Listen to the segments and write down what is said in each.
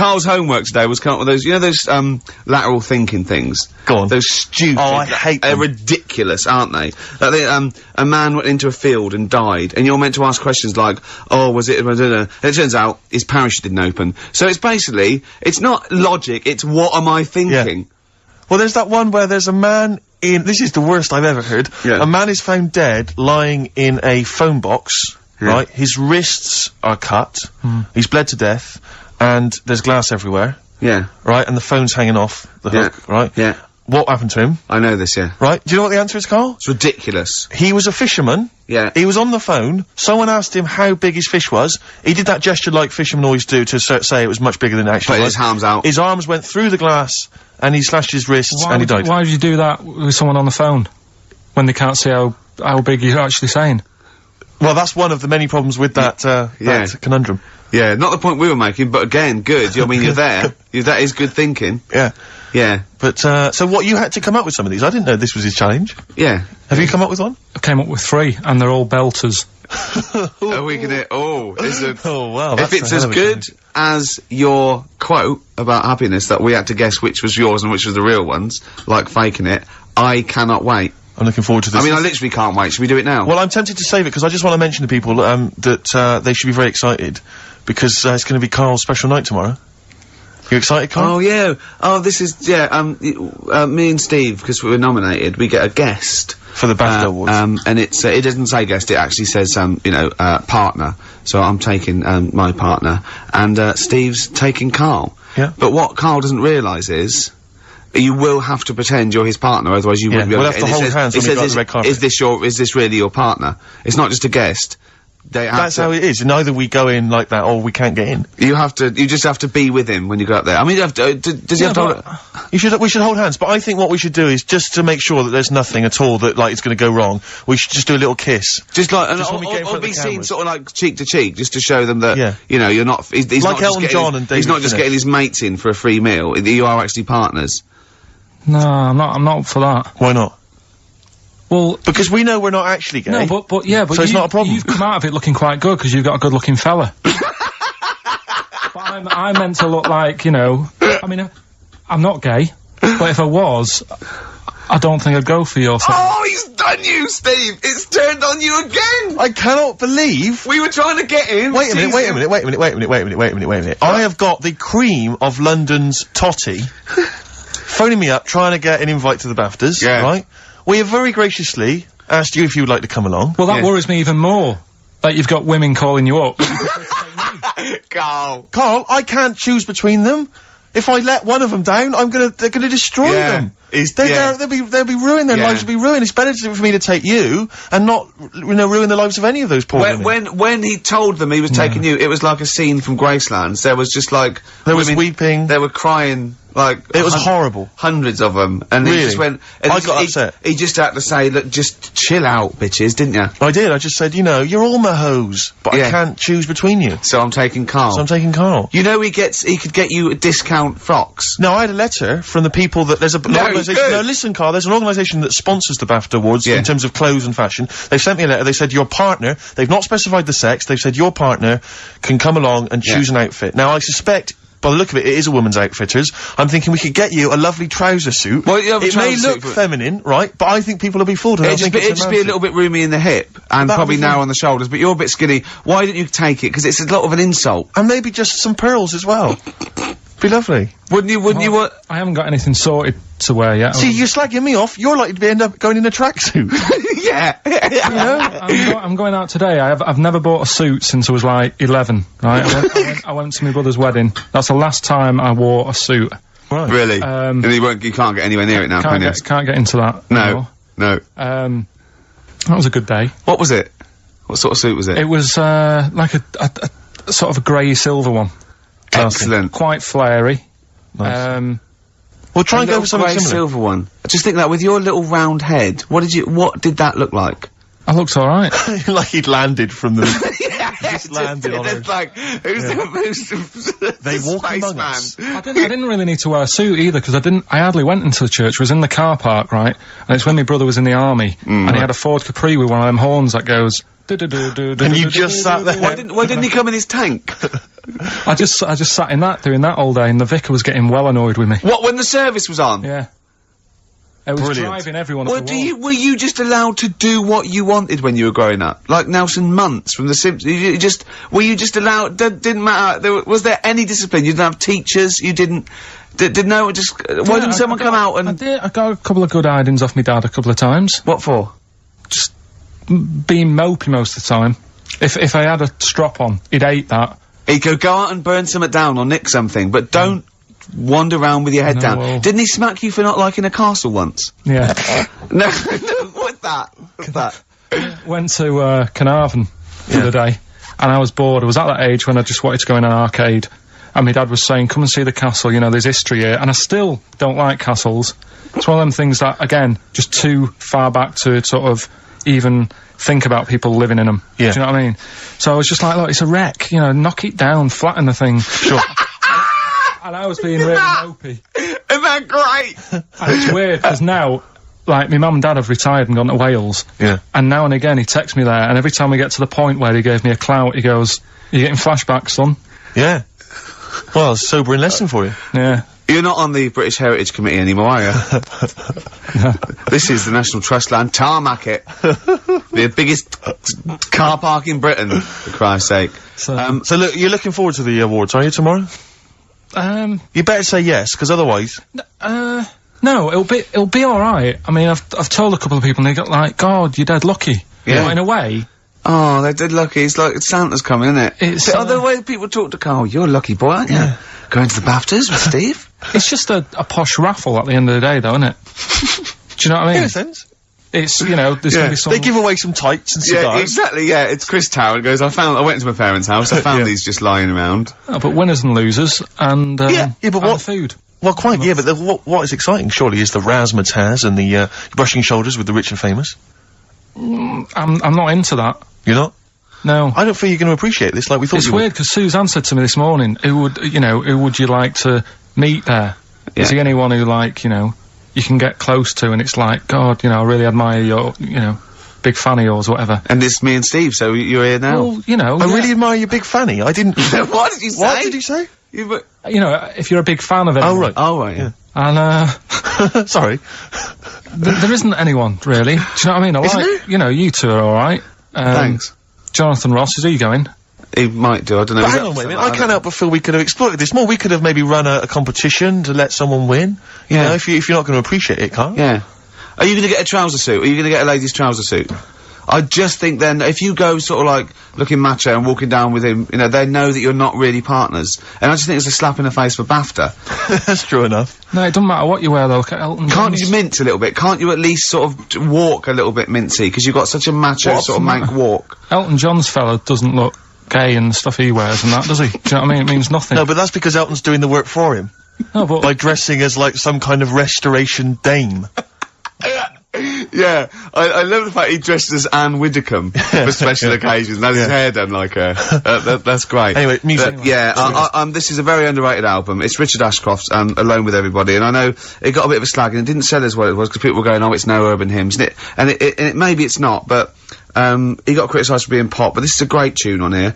Carl's homework today was come up with those, you know those, lateral thinking things? Go on. Those stupid. Oh, I hate them. They're ridiculous, aren't they? Like a man went into a field and died, and you're meant to ask questions like, oh, was it, and it turns out his parachute didn't open. So it's basically, it's not logic, it's what am I thinking? Yeah. Well, there's that one where there's a man this is the worst I've ever heard. Yeah. A man is found dead lying in a phone box, right? His wrists are cut, he's bled to death, and there's glass everywhere. Yeah. Right? And the phone's hanging off the hook, right? Yeah. What happened to him? I know this, yeah. Right? Do you know what the answer is, Carl? It's ridiculous. He was a fisherman. Yeah. He was on the phone. Someone asked him how big his fish was. He did that gesture like fishermen always do to say it was much bigger than it actually Put was. his arms out. His arms went through the glass, and he slashed his wrists, and he died. Why would you do that with someone on the phone? When they can't see how big you're actually saying? Well, that's one of the many problems with that, that conundrum. Yeah, not the point we were making, but again, good. I mean, you're there. That is good thinking. Yeah. Yeah. But, so what, you had to come up with some of these? I didn't know this was his challenge. Yeah. Have you come up with one? I came up with 3, and they're all belters. Are we gonna, is it? Oh, wow. If it's as good as your quote about happiness that we had to guess which was yours and which was the real ones, like faking it, I cannot wait. I'm looking forward to this. I mean, I literally can't wait. Should we do it now? Well, I'm tempted to save it, because I just want to mention to people, that, they should be very excited, because, it's gonna be Carl's special night tomorrow. You excited, Carl? Oh, yeah. Oh, this is, me and Steve, because we were nominated, we get a guest. For the BAFTA Awards. And it's, it doesn't say guest, it actually says, partner. So I'm taking, my partner. And, Steve's taking Carl. Yeah. But what Carl doesn't realise is, you will have to pretend you're his partner, otherwise you wouldn't be able we'll have to hold hands when we go on the red carpet. Is this really your partner? It's not just a guest. That's how it is, and either we go in like that, or we can't get in. You just have to be with him when you go up there. I mean, you have to, does he have to we should hold hands, but I think what we should do is, just to make sure that there's nothing at all that, like, it's gonna go wrong, we should just do a little kiss. Just like, or be seen sort of like cheek to cheek, just to show them that, Yeah. you know, you're not, he's Like not Elton John and David he's not just Finnish. getting his mates in for a free meal, you are actually partners. No, I'm not up for that. Why not? Well, because we know we're not actually gay. No, but so it's not a problem. You've come out of it looking quite good, because you've got a good-looking fella. But I'm meant to look like, you know, I mean, I'm not gay, but if I was, I don't think I'd go for your thing. Oh, he's done you, Steve! It's turned on you again! I cannot believe... We were trying to get in. Wait a minute. I have got the cream of London's totty phoning me up, trying to get an invite to the BAFTAs, right? We have very graciously asked you if you would like to come along. Well, that worries me even more, that you've got women calling you up. Carl, I can't choose between them. If I let one of them down, they're gonna destroy them. They'll be ruined, their lives will be ruined. It's better for me to take you, and not, you know, ruin the lives of any of those poor women. When he told them he was taking you, it was like a scene from Gracelands. There was just like... There was weeping. They were crying, like... It was horrible. Hundreds of them. And really? he just went... And I got upset. He just had to say, look, just chill out, bitches, didn't you? I did. I just said, you know, you're all my hoes, but I can't choose between you. So I'm taking Carl. You know he could get you discount frocks. No, I had a letter from the people that there's organisation... No, listen, Carl, there's an organisation that sponsors the BAFTA Awards in terms of clothes and fashion. They sent me a letter, they said your partner, they've not specified the sex, they've said your partner can come along and choose an outfit. Now, I suspect... By the look of it, it is a woman's outfitters. I'm thinking we could get you a lovely trouser suit. Well, you have it may look feminine, right? But I think people will be fooled. It'd just be a little bit roomy in the hip, and probably narrow on the shoulders, but you're a bit skinny. Why didn't you take it? Because it's a lot of an insult. And maybe just some pearls as well. Be lovely. Wouldn't you I haven't got anything sorted to wear yet. See, you're slagging me off. You're likely to end up going in a tracksuit. Yeah. You know, I'm going out today. I've never bought a suit since I was like 11, right? I went to my brother's wedding. That's the last time I wore a suit. Right. Really? And you can't get anywhere near it now, can you? Can't get into that. No. That was a good day. What was it? What sort of suit was it? It was, like a sort of a grey silver one. Excellent. Quite flary. Nice. We'll try and go for something similar. Silver one. I just think that with your little round head, what did that look like? I looked alright. Like he'd landed from the... just landed on it. Like, who's they walk among us. I didn't really need to wear a suit either, because I hardly went into the church. I was in the car park, right? And it's when my brother was in the army, and he had a Ford Capri with one of them horns that goes... And you just sat there. Why didn't he come in his tank? I just sat in that, doing that all day, and the vicar was getting well annoyed with me. What, when the service was on? Yeah. It was Brilliant. driving everyone up the wall. Were you just allowed to do what you wanted when you were growing up? Like Nelson Muntz from The Simpsons? Were you just allowed, didn't matter, was there any discipline? You didn't have teachers, you didn't, why didn't someone come out and... I got a couple of good hidings off my dad a couple of times. What for? Just being mopey most of the time. If I had a strop on, he'd hate that. He'd go out and burn something down or nick something, but don't wander around with your head down. Well. Didn't he smack you for not liking a castle once? Yeah. No, what's that? Went to Carnarvon the other day, and I was bored. I was at that age when I just wanted to go in an arcade, and my dad was saying, come and see the castle, you know, there's history here, and I still don't like castles. It's one of them things that, again, just too far back to sort of even think about people living in them. Yeah. Do you know what I mean? So I was just like, look, it's a wreck, you know, knock it down, flatten the thing. Sure. And I was being really mopey. Isn't that great? And it's weird, because now, like, my mum and dad have retired and gone to Wales. Yeah. And now and again he texts me there, and every time we get to the point where he gave me a clout, he goes, "You're getting flashbacks, son." Yeah. Well, it's a sobering lesson for you. Yeah. You're not on the British Heritage Committee anymore, are you? This is the National Trust land. Tarmac it. The biggest car park in Britain, for Christ's sake. So look, you're looking forward to the awards, are you, tomorrow? You better say yes, because otherwise... No, it'll be alright. I mean, I've told a couple of people, and they got like, God, you're dead lucky. Yeah. But in a way... Oh, they're dead lucky. It's like Santa's coming, isn't it? It's, the way people talk to Carl, you're a lucky boy, aren't you? Yeah. Going to the BAFTAs with Steve? It's just a posh raffle at the end of the day, though, isn't it? Do you know what I mean? In a sense. It's, you know, there's gonna be some... They give away some tights and cigars. Yeah, exactly, yeah. It's Chris Tower and goes, I went to my parents' house, I found these just lying around. Oh, but winners and losers, and, but and what... food. Well, quite, yeah, but what is exciting, surely, is the razzmatazz and the, brushing shoulders with the rich and famous. I'm not into that. You're not? No. I don't feel you're going to appreciate this like we thought It's you would. weird, because Suzanne said to me this morning, who would you like to meet there? Yeah. Is he anyone who, like, you know, you can get close to, and it's like, God, you know, I really admire your, you know, big fan of yours, or whatever. And it's me and Steve, so you're here now. Well, you know... I really admire your big fanny. I didn't... What did you say? What did you say? You know, if you're a big fan of it... Oh, right. Oh, right, yeah. And, Sorry. there isn't anyone, really. Do you know what I mean? I Isn't like, there? you know, you two are alright. Thanks. Jonathan Ross, is he going? He might do, I don't know. But hang on, wait a minute. I can't help but feel we could have exploited this more. We could have maybe run a competition to let someone win. You Yeah. know, if you're not going to appreciate it, Carl. Yeah. Are you going to get a trouser suit? Are you going to get a ladies' trouser suit? I just think then, if you go sort of like looking macho and walking down with him, you know, they know that you're not really partners. And I just think it's a slap in the face for BAFTA. That's true enough. No, it doesn't matter what you wear, though. Look at Elton Can't John's. you mince a little bit? Can't you at least sort of walk a little bit mincy? Because you've got such a macho What's sort of the mank matter? walk. Elton John's fella doesn't look gay and the stuff he wears and that, does he? Do you know what I mean? It means nothing. No, but that's because Elton's doing the work for him. No, but... By dressing as, like, some kind of restoration dame. Yeah, I love the fact he dresses as Anne Widdecombe for special occasions. And has his hair done like her. That's great. Anyway, music. But, yeah, this is a very underrated album. It's Richard Ashcroft's Alone With Everybody, and I know it got a bit of a slag, and it didn't sell as well as it was because people were going, oh, it's no urban hymns, and it maybe it's not, but he got criticised for being pop, but this is a great tune on here.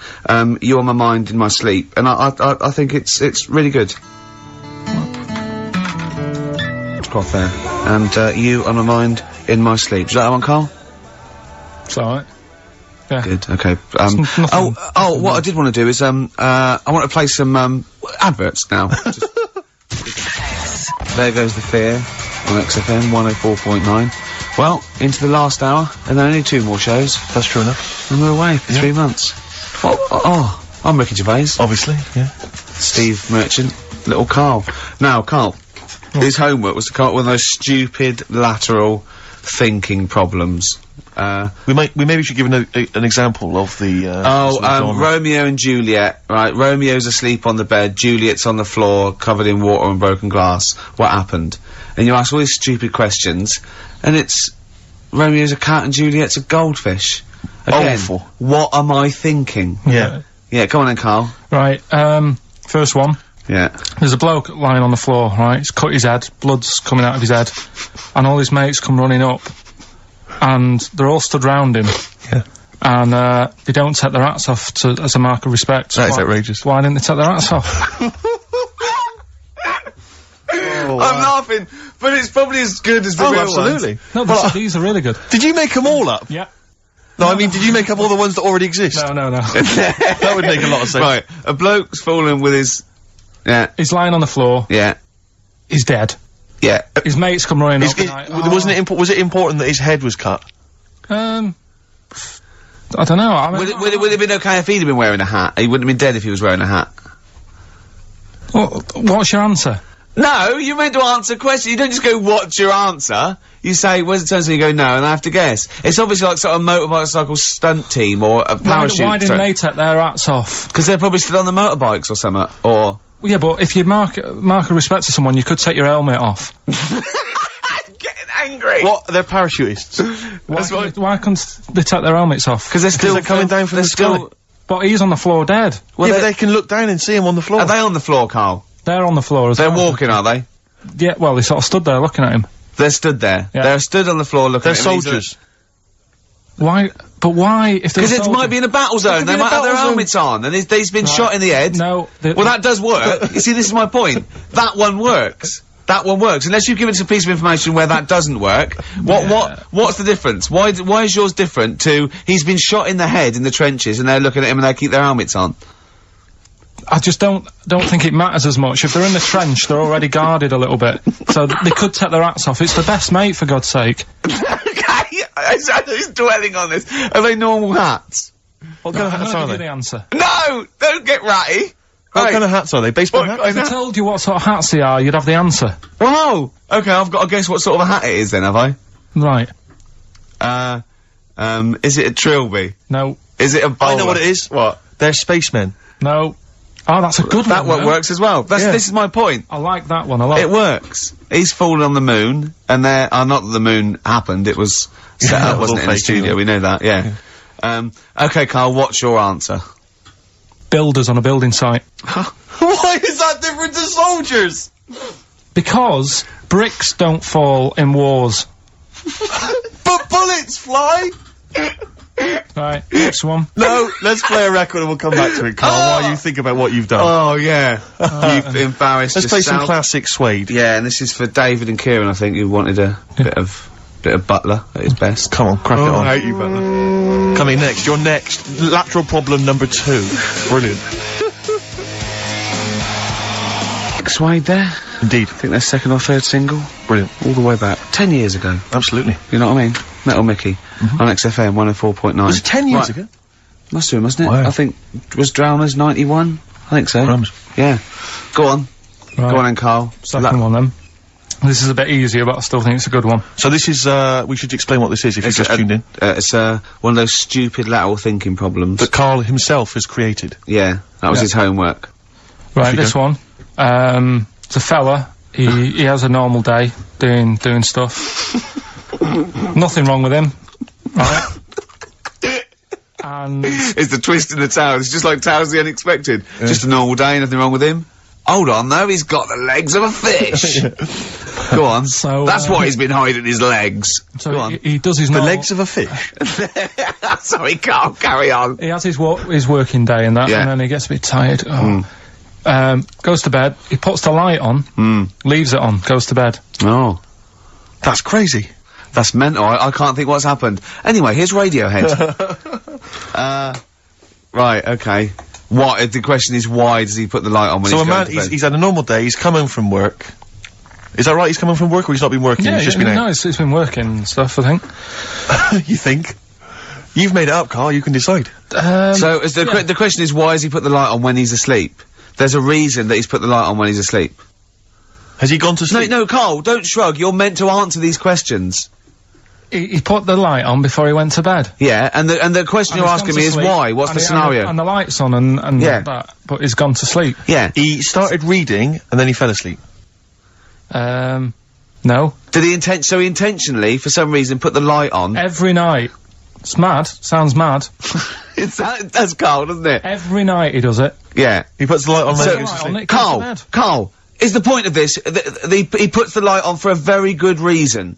You On My Mind in My Sleep, and I think it's really good. Ashcroft there, and You On My Mind in My Sleep. Is that one, Carl? It's alright. Yeah. Good, okay. nothing- What I did want to do is, I want to play some, adverts now. There Goes the Fear on XFM 104.9. Well, into the last hour, and then only 2 more shows. That's true enough. And we're away for 3 months. I'm Ricky Gervais. Obviously, yeah. Steve Merchant, little Carl. Now, Carl, his homework was to come up with one of those stupid lateral thinking problems. We maybe should give an example of the, genre. Romeo and Juliet, right? Romeo's asleep on the bed, Juliet's on the floor, covered in water and broken glass. What happened? And you ask all these stupid questions, and it's Romeo's a cat and Juliet's a goldfish. Again, Awful. What am I thinking? Yeah. Yeah, come on then, Carl. Right, first one. Yeah. There's a bloke lying on the floor, right? He's cut his head, blood's coming out of his head, and all his mates come running up, and they're all stood round him. Yeah. and they don't take their hats off as a mark of respect. That is outrageous. Why didn't they take their hats off? I'm laughing, but it's probably as good as the real absolutely. No, these are really good. Did you make them all up? Yeah. No, I mean, did you make up all the ones that already exist? No. That would make a lot of sense. Right, a bloke's fallen with his... Yeah. He's lying on the floor. Yeah. He's dead. Yeah. His mates come running up. Was it important that his head was cut? I don't know. I mean, Would it have been okay if he'd have been wearing a hat? He wouldn't have been dead if he was wearing a hat. What's your answer? No, you're meant to answer questions. You don't just go, what's your answer? You say, where's it turns and you go, no, and I have to guess. It's obviously like sort of motorcycle stunt team or a parachute. Why didn't they take their hats off? Because they're probably still on the motorbikes or something, or... Well, yeah, but if you mark a respect to someone, you could take your helmet off. I'm getting angry! What? They're parachutists. Why couldn't they take their helmets off? Because they're coming down from the sky. But he's on the floor dead. Well, yeah, but they can look down and see him on the floor. Are they on the floor, Carl? They're on the floor as well. They're walking, are they? Yeah, well, they sort of stood there looking at him. They're stood there. Yeah. They're stood on the floor looking at him. They're soldiers. Why? But why? If Because it might be in a battle zone. They might have their helmets on, and he's been shot in the head. No. Well, that does work. You see, this is my point. That one works. That one works. Unless you've given us a piece of information where that doesn't work. What's the difference? Why is yours different to he's been shot in the head in the trenches and they're looking at him and they keep their helmets on? I just don't think it matters as much. If they're in the trench, they're already guarded a little bit. So they could take their hats off. It's the best mate, for God's sake. Okay, he's dwelling on this. Are they normal hats? What kind of hats are they? The answer. No! Don't get ratty! What kind of hats are they? Baseball hats? If I told you what sort of hats they are, you'd have the answer. Wow! Okay, I've got to guess what sort of a hat it is then, have I? Right. Is it a trilby? No. Is it a bowler? I know what it is. What? They're spacemen. No. Oh, that's a good That one. one works as well. This is my point. I like that one a lot. It works. He's fallen on the moon, and not that the moon happened, it was set up, wasn't it, in the studio, we know that, yeah. Okay, Carl, what's your answer? Builders on a building site. Why is that different to soldiers? Because bricks don't fall in wars. But bullets fly! Right, next one. No, let's play a record and we'll come back to it, Carl, while you think about what you've done. Oh, yeah. You've embarrassed Let's yourself. play some classic Suede. Yeah, and this is for David and Kieran, I think, who wanted a bit of Butler at his best. Come on, crack it on. I hate you, Butler. Coming next, your next lateral problem number 2. Brilliant. Suede there. Indeed. I think their second or third single. Brilliant. All the way back. 10 years ago. Absolutely. You know what I mean? Metal Mickey. On XFM 104.9. Was it 10 years ago? Must have been, wasn't it? Wow. I think, was Drowners 91? I think so. Drums. Yeah. Go on. Right. Go on then, Carl. Second one then. This is a bit easier, but I still think it's a good one. So this is, we should explain what this is if you've just tuned in. It's one of those stupid lateral thinking problems. That Carl himself has created. Yeah. That was his homework. Right, this one. It's a fella. He has a normal day doing stuff. Nothing wrong with him. Right. And It's the twist in the tale. It's just like Tales of the Unexpected. Just a normal day, nothing wrong with him. Hold on, though, he's got the legs of a fish. Go on. So, that's why he's been hiding his legs. so Go on. he does his The normal... legs of a fish. Sorry, Carl, carry on. He has his working day and that, Yeah. and then he gets a bit tired. Goes to bed. He puts the light on, leaves it on, goes to bed. Oh. That's crazy. That's mental. I can't think what's happened. Anyway, here's Radiohead. Right, okay. What? The question is, why does he put the light on when So he's a going man, to bed? he's had a normal day, he's come home from work. Is that right? He's come home from work or he's not been working? Yeah, he's just been out? no, it's been working and stuff, I think. You think? You've made it up, Carl, you can decide. So is the question is, why has he put the light on when he's asleep? There's a reason that he's put the light on when he's asleep. Has he gone to sleep? No, Carl, don't shrug. You're meant to answer these questions. He put the light on before he went to bed. Yeah, and the question you're he's asking gone me to is sleep, why? What's and the he- scenario? And the light's on and Yeah. that, but he's gone to sleep. Yeah. He started reading and then he fell asleep. No. Did he intentionally, for some reason, put the light on? Every night. It's mad. Sounds mad. That's Carl, doesn't it? Every night he does it. Yeah. He puts the light on when So- he goes to sleep. It goes to bed. Carl, is the point of this, he puts the light on for a very good reason.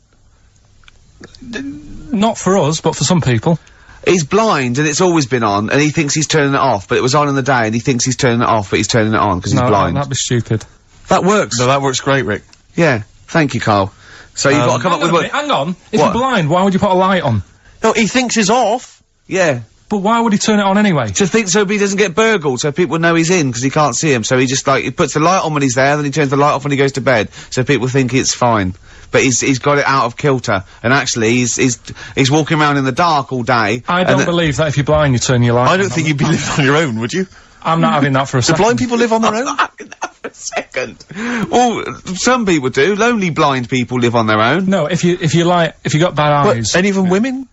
Not for us, but for some people. He's blind, and it's always been on, and he thinks he's turning it off, but it was on in the day, and he thinks he's turning it off, but he's turning it on, because he's blind. That'd be stupid. That works. No, that works great, Rick. Yeah. Thank you, Carl. So you've got to come up with what... Hang on. If you're blind, why would you put a light on? No, he thinks it's off. Yeah. But why would he turn it on anyway? Just think so he doesn't get burgled, so people know he's in, because he can't see him, so he just, like, he puts the light on when he's there, then he turns the light off when he goes to bed, so people think it's fine. But he's got it out of kilter, and actually he's walking around in the dark all day. I don't believe that if you're blind you turn your light on. I don't think you'd be living on your own, would you? I'm not having that for a second. Do blind people live on their own? I'm not having that for a second. Well, some people do. Lonely blind people live on their own. No, if you got bad eyes. Any of them women?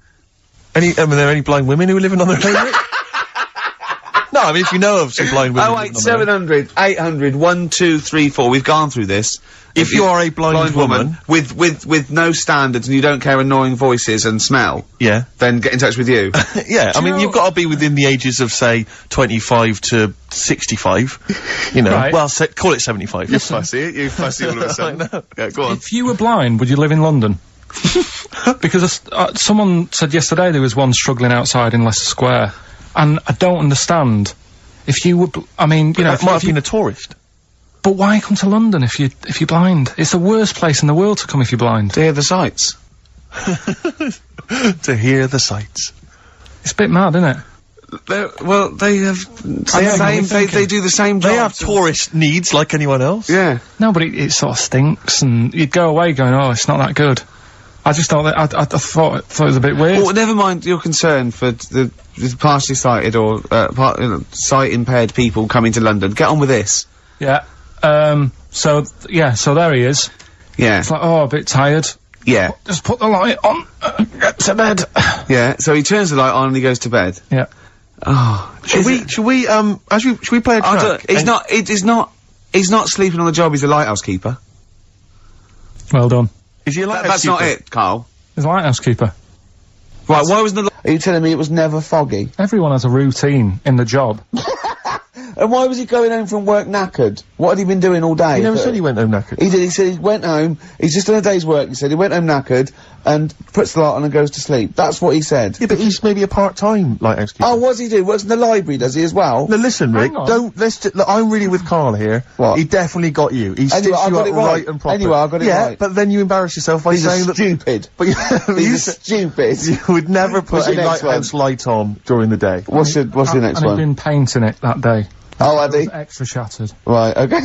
Are there any blind women who are living on their own? No, I mean, if you know of some blind women. 08700 800 1234. We've gone through this. If you are a blind woman with no standards and you don't care annoying voices and smell, yeah, then get in touch with you. Yeah, I mean, you've got to be within the ages of, say, 25 to 65. You know, right. Well, call it 75. You fussy all of a sudden. Yeah, go on. If you were blind, would you live in London? Because someone said yesterday there was one struggling outside in Leicester Square, and I don't understand. If you were, I mean, you know, that might have been a tourist. But why come to London if you're blind? It's the worst place in the world to come if you're blind. To hear the sights. To hear the sights. It's a bit mad, isn't it? Well, they do the same job. They have tourist needs like anyone else. Yeah. No, but it sort of stinks, and you'd go away going, oh, it's not that good. I just thought that, I thought it was a bit weird. Well, never mind your concern for the partially sighted or, sight-impaired people coming to London. Get on with this. Yeah. So there he is. Yeah. It's like, oh, a bit tired. Yeah. Just put the light on, get to bed. Yeah, so he turns the light on and he goes to bed. Yeah. Oh. Should we play a track? He's not sleeping on the job, he's a lighthouse keeper. Well done. Is he a lighthouse That's keeper? not it, Carl. He's a lighthouse keeper. Right, why wasn't the Are you telling me it was never foggy? Everyone has a routine in the job. And why was he going home from work knackered? What had he been doing all day? He never said he went home knackered. He did, he said he went home, he's just done a day's work, he said he went home knackered, and puts the light on and goes to sleep. That's what he said. Yeah, but he's maybe a part-time lighthouse keeper. Oh, what does he do? Works in the library, does he, as well? No, listen, Rick, look, I'm really with Carl here. What? He definitely got you. He stitched you up right and proper. Anyway, I got it right. Yeah, but then you embarrass yourself by saying that— stupid. But he's stupid. You would never put a lighthouse light on during the day. What's the next one? And he'd been painting it that day. Oh, had he? Extra shattered. Right, okay.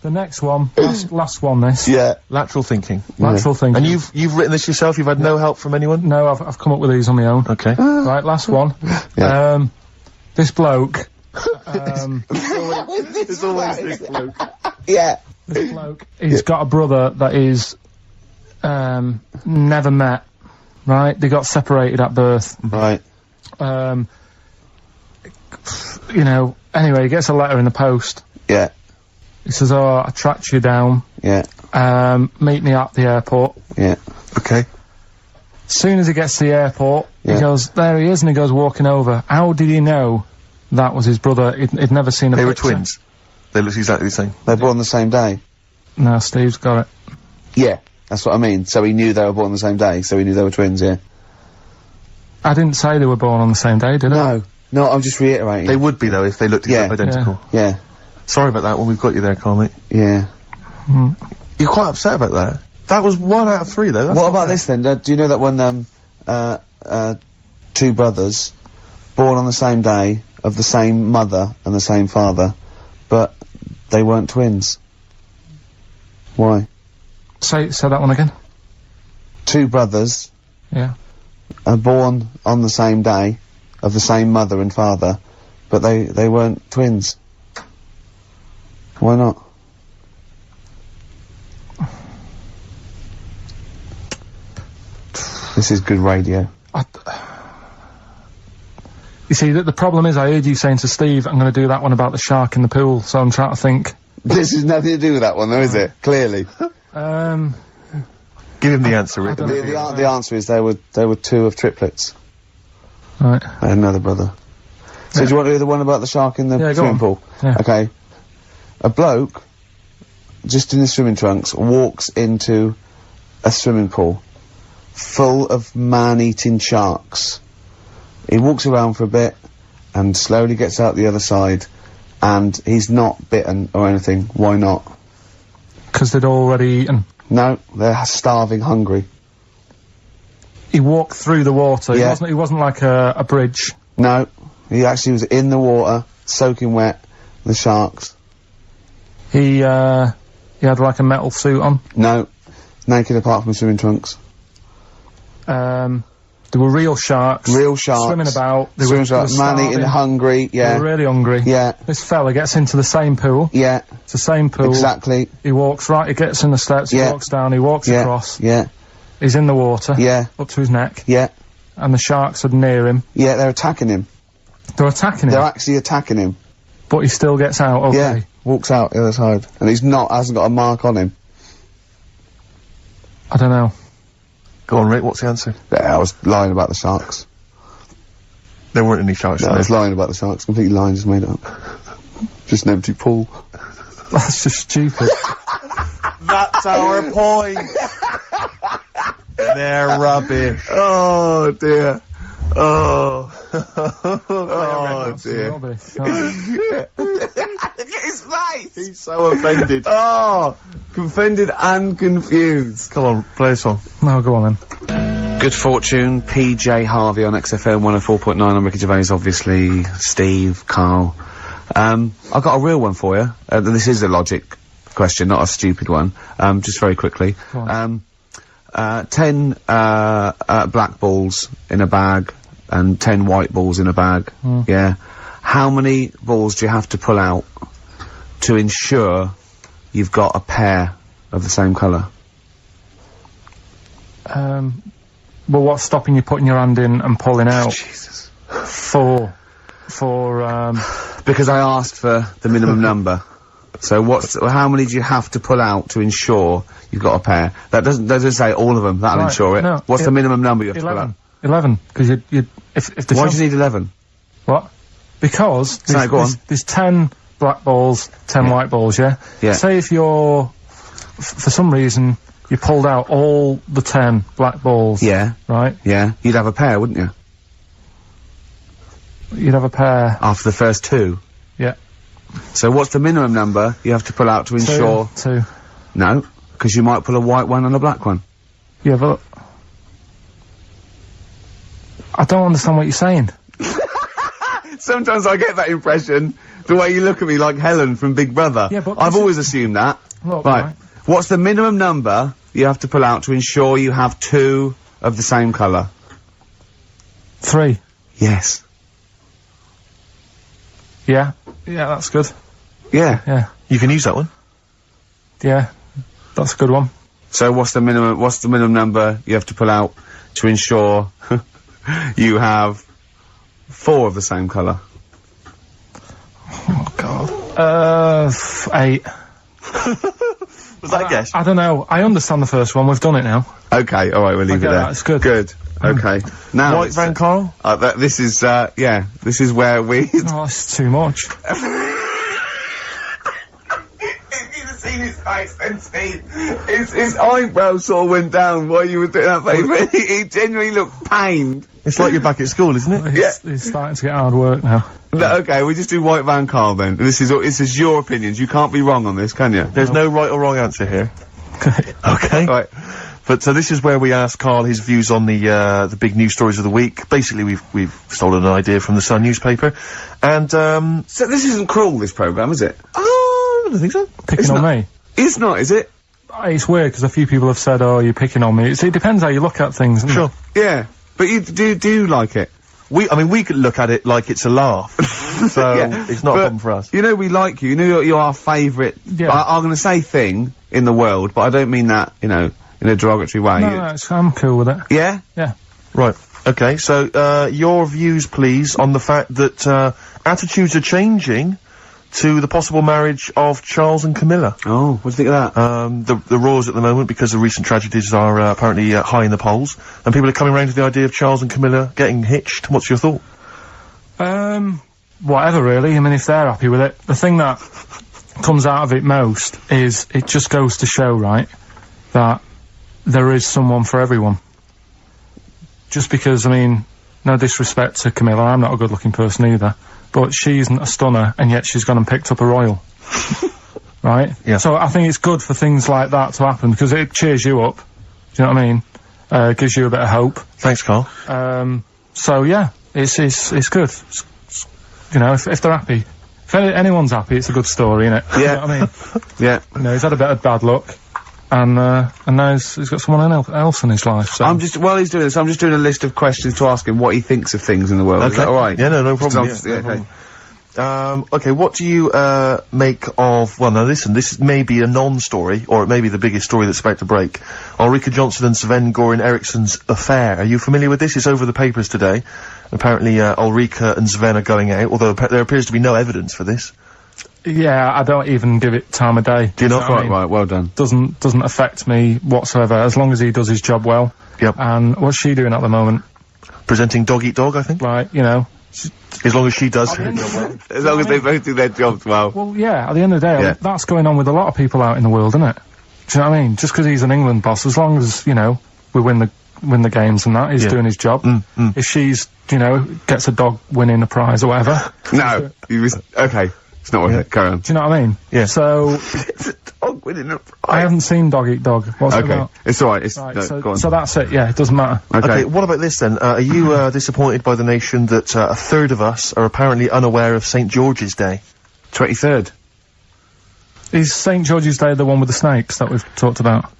The next one, last one this. Yeah. Lateral thinking. Lateral thinking. And you've written this yourself, you've had no help from anyone? No, I've come up with these on my own. Okay. Right, last one. Yeah. This bloke. There's always this bloke. Yeah. This bloke, he's got a brother that is, never met. Right? They got separated at birth. Right. You know, anyway, he gets a letter in the post. Yeah. He says, oh, I tracked you down. Yeah. Meet me at the airport. Yeah. Okay. As soon as he gets to the airport, he goes, there he is, and he goes walking over. How did he know that was his brother? He'd never seen a picture. They were twins. They looked exactly the same. They were born the same day. No, Steve's got it. Yeah, that's what I mean. So he knew they were born the same day, so he knew they were twins, yeah. I didn't say they were born on the same day, did I? No, I'm just reiterating. They would be, though, if they looked identical. Yeah. Sorry about that when we've got you there, Carl, mate. Yeah. You're quite upset about that. That was 1 out of 3, though. What about this, then? Do you know that when, two brothers, born on the same day, of the same mother and the same father, but they weren't twins? Why? Say that one again. Two brothers. Yeah. Are born on the same day, of the same mother and father, but they weren't twins. Why not? This is good radio. You see, the problem is I heard you saying to Steve, I'm going to do that one about the shark in the pool, so I'm trying to think. This has nothing to do with that one, though, is it? Clearly. Give him the answer, Rick. The answer is they were two of triplets. Right. I had another brother. So do you want to do the one about the shark in the swimming pool? Yeah. Okay. A bloke, just in his swimming trunks, walks into a swimming pool full of man-eating sharks. He walks around for a bit and slowly gets out the other side, and he's not bitten or anything. Why not? Because they'd already eaten. No, they're starving, hungry. He walked through the water. Yeah. He wasn't like a bridge. No, he actually was in the water, soaking wet, the sharks. He had like a metal suit on. No, naked apart from swimming trunks. There were real sharks. Real sharks. Swimming about. They Swimming were sharks, man-eating, hungry, yeah. They were really hungry. Yeah. This fella gets into the same pool. Yeah. It's the same pool. Exactly. He walks right, he gets in the steps, Yeah. he walks down, he walks Yeah. across. Yeah. He's in the water. Yeah. Up to his neck. Yeah. And the sharks are near him. Yeah, they're attacking him. They're attacking him. They're actually attacking him. But he still gets out, okay. Yeah. Walks out the other side. And hasn't got a mark on him. I don't know. Go on, Rick, what's the answer? Yeah, I was lying about the sharks. There weren't any sharks No, I there. was lying about the sharks. Completely lying, just made it up. Just an empty pool. That's just stupid. That's our point! They're rubbish. Oh, dear. Oh. Oh dear. Rubbish. Oh. Look at his face! He's so offended. Oh, offended and confused. Come on, play a song. No, go on then. Good Fortune, PJ Harvey on XFM 104.9. I'm Ricky Gervais, obviously. Steve, Carl. I've got a real one for you. This is a logic question, not a stupid one. Just very quickly. Go on. 10 black balls in a bag and 10 white balls in a bag. Yeah. How many balls do you have to pull out to ensure you've got a pair of the same colour? Well, what's stopping you putting your hand in and pulling out? Jesus. Because I asked for the minimum number. So how many do you have to pull out to ensure you've got a pair? That doesn't say all of them. That'll Right, ensure it. no, What's the minimum number you have to pull 11. out? 11. Because if the Why do chance- you need 11? What? Because Sorry, go on. there's 10 black balls, 10 white balls, yeah? Yeah. Say if you're, for some reason, you pulled out all the 10 black balls. Yeah. Right? Yeah. You'd have a pair, wouldn't you? You'd have a pair. After the first two. Yeah. So what's the minimum number you have to pull out to ensure? Two. No, because you might pull a white one and a black one. Yeah, but I don't understand what you're saying. Sometimes I get that impression, the way you look at me like Helen from Big Brother. Yeah, but I've this always assumed that. Look, Right. What's the minimum number you have to pull out to ensure you have two of the same colour? 3. Yes. Yeah. Yeah, that's good. Yeah. Yeah. You can use that one. Yeah. That's a good one. So what's the minimum number you have to pull out to ensure you have 4 of the same colour? Oh, God. 8. Was that a guess? I don't know. I understand the first one. We've done it now. Okay, alright, we'll leave it get there. that, it's good. Good. Okay. Now, White Van Carl? this is where we... Oh, that's too much. You'd have seen his face then, Steve. His eyebrows sort of went down while you were doing that face. He genuinely looked pained. It's like you're back at school, isn't it? It's starting to get hard work now. No, okay, we just do White Van Carl then. This is your opinions. You can't be wrong on this, can you? There's no right or wrong answer here. Okay. Right. But so this is where we ask Carl his views on the big news stories of the week. Basically, we've stolen an idea from the Sun newspaper, and So this isn't cruel, this programme, is it? oh, I don't think so. Picking It's on not- me. It's not, is it? It's weird because a few people have said, "Oh, you're picking on me." It depends how you look at things. Doesn't Sure. It? Yeah. But you do like it. I mean, we could look at it like it's a laugh, so Yeah, it's not a but problem for us. You know we like you. You know you're our favourite. Yeah. I'm going to say thing in the world, but I don't mean that. In a derogatory way. No, I'm cool with it. Yeah. Yeah. Right. Okay. So your views, please, on the fact that attitudes are changing to the possible marriage of Charles and Camilla. Oh, what do you think of that? The roars at the moment, because the recent tragedies are apparently high in the polls, and people are coming around to the idea of Charles and Camilla getting hitched. What's your thought? Whatever, really. I mean, if they're happy with it. The thing that comes out of it most is it just goes to show, right, that there is someone for everyone. Just because, I mean, no disrespect to Camilla, I'm not a good-looking person either, but she isn't a stunner, and yet she's gone and picked up a royal. Right? Yeah. So I think it's good for things like that to happen, because it cheers you up. Do you know what I mean? Gives you a bit of hope. Thanks, Carl. So yeah, it's good. You know, if they're happy. If anyone's happy, it's a good story, innit? Yeah. You know what I mean? Yeah. You know, he's had a bit of bad luck, and now he's got someone else in his life, so... While he's doing this, I'm just doing a list of questions to ask him what he thinks of things in the world. Okay. Is that alright? Yeah, no problem. Okay, what do you, make of... Well, now listen, this may be a non-story, or it may be the biggest story that's about to break. Ulrika Jonsson and Sven-Goran Eriksson's affair. Are you familiar with this? It's over the papers today. Apparently, Ulrika and Sven are going out, although there appears to be no evidence for this. Yeah, I don't even give it time of day. Do you not? Right, well done. Doesn't affect me whatsoever, as long as he does his job well. Yep. And what's she doing at the moment? Presenting Dog Eat Dog, I think. Right, you know. As long as she does. As long as they both do their jobs well. Well, yeah, at the end of the day, that's going on with a lot of people out in the world, isn't it? Do you know what I mean? Just because he's an England boss, as long as, you know, we win the games and that, he's doing his job. If she's, you know, gets a dog winning a prize or whatever. No, okay. It's not worth it. Carry on. Do you know what I mean? Yeah. So... It's a dog winning a prize. I haven't seen Dog Eat Dog. What's it about? It's alright. Right, No, go on. so that's it, yeah, it doesn't matter. Okay, what about this then? Are you, disappointed by the nation that, a third of us are apparently unaware of St. George's Day? 23rd. Is St. George's Day the one with the snakes that we've talked about?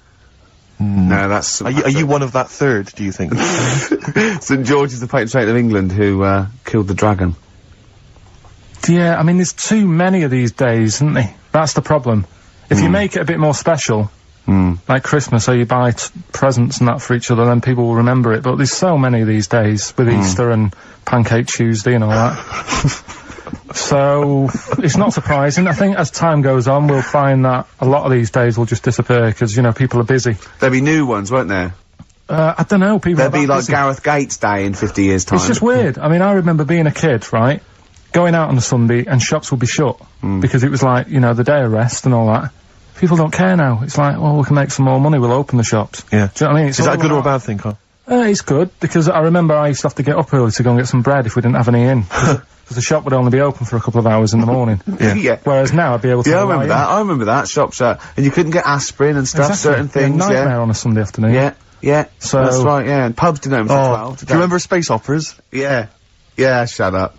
No, that's... Are you one of that third, do you think? St. George is the patron saint of England who, killed the dragon. Yeah, I mean, there's too many of these days, isn't there? That's the problem. If you make it a bit more special, like Christmas, so you buy presents and that for each other, then people will remember it. But there's so many these days, with Easter and Pancake Tuesday and all that. So, it's not surprising. I think as time goes on, we'll find that a lot of these days will just disappear, because, you know, people are busy. There'll be new ones, won't there? I don't know, people There'll be like busy. Gareth Gates Day in 50 years' time. It's just weird. I mean, I remember being a kid, right? Going out on a Sunday and shops would be shut because it was like, you know, the day of rest and all that. People don't care now. It's like, well, we can make some more money, we'll open the shops. Yeah. Do you know what I mean? It's Is that a good or a bad thing, Carl? It's good, because I remember I used to have to get up early to go and get some bread if we didn't have any in. Because the shop would only be open for a couple of hours in the morning. Yeah. Whereas now I'd be able to... Yeah, I remember that. Shops, and you couldn't get aspirin and stuff, Exactly. certain things, nightmare on a Sunday afternoon. Yeah. So... That's right, yeah. And pubs didn't open till 12. Do you remember space operas? Yeah. Yeah, shut up.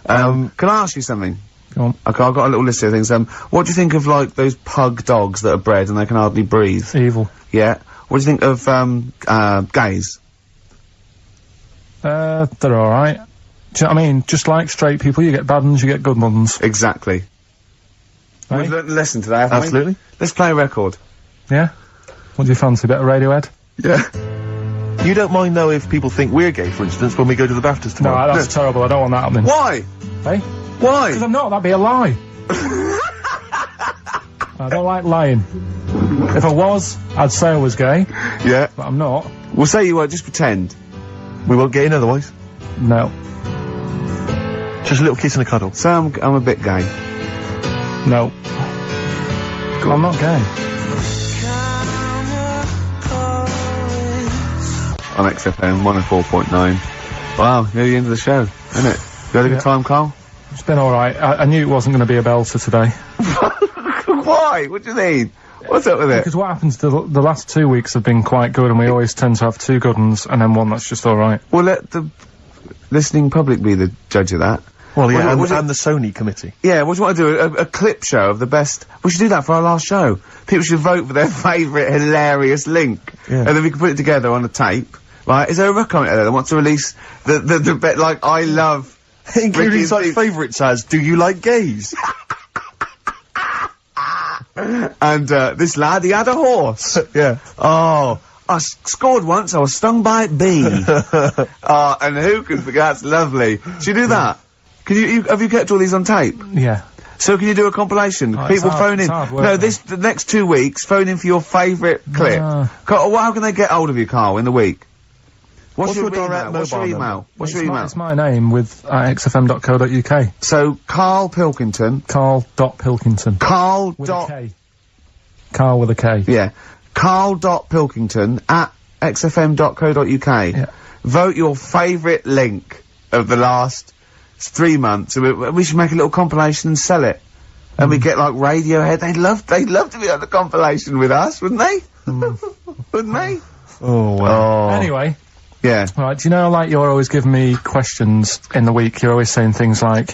Can I ask you something? Go on. Okay, I've got a little list of things. What do you think of, like, those pug dogs that are bred and they can hardly breathe? Evil. Yeah. What do you think of, gays? They're alright. Do you know what I mean? Just like straight people, you get bad ones, you get good ones. Exactly. Right? We've learned a lesson today, haven't Absolutely. we? Let's play a record. Yeah? What do you fancy? Bit of Radiohead? Yeah. You don't mind, though, if people think we're gay, for instance, when we go to the BAFTAs No, tomorrow? that's terrible. I don't want that happening. Why? Hey? Why? Because I'm not. That'd be a lie. I don't like lying. If I was, I'd say I was gay, Yeah. but I'm not. We'll say you were, just pretend. We won't get in otherwise. No. Just a little kiss and a cuddle. Say I'm a bit gay. No. I'm not gay. On XFM 104.9. Wow, near the end of the show, isn't it? You had a good time, Carl? It's been alright. I knew it wasn't going to be a belter today. Why? What do you mean? What's up with it? Because what happens, the last 2 weeks have been quite good, and we always tend to have two good ones, and then one that's just alright. Well, let the listening public be the judge of that. Well, yeah, What and the Sony committee. Yeah, what do you want to do? A clip show of the best... We should do that for our last show. People should vote for their favourite hilarious link. Yeah. And then we can put it together on a tape. Right? Is there a commentator there that wants to release the bit like, I love... Including such favourites as, do you like gays? And, this lad, he had a horse. Yeah. Oh, I scored once, I was stung by a bee. And who can forget? That's lovely. Should you do that? Can have you kept all these on tape? Yeah. So can you do a compilation? Oh, People it's phone in. hard work, No, though. the next 2 weeks, phone in for your favourite clip. Carl, how can they get hold of you, Carl, in the week? What's your direct mobile What's your email? number? What's your email? It's my name with xfm.co.uk. So, Karl Pilkington. Karl.Pilkington. Karl With dot... a K. Karl with a K. Yeah. Karl.Pilkington at xfm.co.uk. Yeah. Vote your favourite link of the last 3 months, and we should make a little compilation and sell it. And we get like Radiohead. They'd love to be on the compilation with us, wouldn't they? Wouldn't they? Oh, well. Anyway. Yeah. Right, do you know, like, you're always giving me questions in the week, you're always saying things like,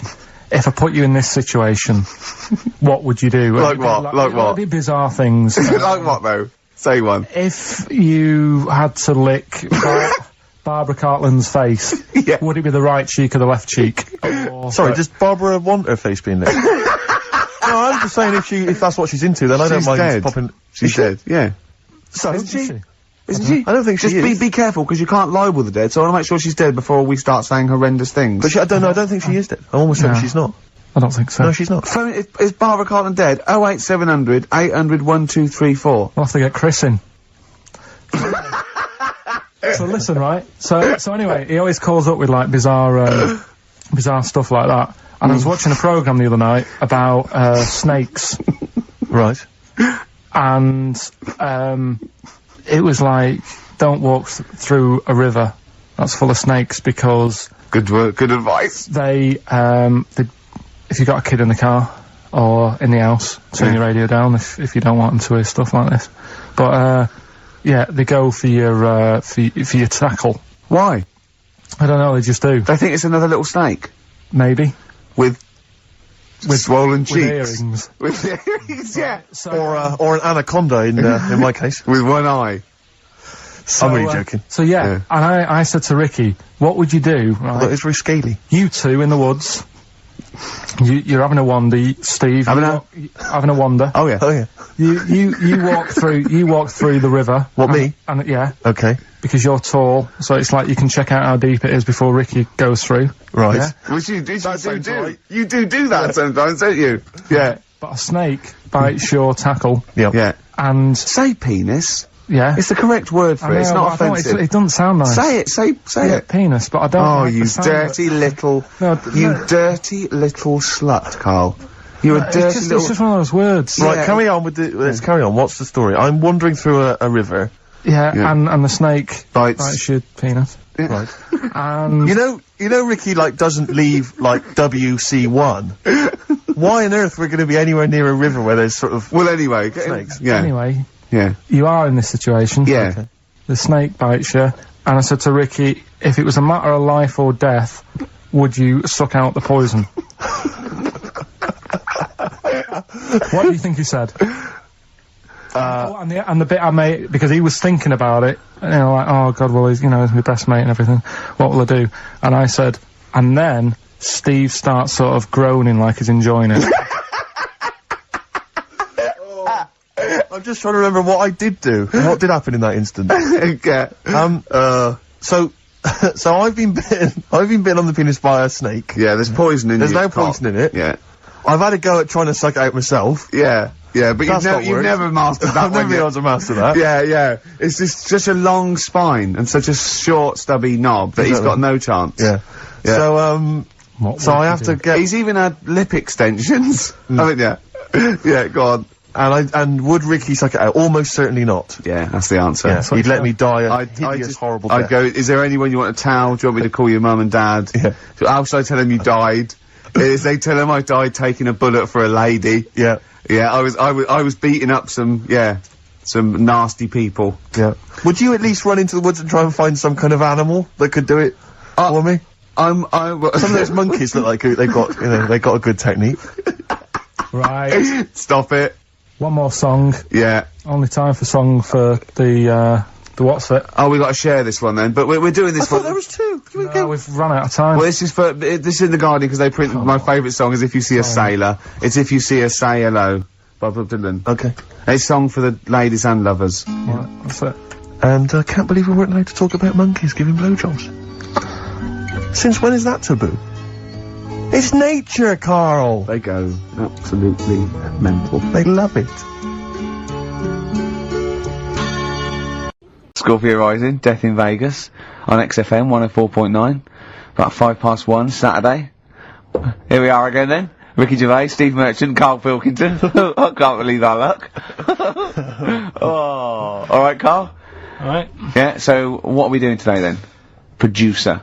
if I put you in this situation, what would you do? Like what? Like what? It'd be bizarre things. Like what, though? Say one. If you had to lick Barbara Cartland's face, Yeah. would it be the right cheek or the left cheek? Sorry, does Barbara want her face being licked? No, I'm just saying if that's what she's into, then I don't mind dead. popping... She's dead, yeah. So, Isn't she? Isn't she? I don't think she Just is. be careful, because you can't libel the dead, so I want to make sure she's dead before we start saying horrendous things. But I don't think she is dead. I'm almost certain No. she's not. I don't think so. No, she's not. Phone, is Barbara Cartland dead? 08700 800 1234. We'll have to get Chris in. So listen, right? So anyway, he always calls up with, like, bizarre stuff like that. And I was watching a programme the other night about, snakes. Right. And, it was like, don't walk through a river that's full of snakes, because Good work, good advice. if you got a kid in the car or in the house, turn your radio down if you don't want them to hear stuff like this. But, yeah, they go for your tackle. Why? I don't know, they just do. They think it's another little snake. Maybe. With swollen With cheeks. earrings. With earrings, yeah. So, Or an anaconda in my case. With one eye. so, I'm really joking. So yeah, and I said to Ricky, what would you do? But Right? it's very scaly. You two in the woods. You're having a wander, Steve. Having having a wander. Oh, yeah. Oh, yeah. You walk through. You walk through the river. What, me? And yeah, Okay. because you're tall, so it's like you can check out how deep it is before Ricky goes through. Right. Yeah. Which you do sounds right. You do that sometimes, don't you? Yeah. But a snake bites your tackle, Yeah. Yeah. and Say penis. yeah, It's the correct word for I it. It's know, not but I don't- offensive. it doesn't sound nice. Say it. Say Yeah, it. penis, but I don't. Oh, like the you sound of it. dirty little... No, You dirty little slut, Carl. You're a dirty It's little... just one of those words. Right, Yeah. carry on with let's carry on. What's the story? I'm wandering through a river. Yeah, Yeah. and the snake Bites. your penis. Right. And You know Ricky, like, doesn't leave, like, WC1. Why on earth we're gonna be anywhere near a river where there's sort of... Well, anyway. Snakes. Yeah. anyway, Yeah. you are in this situation. Yeah. Okay. The snake bites you, and I said to Ricky, if it was a matter of life or death, would you suck out the poison? What do you think he said? Oh, and the bit I made, because he was thinking about it, you know, like, oh god, well, he's my best mate and everything, what will I do? And I said, and then Steve starts sort of groaning like he's enjoying it. I'm just trying to remember what I did do. What did happen in that instant? Okay. So I've been bitten on the penis by a snake. Yeah, there's poison in There's your no cock. poison in it. Yeah. I've had a go at trying to suck it out myself. Yeah. Yeah, but That's not you've worked. never mastered that I've never one been yet. able to master that. Yeah, yeah. It's just such a long spine and such a short, stubby knob that he's Exactly. got no chance. Yeah. Yeah. So, What so would I you have do? to get... He's even had lip extensions. Haven't you? Yeah, go on. And would Ricky suck it out? Almost certainly not. Yeah, that's the answer. Yeah, what he'd you let said. me die a I'd hideous, just- horrible I'd death. go, is there anyone you want a towel? Do you want me to call your mum and dad? Yeah. How should I tell them you died? Is they tell them I died taking a bullet for a lady? Yeah. Yeah, I was beating up some nasty people. Yeah. Would you at least run into the woods and try and find some kind of animal that could do it for me? Some Some of those monkeys look like they got a good technique. Right. Stop it. One more song. Yeah. Only time for song for the what's it? Oh, we got to share this one then. But we're doing I this thought one. there was two. No, we've run out of time. Well, this is in the Guardian because they print my favourite song is If You See a Sailor. It's If You See a Say Hello by Bob Dylan. Okay. A song for the ladies and lovers. Right, that's it. And I can't believe we weren't allowed to talk about monkeys giving blowjobs. Since when is that taboo? It's nature, Carl. They go absolutely mental. They love it. Scorpio Rising, Death in Vegas on XFM 104.9. About 1:05 Saturday. Here we are again then. Ricky Gervais, Steve Merchant, Karl Pilkington. I can't believe our luck. Oh, alright, Carl. Alright. Yeah, so what are we doing today then? Producer.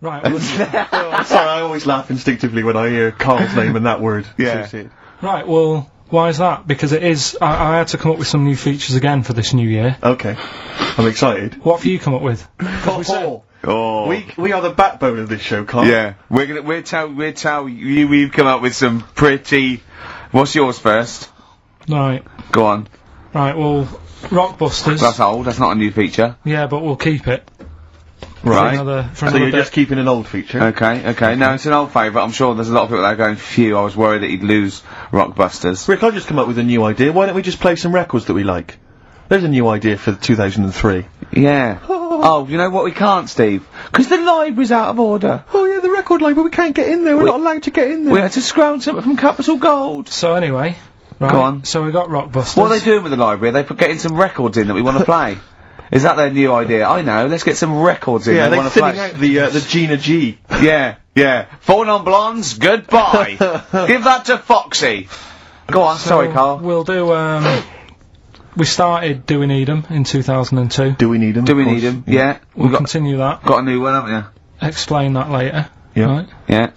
Right, well, I'm sorry, I always laugh instinctively when I hear Carl's name and that word. Yeah. right, well, why is that? Because it is, I had to come up with some new features again for this new year. Okay. I'm excited. What have you come up with? Oh. We are the backbone of this show, Carl. Yeah, we'll tell you we've come up with some pretty... What's yours first? Right. Go on. Right, well, Rockbusters. That's old, that's not a new feature. Yeah, but we'll keep it. Right. For So another you're bit. just keeping an old feature? Okay. No, it's an old favourite. I'm sure there's a lot of people that are going, phew, I was worried that he'd lose Rockbusters. Rick, I've just come up with a new idea. Why don't we just play some records that we like? There's a new idea for 2003. Yeah. Oh, you know what we can't, Steve? Because the library's out of order. Oh yeah, the record library, we can't get in there. We're not allowed to get in there. We had to scrounge something from Capital Gold. So anyway, right. Go on. So we got Rockbusters. What are they doing with the library? Are they getting some records in that we want to play? Is that their new idea? I know, let's get some records in Yeah, that we they're want to play. thinning out the Gina G. Yeah. Falling on Blondes, goodbye. Give that to Foxy. Go on, sorry, Carl. We'll do, we started Do We Need 'Em in 2002. Do we need them? Do we need them? Yeah. We'll continue that. Got a new one, haven't you? Explain that later. Yeah. Right. Yeah.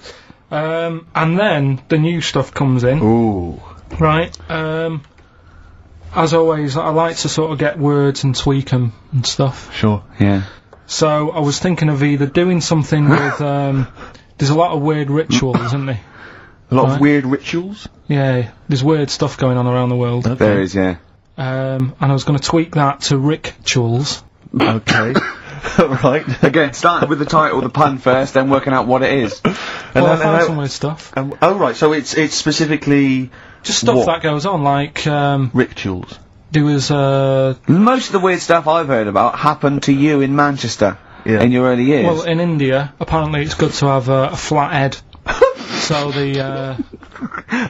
And then the new stuff comes in. Ooh. Right. As always, I like to sort of get words and tweak 'em and stuff. Sure. Yeah. So I was thinking of either doing something with, there's a lot of weird rituals, isn't there? A lot of Right. weird rituals? Yeah, there's weird stuff going on around the world. There is, yeah. And I was going to tweak that to rituals. Okay. Right. Again, starting with the title, the pun first, then working out what it is. Well, I found some weird stuff. Oh right, so it's specifically Just stuff what? that goes on, like, rituals. there was, Most of the weird stuff I've heard about happened to you in Manchester in your early years. well, in India, apparently it's good to have a flat head. So the,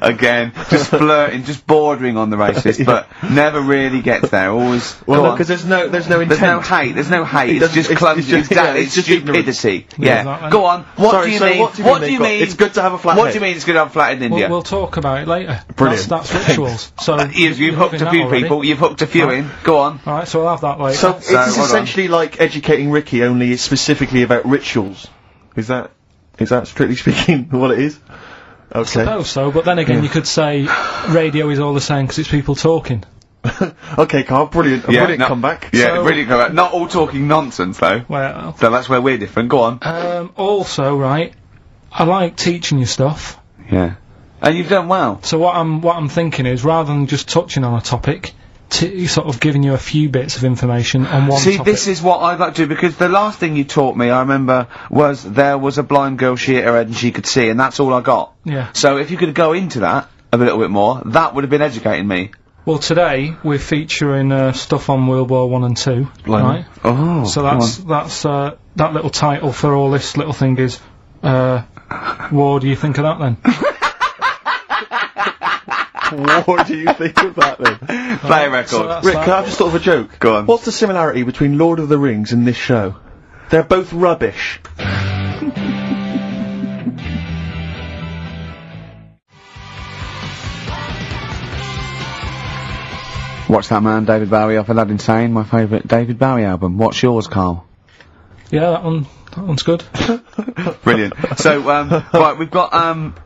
Again, just flirting, just bordering on the racist, but never really gets there. Always. Well, go no, on. because there's no intent. There's no hate. There's no hate. It's doesn't- just it's- clumsy. it's just- Exactly. yeah, It's it's just stupidity. Yeah, Yeah. exactly. Go on. What Sorry, do you so mean? what do you mean What do they've you got- mean? it's good to have a flat What head? do you mean it's good to have a flat in India? we'll talk about it later. Brilliant. That's rituals. So You've hooked a that few already. people. You've hooked a few in. Go on. Alright, so we'll have that later. So So, it's hold on. essentially like educating Ricky, only it's specifically about rituals. Is that strictly speaking what it is? Okay. suppose so, but then again, you could say radio is all the same because it's people talking. Okay, Carl, brilliant. A brilliant comeback. Yeah, So- brilliant comeback. Not all talking nonsense though. Well, So that's where we're different. Go on. also, right, I like teaching you stuff. Yeah. And you've done well. So what I'm thinking is, rather than just touching on a topic, sort of giving you a few bits of information on one See, topic. this is what I'd like to do, because the last thing you taught me, I remember, was there was a blind girl, she hit her head and she could see, and that's all I got. Yeah. So if you could go into that a little bit more, that would have been educating me. Well, today we're featuring what on World War One and Two, Blimey. right? Oh. So that's that little title for all this little thing is, what do you think of that then? What do you think of that then? Play a record. So that's Rick, that. can I just thought of a joke? Go on. What's the similarity between Lord of the Rings and this show? They're both rubbish. Watch that man, David Bowie off Aladdin Sane, my favourite David Bowie album. What's yours, Carl? Yeah, that one's good. Brilliant. So, right, we've got,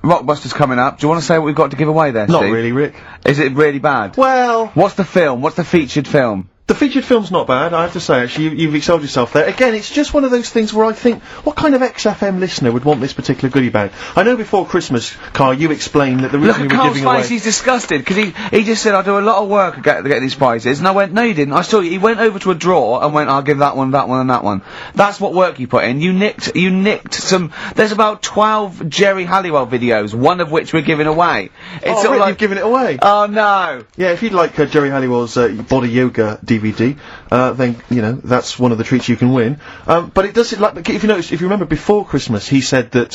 Rockbusters coming up. Do you want to say what we've got to give away there, Not Steve? really, Rick. Is it really bad? Well, What's the film? What's the featured film? the featured film's not bad, I have to say, actually. You've excelled yourself there. Again, it's just one of those things where I think, what kind of XFM listener would want this particular goodie bag? I know before Christmas, Carl, you explained that the Look reason at we were Carl's giving away... face, he's disgusted, because he just said, I do a lot of work to get these prizes, and I went, no you didn't, I saw you, he went over to a drawer and went, I'll give that one, and that one. That's what work you put in. You nicked some, there's about 12 Jerry Halliwell videos, one of which we're giving away. It's Oh, sort of Rick, like, you've given it away! oh no! Yeah, if you'd like Jerry Halliwell's Body Yoga DVD, then, you know, that's one of the treats you can win. But it does, like, if you remember before Christmas, he said that,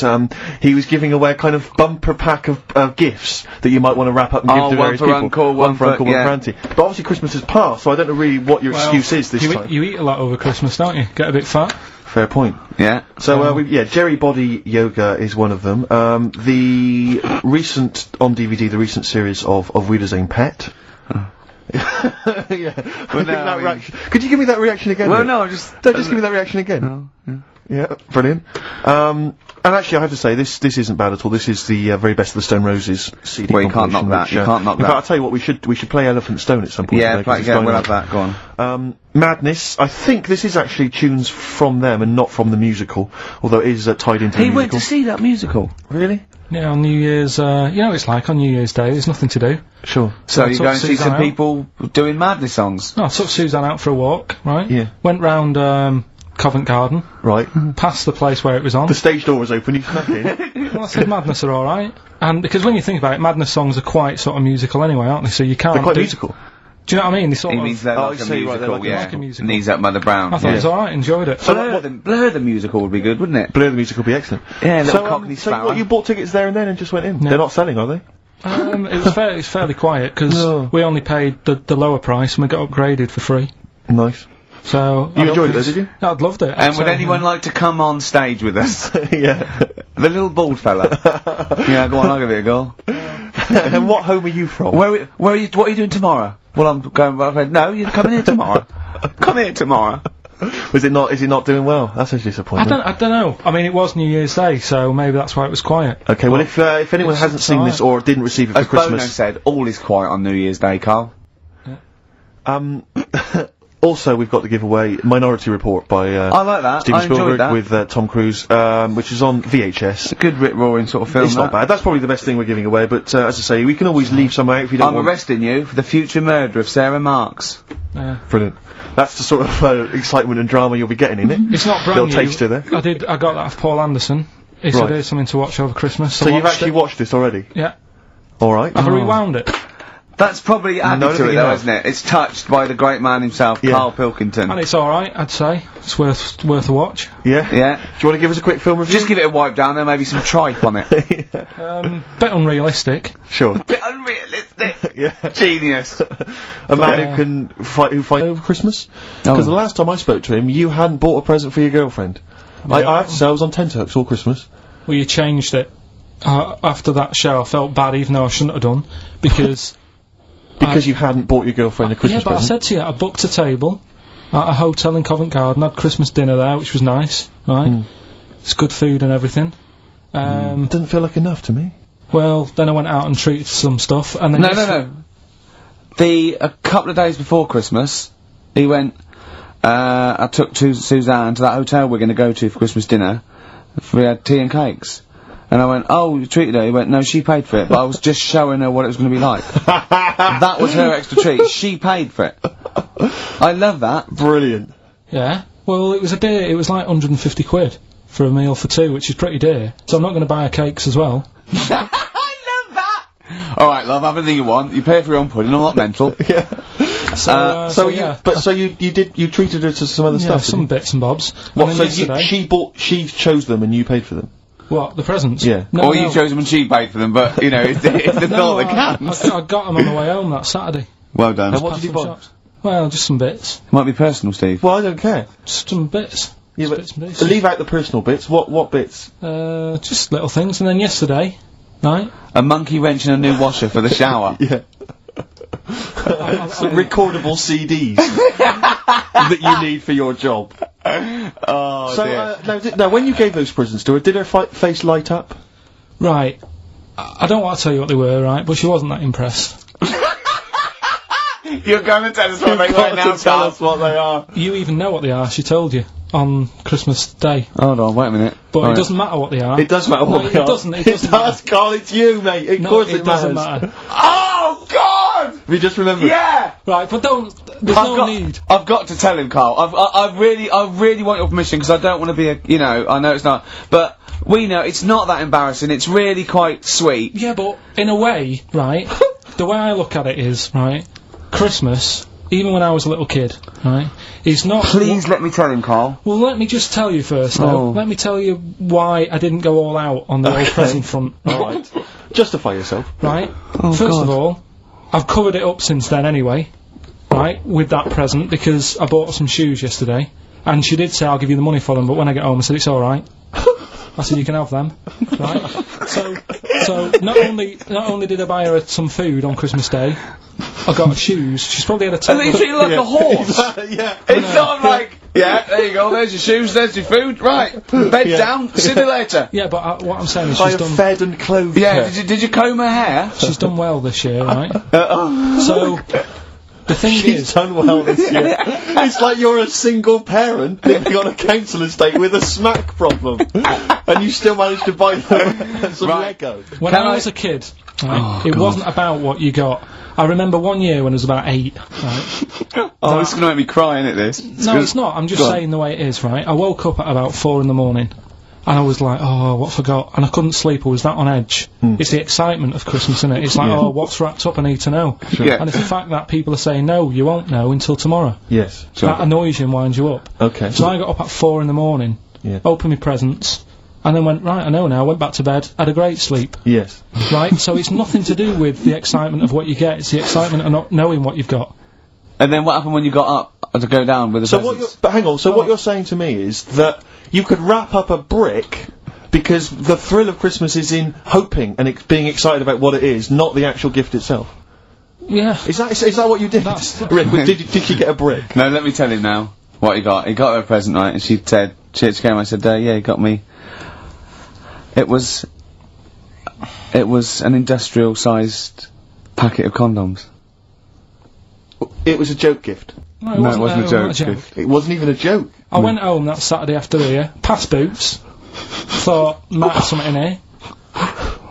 he was giving away a kind of bumper pack of gifts that you might want to wrap up and give to one various for people. Uncle, one for Uncle, yeah. one for Auntie. But obviously Christmas has passed, so I don't know really what your excuse is this time. You eat a lot over Christmas, don't you? Get a bit fat. Fair point. Yeah. So, Jerry Body Yoga is one of them. The recent, on DVD, the recent series of Wiedersehen Pet. Yeah. Well, no, could you give me that reaction again? Well, Rick? no, just give me that reaction again. Oh, yeah. Yeah, brilliant. And actually, I have to say, this isn't bad at all. This is the very best of the Stone Roses CD. Well, you can't knock that. You can't knock that. But I'll tell you what, we should play Elephant Stone at some point. Yeah, today, we'll have that. Go on. Madness. I think this is actually tunes from them and not from the musical, although it is tied into the musical. He went to see that musical. Really? Yeah, on New Year's, you know what it's like on New Year's Day, there's nothing to do. Sure. So you took go and see Suzanne some out. people doing Madness songs? No, I took Suzanne out for a walk, right? Yeah. Went round, Covent Garden, Right. past the place where it was on. The stage door was open, you snuck in. Well, I said Madness are alright. And because when you think about it, Madness songs are quite sort of musical anyway, aren't they? So you can't They're quite do- musical. Do you know what I mean? They sort He of... means they're Oh, like I a see, right, they're musical, like a musical. Knees Up Mother Brown. I thought it was alright, enjoyed it. Blur the musical would be good, wouldn't it? Blur the musical would be excellent. Yeah, little So, Cockney so Sparrow. what, you bought tickets there and then and just went in? No. They're not selling, are they? It was fairly quiet, because No. we only paid the lower price and we got upgraded for free. Nice. So... You enjoyed it though, did you? Yeah, I'd loved it. And would anyone like to come on stage with us? Yeah. The little bald fella. Yeah, go on, I'll give it a go. And what home are you from? Where are you, what are you doing tomorrow? Well, I'm going, no, you're coming here tomorrow. Come here tomorrow. Is it not doing well? That's a disappointment. I don't know. I mean, it was New Year's Day, so maybe that's why it was quiet. Okay, well, if anyone it's hasn't seen this or didn't receive it for As Bono Christmas, said, all is quiet on New Year's Day, Carl. also we've got the giveaway Minority Report by I like that. Steven I enjoyed Spielberg that. with Tom Cruise, which is on VHS. A good rip-roaring sort of film. It's not bad. That's probably the best thing we're giving away. But as I say, we can always leave some out if you don't I'm want. arresting you for the future murder of Sarah Marks. Brilliant. That's the sort of excitement and drama you'll be getting in it. It's not brand Little new. taster there. I got that off Paul Anderson. He said here's something to watch over Christmas. So you've actually watched this already? Yeah. All right. I've rewound it. That's probably added No, I don't to think it you though, have. isn't it? It's touched by the great man himself, Yeah. Karl Pilkington. And it's alright, I'd say. It's worth a watch. Yeah. Yeah. Do you want to give us a quick film review? Just give it a wipe down, there maybe some tripe on it. Bit unrealistic. Sure. Bit unrealistic. Yeah. Genius. A man who can fight over Christmas. Oh. Because the last time I spoke to him, you hadn't bought a present for your girlfriend. I have to say, I was on tenterhooks all Christmas. Well, you changed it. After that show, I felt bad, even though I shouldn't have done, because... Because you hadn't bought your girlfriend a Christmas Yeah, but present. I said to you, I booked a table at a hotel in Covent Garden, had Christmas dinner there, which was nice, right? It's good food and everything. Doesn't feel like enough to me. Well, then I went out and treated some stuff, and then... No. A couple of days before Christmas, he went, I took Suzanne to that hotel we're going to go to for Christmas dinner. We had tea and cakes. And I went, oh, you treated her? He went, no, she paid for it, but I was just showing her what it was going to be like. That was her extra treat. She paid for it. I love that. Brilliant. Yeah. Well, it was a dear, it was like 150 quid for a meal for two, which is pretty dear. So I'm not going to buy her cakes as well. I love that! Alright, love, have anything you want. You pay for your own pudding, I'm not mental. Yeah. So yeah. You treated her to some other Yeah, stuff. some bits and bobs. What? And So then yesterday- she chose them and you paid for them. What, the presents? Yeah. No, Or no. you chose them and she paid for them, but, you know, it's the thought that counts. I got them on the way home that Saturday. Well done. And what Passed did you some buy? shops. Well, just some bits. Might be personal, Steve. Well, I don't care. Just some bits. Yeah, Just but bits and pieces. leave out the personal bits. What bits? Just little things. And then yesterday, right? A monkey wrench and a new washer for the shower. Yeah. Some recordable CDs that you need for your job. Oh, dear. Now, when you gave those presents to her, did her face light up? Right. I don't want to tell you what they were, right? But she wasn't that impressed. You're going to tell us what they were now, tell Carl. us what they are. You even know what they are. She told you on Christmas Day. Hold on, wait a minute. But it doesn't matter what they are. It does matter what No, they it are. doesn't. It It doesn't does, Carl. It's you, mate. Of No, course it doesn't matter. Oh, God! Have you just remembered? Yeah! Right, but don't. There's no need. I've got to tell him, Carl. I really want your permission because I don't want to be I know it's not, but we know it's not that embarrassing. It's really quite sweet. Yeah, but in a way, right? The way I look at it is, right? Christmas, even when I was a little kid, right? Is not. Please let me tell him, Carl. Well, let me just tell you first, though. Oh. Let me tell you why I didn't go all out on the old present front. Alright. Justify yourself. Right? Oh, First God. of all, I've covered it up since then anyway, right, with that present, because I bought some shoes yesterday, and she did say I'll give you the money for them, but when I get home I said it's alright. I said you can have them, right? So not only did I buy her some food on Christmas Day, I got shoes. She's probably had a And they treat you like a horse. Yeah. It's not like, there you go, there's your shoes, there's your food, right, bed down, see you later. Yeah, but what I'm saying is I she's have done... fed and clothed Yeah, her. did you comb her hair? She's done well this year, right? So, the thing She's is... done well this year. It's like you're a single parent living on a council estate with a smack problem, and you still managed to buy them some Lego. When I was a kid, right, it wasn't about what you got. I remember one year when I was about 8, right? Oh, it's going to make me cry, isn't it, this? No, it's not. I'm just saying the way it is, right? I woke up at about 4 in the morning, and I was like, oh, what forgot? And I couldn't sleep. I was that on edge. It's the excitement of Christmas, isn't it? It's like, oh, what's wrapped up? I need to know. Yeah. And it's the fact that people are saying, no, you won't know until tomorrow. Yes. That annoys you and winds you up. Okay. So I got up at 4 in the morning, opened my presents, and then went, right, I know now, went back to bed, had a great sleep. Yes. Right? So it's nothing to do with the excitement of what you get, it's the excitement of not knowing what you've got. And then what happened when you got up to go down with the presents? But hang on, so what you're saying to me is that you could wrap up a brick because the thrill of Christmas is in hoping and being excited about what it is, not the actual gift itself. Yeah. Is that what you did? Rick, did you get a brick? No, let me tell him now what he got. He got her a present, right, and she said, she came, I said, yeah, he got me. It was an industrial-sized packet of condoms. It was a joke gift. No, it wasn't a joke gift. It wasn't even a joke. I went home that Saturday after here, past Boots, thought, might have something in here.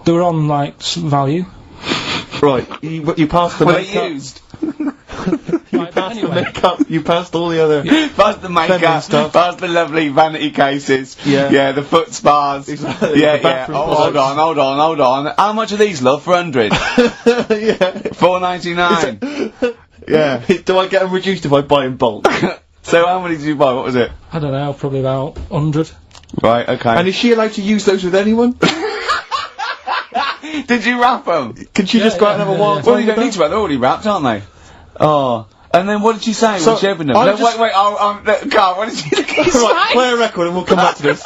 They were on, like, value. Right, you passed the makeup. used? Right, Passed the makeup, you passed all the other... Past the makeup, stuff. past the lovely vanity cases, the foot spas, Exactly, yeah, the bathroom hold on. How much are these, love, for 100? $4.99. Yeah. Do I get them reduced if I buy in bulk? So how many did you buy? What was it? I don't know, probably about 100. Right, okay. And is she allowed to use those with anyone? Did you wrap them? Could she just go out and have a wild time? Well, you don't need to wrap, they're already wrapped, aren't they? Oh. And then what did she say when she opened them? No, wait, Carl, what did she say? Right, play a record and we'll come back to this.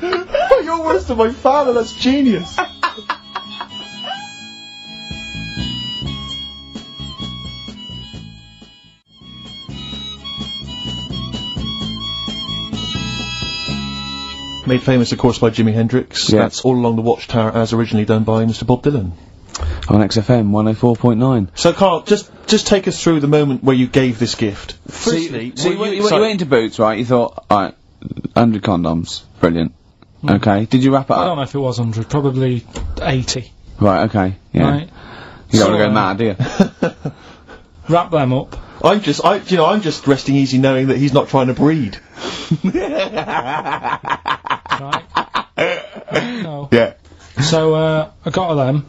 Oh, you're worse than my father, that's genius. Made famous, of course, by Jimi Hendrix. Yeah. That's All Along the Watchtower, as originally done by Mr. Bob Dylan. On XFM 104.9. So, Carl, just take us through the moment where you gave this gift. Firstly, so you went into Boots, right? You thought, alright, 100 condoms, brilliant. Okay, did you wrap it up? I don't know if it was 100, probably 80. Right, okay, yeah. Right. You don't want to go mad, do you? Wrap them up. I'm just resting easy knowing that he's not trying to breed. Right? No. Yeah. So, I got her them.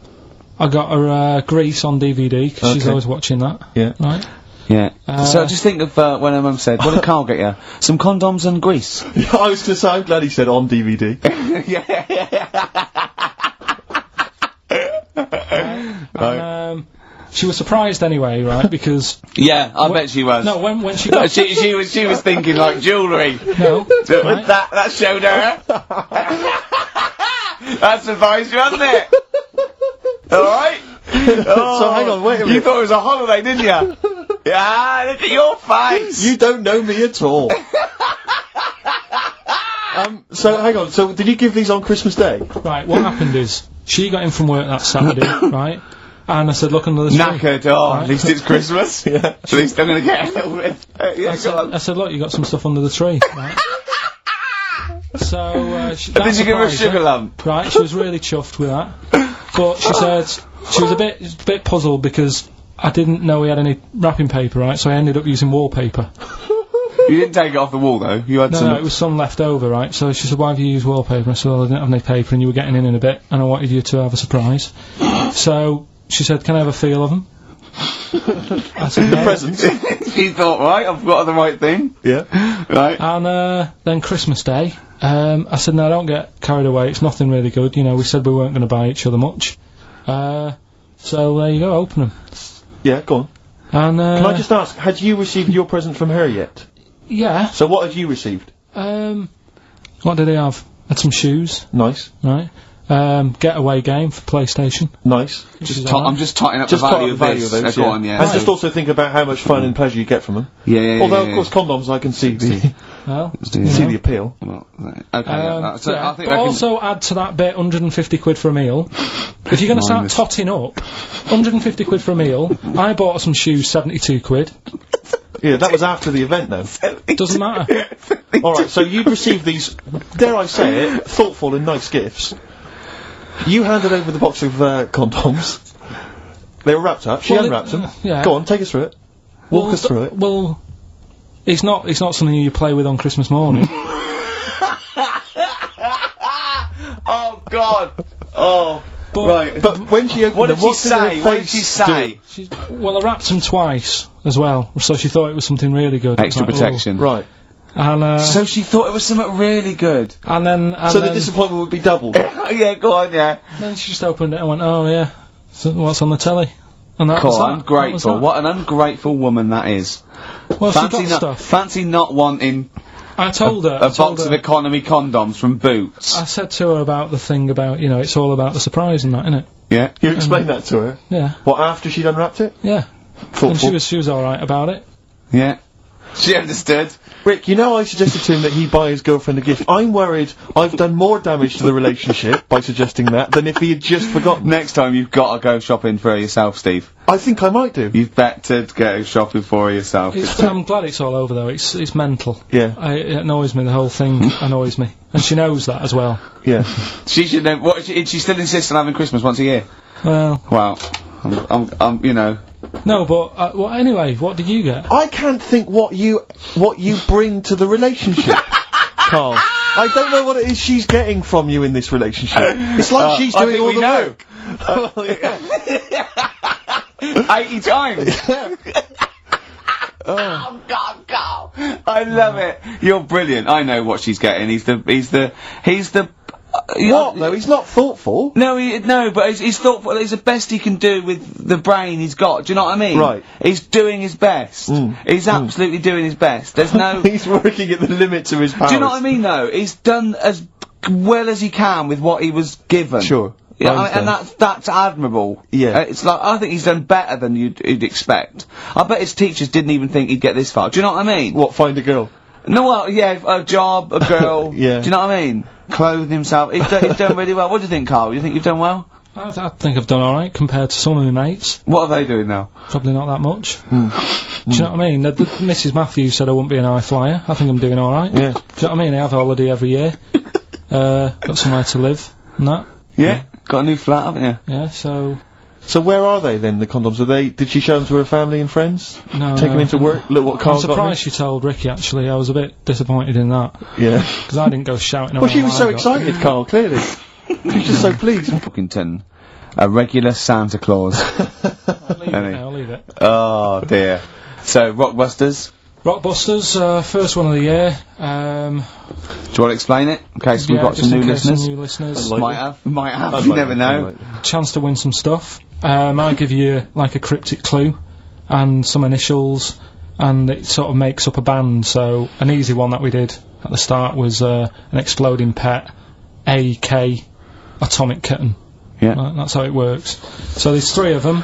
I got her, Grease on DVD, because she's always watching that. Yeah. Right? Yeah. So just think of when her mum said, what did Carl get you? Some condoms and grease. Yeah, I was going to say, I'm glad he said on DVD. And, she was surprised anyway, right? Because yeah, I bet she was. no, when she got she was thinking like jewellery. no, right? That showed her. That surprised you, hasn't it? All right. So hang on, wait a minute. You thought it was a holiday, didn't you? Yeah, look at your face. You don't know me at all. So hang on. So did you give these on Christmas Day? Right. What happened is she got in from work that Saturday, right? And I said, look under the tree. Knackered. Oh, at least it's Christmas. Yeah. At least I'm gonna get a little bit. I said, look, you got some stuff under the tree, right? So, did you give her a sugar lump? Right, she was really chuffed with that. But she said she was a bit puzzled because I didn't know we had any wrapping paper, right? So I ended up using wallpaper. You didn't take it off the wall though. You had some. No, it was some left over, right? So she said, why have you used wallpaper? I said, well, I didn't have any paper and you were getting in a bit and I wanted you to have a surprise. So she said, can I have a feel of them? I said, no. Presents. She thought, right, I've got the right thing. Yeah. Right. And then Christmas Day, I said, no, don't get carried away. It's nothing really good. You know, we said we weren't going to buy each other much. So there you go, open them. Yeah, go on. And can I just ask, had you received your present from her yet? Yeah. So what had you received? What did they have? Had some shoes. Nice. Right. getaway game for PlayStation. Nice. I'm just tightening up the value of this. Those, Go on, yeah. And just also think about how much fun and pleasure you get from them. Although, of course, condoms, I can see the see the appeal. Well, okay. So I think but also add to that bit 150 quid for a meal. If you're going to start totting up, 150 quid for a meal. I bought some shoes, 72 quid. Yeah, that was after the event, though. Doesn't matter. Alright, so you'd received these, dare I say it, thoughtful and nice gifts. You handed over the box of condoms. They were wrapped up. She unwrapped them. Yeah. Go on, take us through it. Walk us through it. Well, it's not something you play with on Christmas morning. Oh, God. Oh. But when she opened what did she say? What did she say? Well, I wrapped them twice as well, so she thought it was something really good. Extra protection. Right. And, so she thought it was something really good. And then... so the disappointment would be doubled. Yeah, go on, yeah. Then she just opened it and went, oh, yeah, so what's on the telly? And that was that. Ungrateful. What an ungrateful woman that is. Well, she got stuff. Fancy not wanting... I told her... A box of economy condoms from Boots. I said to her about the thing about, it's all about the surprise and that, innit? Yeah. You explained that to her? Yeah. What, after she'd unwrapped it? Yeah. Thoughtful. And she was alright about it. Yeah. She understood. Rick, I suggested to him that he buy his girlfriend a gift. I'm worried I've done more damage to the relationship by suggesting that than if he had just forgotten. Next time you've got to go shopping for her yourself, Steve. I think I might do. You've better go shopping for her yourself. I'm glad it's all over though. It's mental. Yeah. It annoys me. The whole thing annoys me, and she knows that as well. Yeah. She should know. She still insists on having Christmas once a year. Well. I'm. No, but well, anyway, what did you get? I can't think what you bring to the relationship, Karl. I don't know what it is she's getting from you in this relationship. It's like she's doing all the work. 80 times. Oh God, Karl! I love it. You're brilliant. I know what she's getting. He's the. What though? He's not thoughtful. No, but he's thoughtful. It's the best he can do with the brain he's got. Do you know what I mean? Right. He's doing his best. He's absolutely doing his best. There's no. He's working at the limits of his powers. Do you know what I mean? Though he's done as well as he can with what he was given. Sure. Yeah, and that's admirable. Yeah. It's like, I think he's done better than you'd expect. I bet his teachers didn't even think he'd get this far. Do you know what I mean? What, find a girl? No, well, yeah, a job, a girl. Yeah. Do you know what I mean? Clothe himself. He's done really well. What do you think, Karl? You think you've done well? I think I've done alright compared to some of my mates. What are they doing now? Probably not that much. Do you know what I mean? Mrs. Matthews said I wouldn't be an high flyer. I think I'm doing alright. Yeah. Do you know what I mean? I have a holiday every year. Got somewhere to live and that. Yeah. Got a new flat, haven't you? Yeah, so... So where are they then, the condoms? Did she show them to her family and friends? No. Take them into work? Look what Karl I'm surprised she told Ricky, actually. I was a bit disappointed in that. Yeah. Because I didn't go shouting around. Well, she was so excited, Karl, clearly. She was just so pleased. Pilkington, a regular Santa Claus. I'll leave it. Oh, dear. So, Rockbusters? Rockbusters, first one of the year. Do you want to explain it? In case we've got some new listeners. Might have. You never know. Chance to win some stuff. I give you like a cryptic clue and some initials, and it sort of makes up a band. So an easy one that we did at the start was an exploding pet, AK, atomic kitten. Yeah. Right, that's how it works. So there's 3 of them.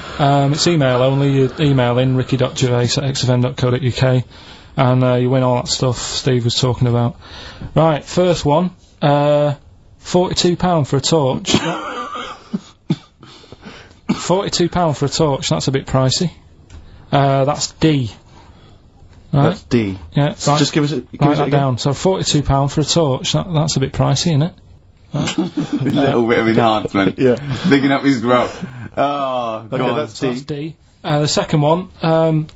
It's email only. You email in ricky.gervais@xfm.co.uk and you win all that stuff Steve was talking about. Right, first one, £42 for a torch. £42 for a torch, that's a bit pricey. That's D. Right? That's D. Yeah, right. Just give us it down. So £42 for a torch, that's a bit pricey, isn't it? Right. A little bit of enhancement. Yeah. Bigging up his growth. Oh, okay, God. that's D. The second one,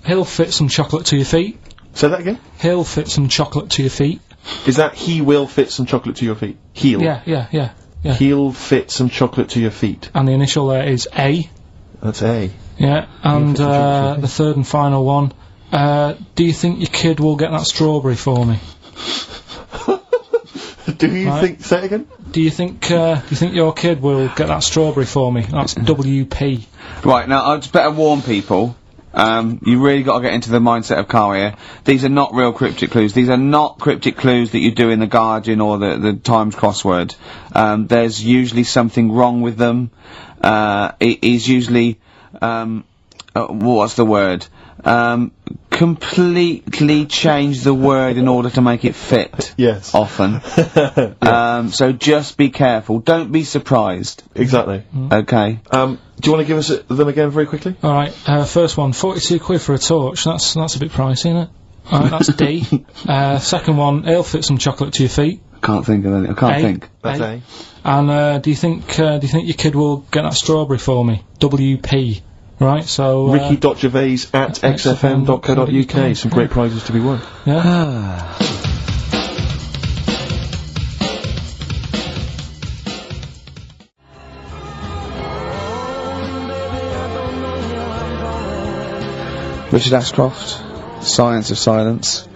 he'll fit some chocolate to your feet. Say that again? He'll fit some chocolate to your feet. Is that he will fit some chocolate to your feet? He'll? Yeah. He'll fit some chocolate to your feet. And the initial there is A. That's A. Yeah, and the third and final one, do you think your kid will get that strawberry for me? Do you think... Say it again? Do you think your kid will get that strawberry for me? That's WP. Right, now, I'd just better warn people. You really got to get into the mindset of Karl here. These are not real cryptic clues. These are not cryptic clues that you do in the Guardian or the Times crossword. There's usually something wrong with them. It is usually, what's the word? Completely change the word in order to make it fit. Yes. Often. So just be careful. Don't be surprised. Exactly. Okay. Do you want to give us them again very quickly? Alright, first one, 42 quid for a torch. That's a bit pricey, isn't it? Alright, that's D. Second one, it'll fit some chocolate to your feet. Can't think of any. I can't think. That's A. And do you think your kid will get that strawberry for me? WP. Right, so Ricky.Gervais at xfm.co.uk. Some great prizes to be won. Yeah. Richard Ashcroft, Science of Silence.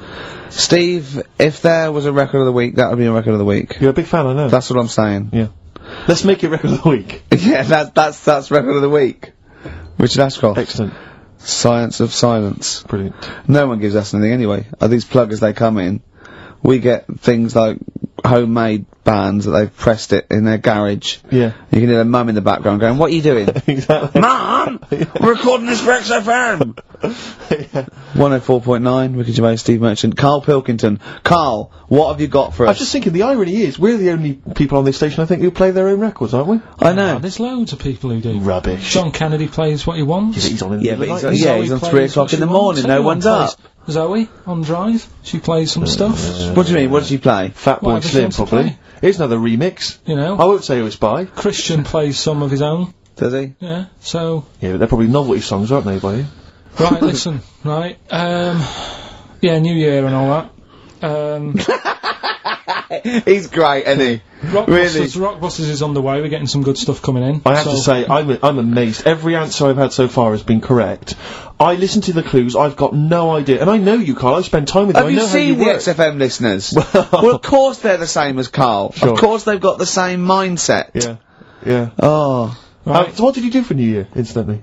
Steve, if there was a record of the week, that would be a record of the week. You're a big fan, I know. That's what I'm saying. Yeah. Let's make it record of the week. Yeah, that's record of the week. Richard Ashcroft. Excellent. Science of Silence. Brilliant. No one gives us anything anyway. These pluggers, they come in. We get things like homemade bands that they've pressed it in their garage. Yeah. You can hear their mum in the background going, "What are you doing?" Exactly. Mum! We're recording this for XFM! Yeah. 104.9, Ricky Gervais, Steve Merchant, Karl Pilkington. Karl, what have you got for us? I was just thinking, the irony is, we're the only people on this station, I think, who play their own records, aren't we? I know. There's loads of people who do. Rubbish. John Kennedy plays what he wants. He's on in the Yeah, middle but of the night. he's on Zoe 3 plays o'clock what in the she morning, wants. no Everyone one's up. plays. Zoe, on Drive, she plays some stuff. What do you mean? What does she play? Fatboy Whatever Slim, she wants to probably. play. Here's another remix. You know. I won't say who it's by. Christian plays some of his own. Does he? Yeah, so... Yeah, but they're probably novelty songs, aren't they, by you? Right, listen, right, yeah, New Year and all that. He's great, isn't he? Rockbusters is on the way, we're getting some good stuff coming in. I have to say, I'm amazed. Every answer I've had so far has been correct. I listen to the clues, I've got no idea. And I know you, Karl, I spend time with you, I know how you Have you work. seen the XFM listeners? Well, of course they're the same as Karl. Sure. Of course they've got the same mindset. Yeah, yeah. Oh. So what did you do for New Year, incidentally?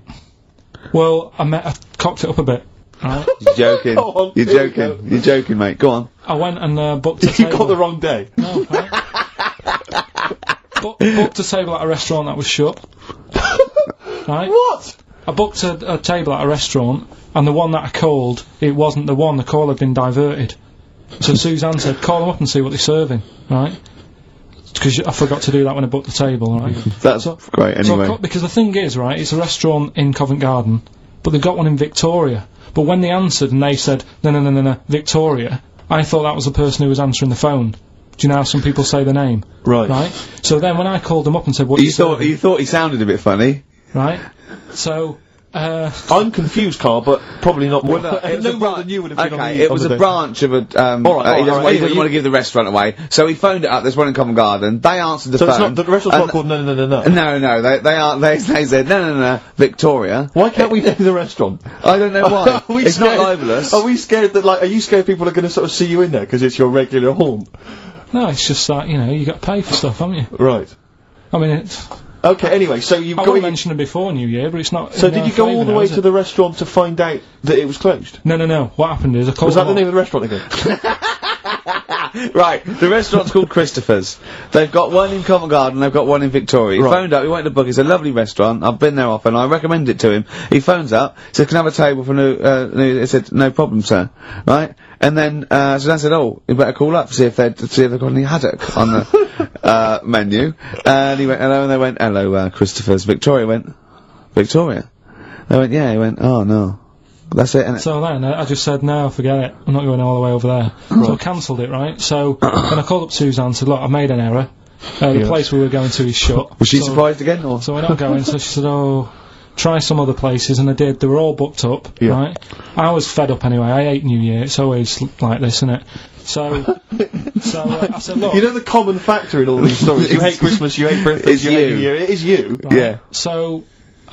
Well, I cocked it up a bit. Right? You're joking. Go on, You're here we joking. go. You're joking, mate. Go on. I went and booked a You table. got the wrong day. No, right? Booked a table at a restaurant that was shut. Right? What? I booked a table at a restaurant, and the one that I called, it wasn't the one. The call had been diverted. So Suzanne said, "Call them up and see what they're serving." Right? Because I forgot to do that when I booked the table. Right? That's great. Anyway. Because the thing is, right, it's a restaurant in Covent Garden, but they've got one in Victoria. But when they answered and they said, no, Victoria, I thought that was the person who was answering the phone. Do you know how some people say the name? Right. Right? So then when I called them up and said, "What you thought he sounded a bit funny. Right? So, I'm confused, Karl, but probably not more. It was No a more bran- than you would have been okay, on the it was a day. branch of a. Alright, he doesn't, alright, he doesn't anyway, want to give the restaurant away, so he phoned it up. There's one in Covent Garden. They answered the So phone. it's not, the restaurant's not called No. No, they said no, Victoria. Why can't we name the restaurant? I don't know why. Are we It's not scared- libelous. Are we scared that, are you scared people are going to sort of see you in there because it's your regular haunt? no, it's just that, you got to pay for stuff, haven't you? Right. I mean, it's... Okay, anyway, so you've I got... would mention it before New Year, but it's not... So in did our you go all favour the now, way is to it? the restaurant to find out that it was closed? No. What happened is I called Was that them the name up. of the restaurant again? Right, the restaurant's called Christopher's. They've got one in Covent Garden, they've got one in Victoria. He Right. phoned up, he wanted to book, it's a lovely restaurant, I've been there often, I recommend it to him. He phones up, said, "Can I have a table for he said, "No problem, sir." Right? And then, Suzanne said, "Oh, you better call up, see if they've got any haddock on the, menu." And he went, "Hello," and they went, "Hello, Christopher's." Victoria went, "Victoria?" They went, "Yeah." He went, "Oh, no. That's it, innit?" So then I just said, "No, forget it. I'm not going all the way over there." So I cancelled it, right? So then I called up Suzanne and said, "Look, I've made an error. The place we were going to is shut." Was she So- surprised again, or? So we're not going. So she said, "Oh, try some other places," and I did. They were all booked up, Yeah. right? I was fed up anyway. I hate New Year. It's always like this, isn't it? So, I said, "Look." You know the common factor in all these stories? You hate Christmas, you hate Christmas, It's you hate you. New Year. It is you. Right? Yeah. So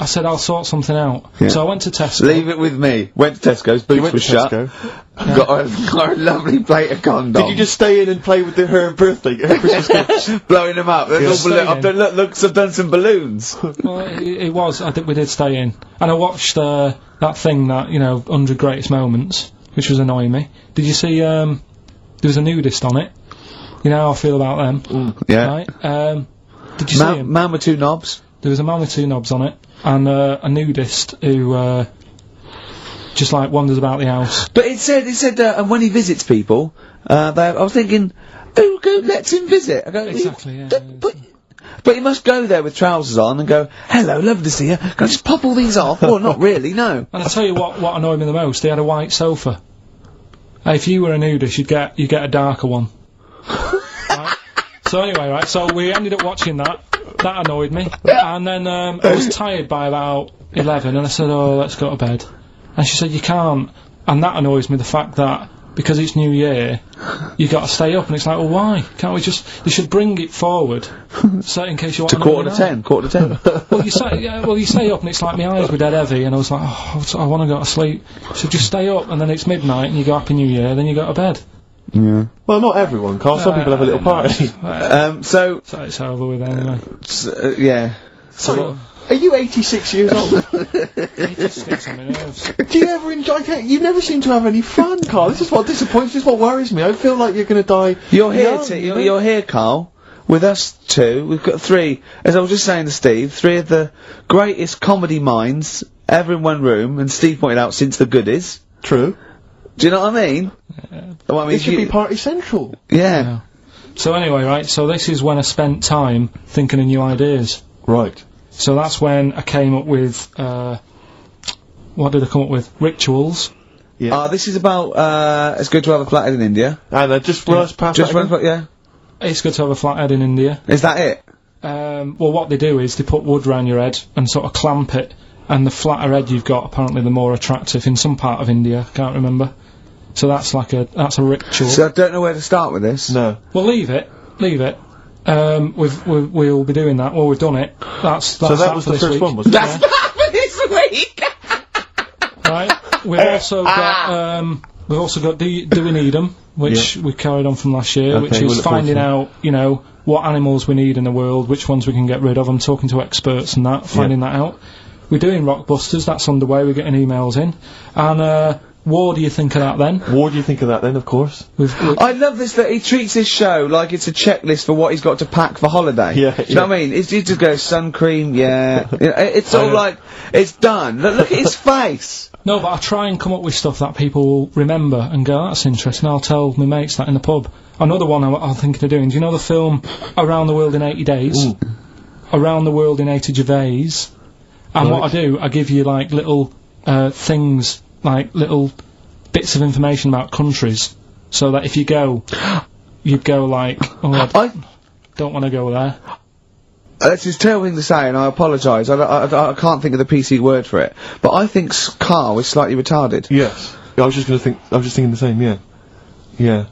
I said I'll sort something out. Yeah. So I went to Tesco. Leave it with me. Went to Tesco's, boots was shut. Got a lovely plate of condoms. Did you just stay in and play with her Christmas gifts? Blowing them up. I've done some balloons. Well, it was. I think we did stay in. And I watched that thing that, 100 Greatest Moments, which was annoying me. Did you see, there was a nudist on it? You know how I feel about them. Yeah. Right? Did you see him? Man with two knobs. There was a man with two knobs on it, and a nudist who, just like wanders about the house. But it said, and when he visits people, I was thinking, who lets him visit? I go, Exactly, yeah. But he must go there with trousers on and go, hello, lovely to see you. Can I just pop all these off? Well, not really, no. And I tell you what annoyed me the most, they had a white sofa. If you were a nudist, you'd get a darker one. Right? So anyway, right, so we ended up watching that. That annoyed me. And then, I was tired by about 11, and I said, oh, let's go to bed. And she said, you can't. And that annoys me, the fact that, because it's New Year, you got to stay up, and it's like, well, why? Can't we just... They should bring it forward, so in case you want to... quarter to 10. Well, you stay up, and it's like my eyes were dead heavy, and I was like, oh, I want to go to sleep. So just stay up, and then it's midnight, and you go Happy New Year, then you go to bed. Yeah. Well, not everyone, Carl. Some people have a little party. So it's over with anyway. Yeah. So, are you 86 years old? 86 on my nerves. Do you ever enjoy... You never seem to have any fun, Carl. This is what disappoints, this is what worries me. I feel like you're going to die... You're here, Carl, with us two. We've got three, as I was just saying to Steve, three of the greatest comedy minds ever in one room, and Steve pointed out, since the goodies. True. Do you know what I mean? Yeah. Well, I mean, it should be party central. Yeah. So anyway, right, so this is when I spent time thinking of new ideas. Right. So that's when I came up with, what did I come up with? Rituals. Yeah. This is about, it's good to have a flathead in India. And just run us past that. Yeah. It's good to have a flathead in India. Is that it? Well, what they do is they put wood round your head and sort of clamp it, and the flatter head you've got, apparently the more attractive in some part of India, can't remember. So that's a ritual. So I don't know where to start with this. No. Well, leave it. We'll be doing that. Well, we've done it. So that was the first one, wasn't it? That's not for this week! Right. We've also got Do We Need 'Em, which we carried on from last year, which is finding out, what animals we need in the world, which ones we can get rid of. I'm talking to experts and that, finding that out. We're doing Rockbusters, that's underway, we're getting emails in. And, what do you think of that then? What do you think of that then, of course? I love this, that he treats this show like it's a checklist for what he's got to pack for holiday. Yeah. Do you know what I mean? He just goes, sun cream, yeah. It's all like, it's done. Look at his face! No, but I try and come up with stuff that people will remember and go, that's interesting, I'll tell my mates that in the pub. Another one I'm thinking of doing, do you know the film Around the World in 80 Days? Ooh. Around the World in 80 Gervais. And what I do, I give you, like, little, things, like, little bits of information about countries, so that if you go, you'd go like, oh, I don't want to go there. It's a terrible thing to say, and I apologise. I can't think of the PC word for it. But I think Carl is slightly retarded. Yes. I was just thinking the same, yeah. Yeah.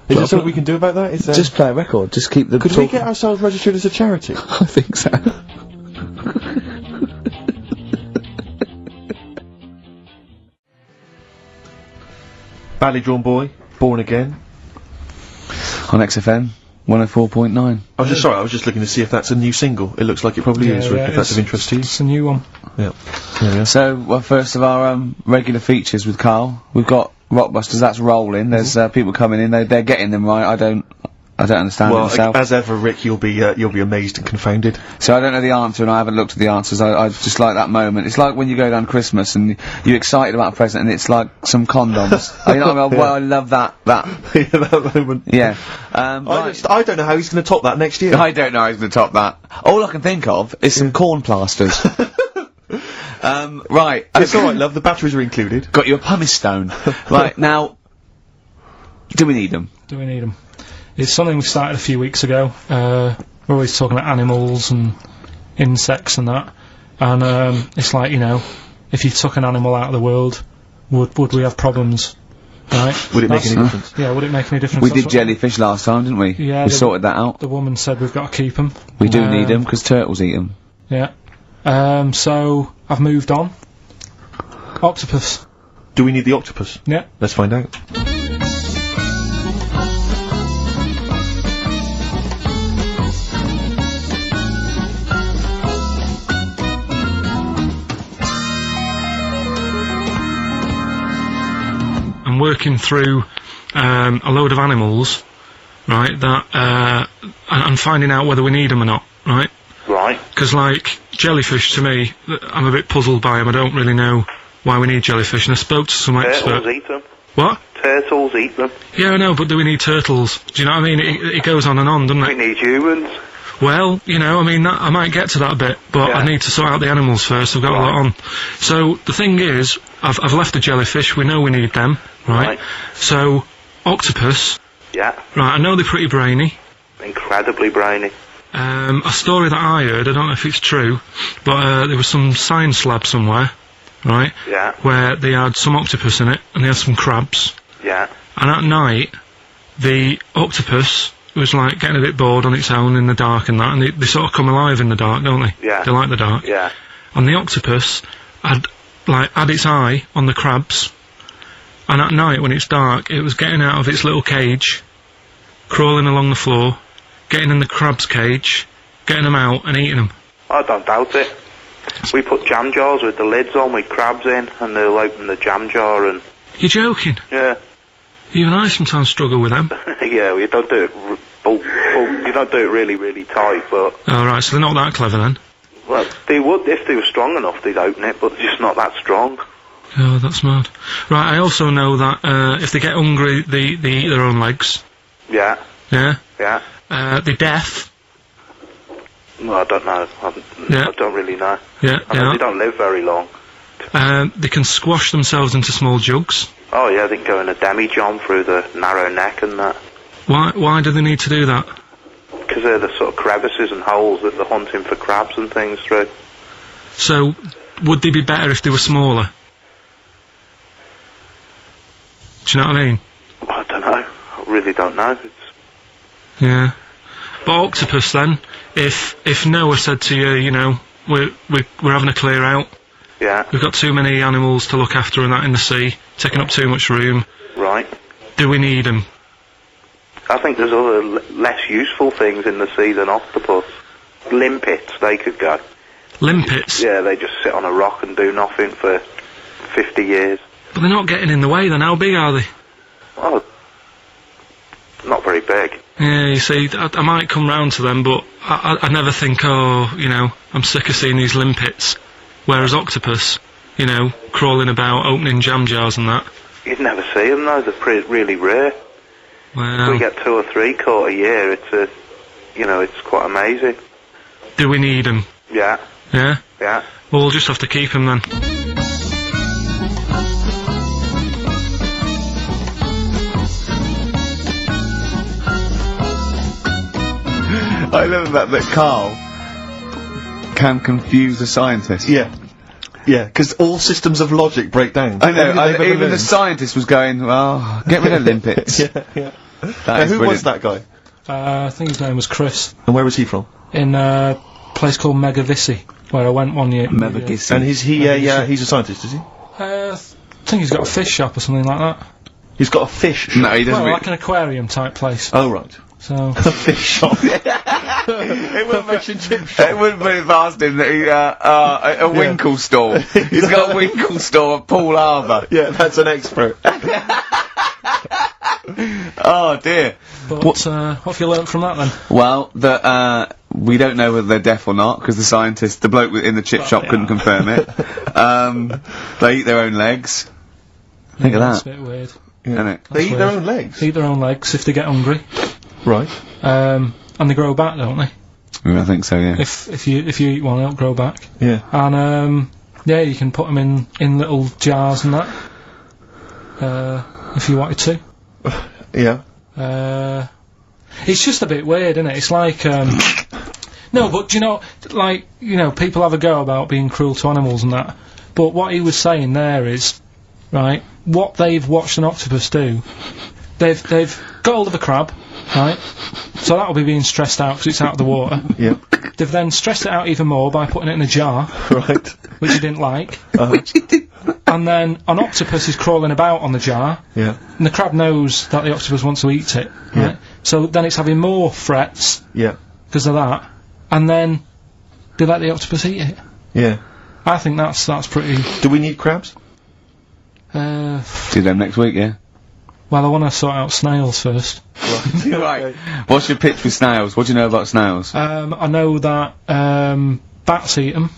Is there something we can do about that? Just play a record, just keep the... Could we get ourselves registered as a charity? I think so. Badly Drawn Boy, Born Again. On XFM, 104.9. I was just looking to see if that's a new single. It looks like it probably is, Rick, if that's of interest to you. It's a new one. Yeah. So, first of our regular features with Carl, we've got Rockbusters, that's rolling. There's people coming in, they're getting them right. I don't understand it myself. As ever, Rick, you'll be amazed and confounded. So I don't know the answer, and I haven't looked at the answers. I just like that moment. It's like when you go down Christmas and you're excited about a present, and it's like some condoms. You know what I mean? Well, I love that. Yeah, that moment. Yeah. I don't know how he's going to top that next year. I don't know how he's going to top that. All I can think of is some corn plasters. Right. It's alright, love. The batteries are included. Got you a pumice stone. Right, now, do we need them? Do we need them? It's something we started a few weeks ago. We're always talking about animals and insects and that. And, it's like, if you took an animal out of the world, would we have problems? Right? Would it make any difference? Yeah, would it make any difference? We did jellyfish last time, didn't we? Yeah. We sorted that out. The woman said we've got to keep them. We do need them, because turtles eat them. Yeah. So I've moved on. Octopus. Do we need the octopus? Yeah. Let's find out. I'm working through a load of animals, right, that, and finding out whether we need them or not, right? Right. Because, like, jellyfish, to me, I'm a bit puzzled by them. I don't really know why we need jellyfish, and I spoke to some expert. Turtles eat them. What? Turtles eat them. Yeah, I know, but do we need turtles? Do you know what I mean? It goes on and on, doesn't We it? need humans. Well, you know, I mean, I might get to that a bit, but Yeah. I need to sort out the animals first. I've got a lot on. So, the thing is, I've left the jellyfish. We know we need them, right? Right. So, octopus. Yeah. Right, I know they're pretty brainy. Incredibly brainy. A story that I heard, I don't know if it's true, but there was some science lab somewhere, right, Yeah. where they had some octopus in it, and they had some crabs, Yeah. and at night, the octopus was, like, getting a bit bored on its own in the dark and that, and they sort of come alive in the dark, don't they? Yeah. They like the dark. Yeah. And the octopus had its eye on the crabs, and at night, when it's dark, it was getting out of its little cage, crawling along the floor, getting in the crab's cage, getting them out and eating them. I don't doubt it. We put jam jars with the lids on with crabs in, and they'll open the jam jar and... You're joking? Yeah. Even I sometimes struggle with them. Yeah, you don't do it... you don't do it really, really tight, but... Oh, right, so they're not that clever then? Well, they would, if they were strong enough, they'd open it, but they're just not that strong. Oh, that's mad. Right, I also know that if they get hungry, they eat their own legs. Yeah. Yeah? Yeah. They're deaf. Well, I don't know. Yeah. I don't really know. Yeah, I mean, they don't live very long. They can squash themselves into small jugs. Oh, yeah, they can go in a demi-john through the narrow neck and that. Why do they need to do that? Because they're the sort of crevices and holes that they're hunting for crabs and things through. So, would they be better if they were smaller? Do you know what I mean? I don't know. I really don't know. Yeah. But octopus then, if Noah said to you, you know, we're having a clear out, Yeah. we've got too many animals to look after and that in the sea, taking up too much room, Right. do we need them? I think there's other less useful things in the sea than octopus. Limpets, they could go. Limpets? Yeah, they just sit on a rock and do nothing for 50 years. But they're not getting in the way then, how big are they? Oh, not very big. Yeah, you see, I might come round to them, but I never think, oh, you know, I'm sick of seeing these limpets. Whereas octopus, you know, crawling about, opening jam jars and that. You'd never see them though, they're really rare. Well, We get 2 or 3 caught a year, it's quite amazing. do we need them? Yeah, Yeah? yeah. Well, we'll just have to keep them then. I love that Carl can confuse a scientist. Yeah. Yeah, because all systems of logic break down. I know, Everything they've ever even the learned. scientist was going, well, get rid of limpets. Yeah. That Now, is who was brilliant. that guy? I think his name was Chris, And where was he from? in a place called Megavissi, where I went one year. Megavissi. And is he, he's a scientist, is he? I think he's got a fish shop or something like that. He's got a fish shop. No, he doesn't. Well, like an aquarium type place. Oh, right. So, A fish shop. It wouldn't fish and chip shop. It wouldn't be past him that he, a Winkle store. He's got a Winkle store at Poole Harbour. Yeah, that's an expert. Oh dear. but what have you learnt from that then? Well, that, we don't know whether they're deaf or not, because the bloke in the chip shop couldn't confirm it. They eat their own legs. Think of That's that, a bit weird. isn't it? They eat weird. their own legs. Eat their own legs if they get hungry. Right. And they grow back, don't they? Yeah, I think so, yeah. If you eat one, they'll grow back. Yeah. And yeah, you can put them in little jars and that. If you wanted to. Yeah. It's just a bit weird, isn't it? It's like no, but do you know, like, you know, people have a go about being cruel to animals and that. But what he was saying there is, right, what they've watched an octopus do, they've got hold of a crab, right? So that'll be being stressed out because it's out of the water. Yeah. They've then stressed it out even more by putting it in a jar. Right. Which he didn't like. Which he didn't like. And then an octopus is crawling about on the jar. Yeah. And the crab knows that the octopus wants to eat it. Right? Yeah. So then it's having more frets. Yeah. Because of that. And then they let the octopus eat it. Yeah. I think that's pretty... Do we need crabs? Do them next week, yeah? Well, I want to sort out snails first. Right. What's your pitch with snails? What do you know about snails? I know that bats eat them.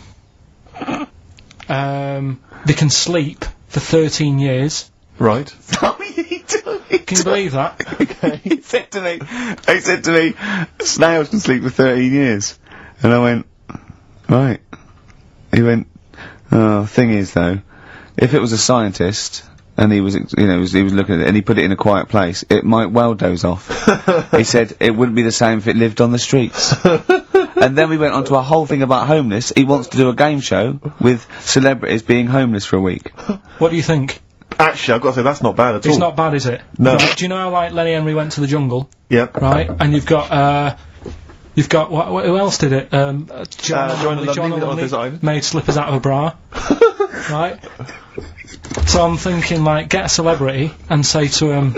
They can sleep for 13 years. Right. Can you believe that? Okay. He said to me, snails can sleep for 13 years. And I went, right. He went, thing is though, if it was a scientist, and he was, he was looking at it, and he put it in a quiet place, it might well doze off. He said it wouldn't be the same if it lived on the streets. And then we went on to a whole thing about homeless. He wants to do a game show with celebrities being homeless for a week. What do you think? Actually, I've got to say, that's not bad at all. It's not bad, is it? No. Right, do you know how, like, Lenny Henry went to the jungle? Yep. Right? And you've got, who else did it? John Lonely made slippers out of a bra. Right? So I'm thinking, like, get a celebrity and say to him,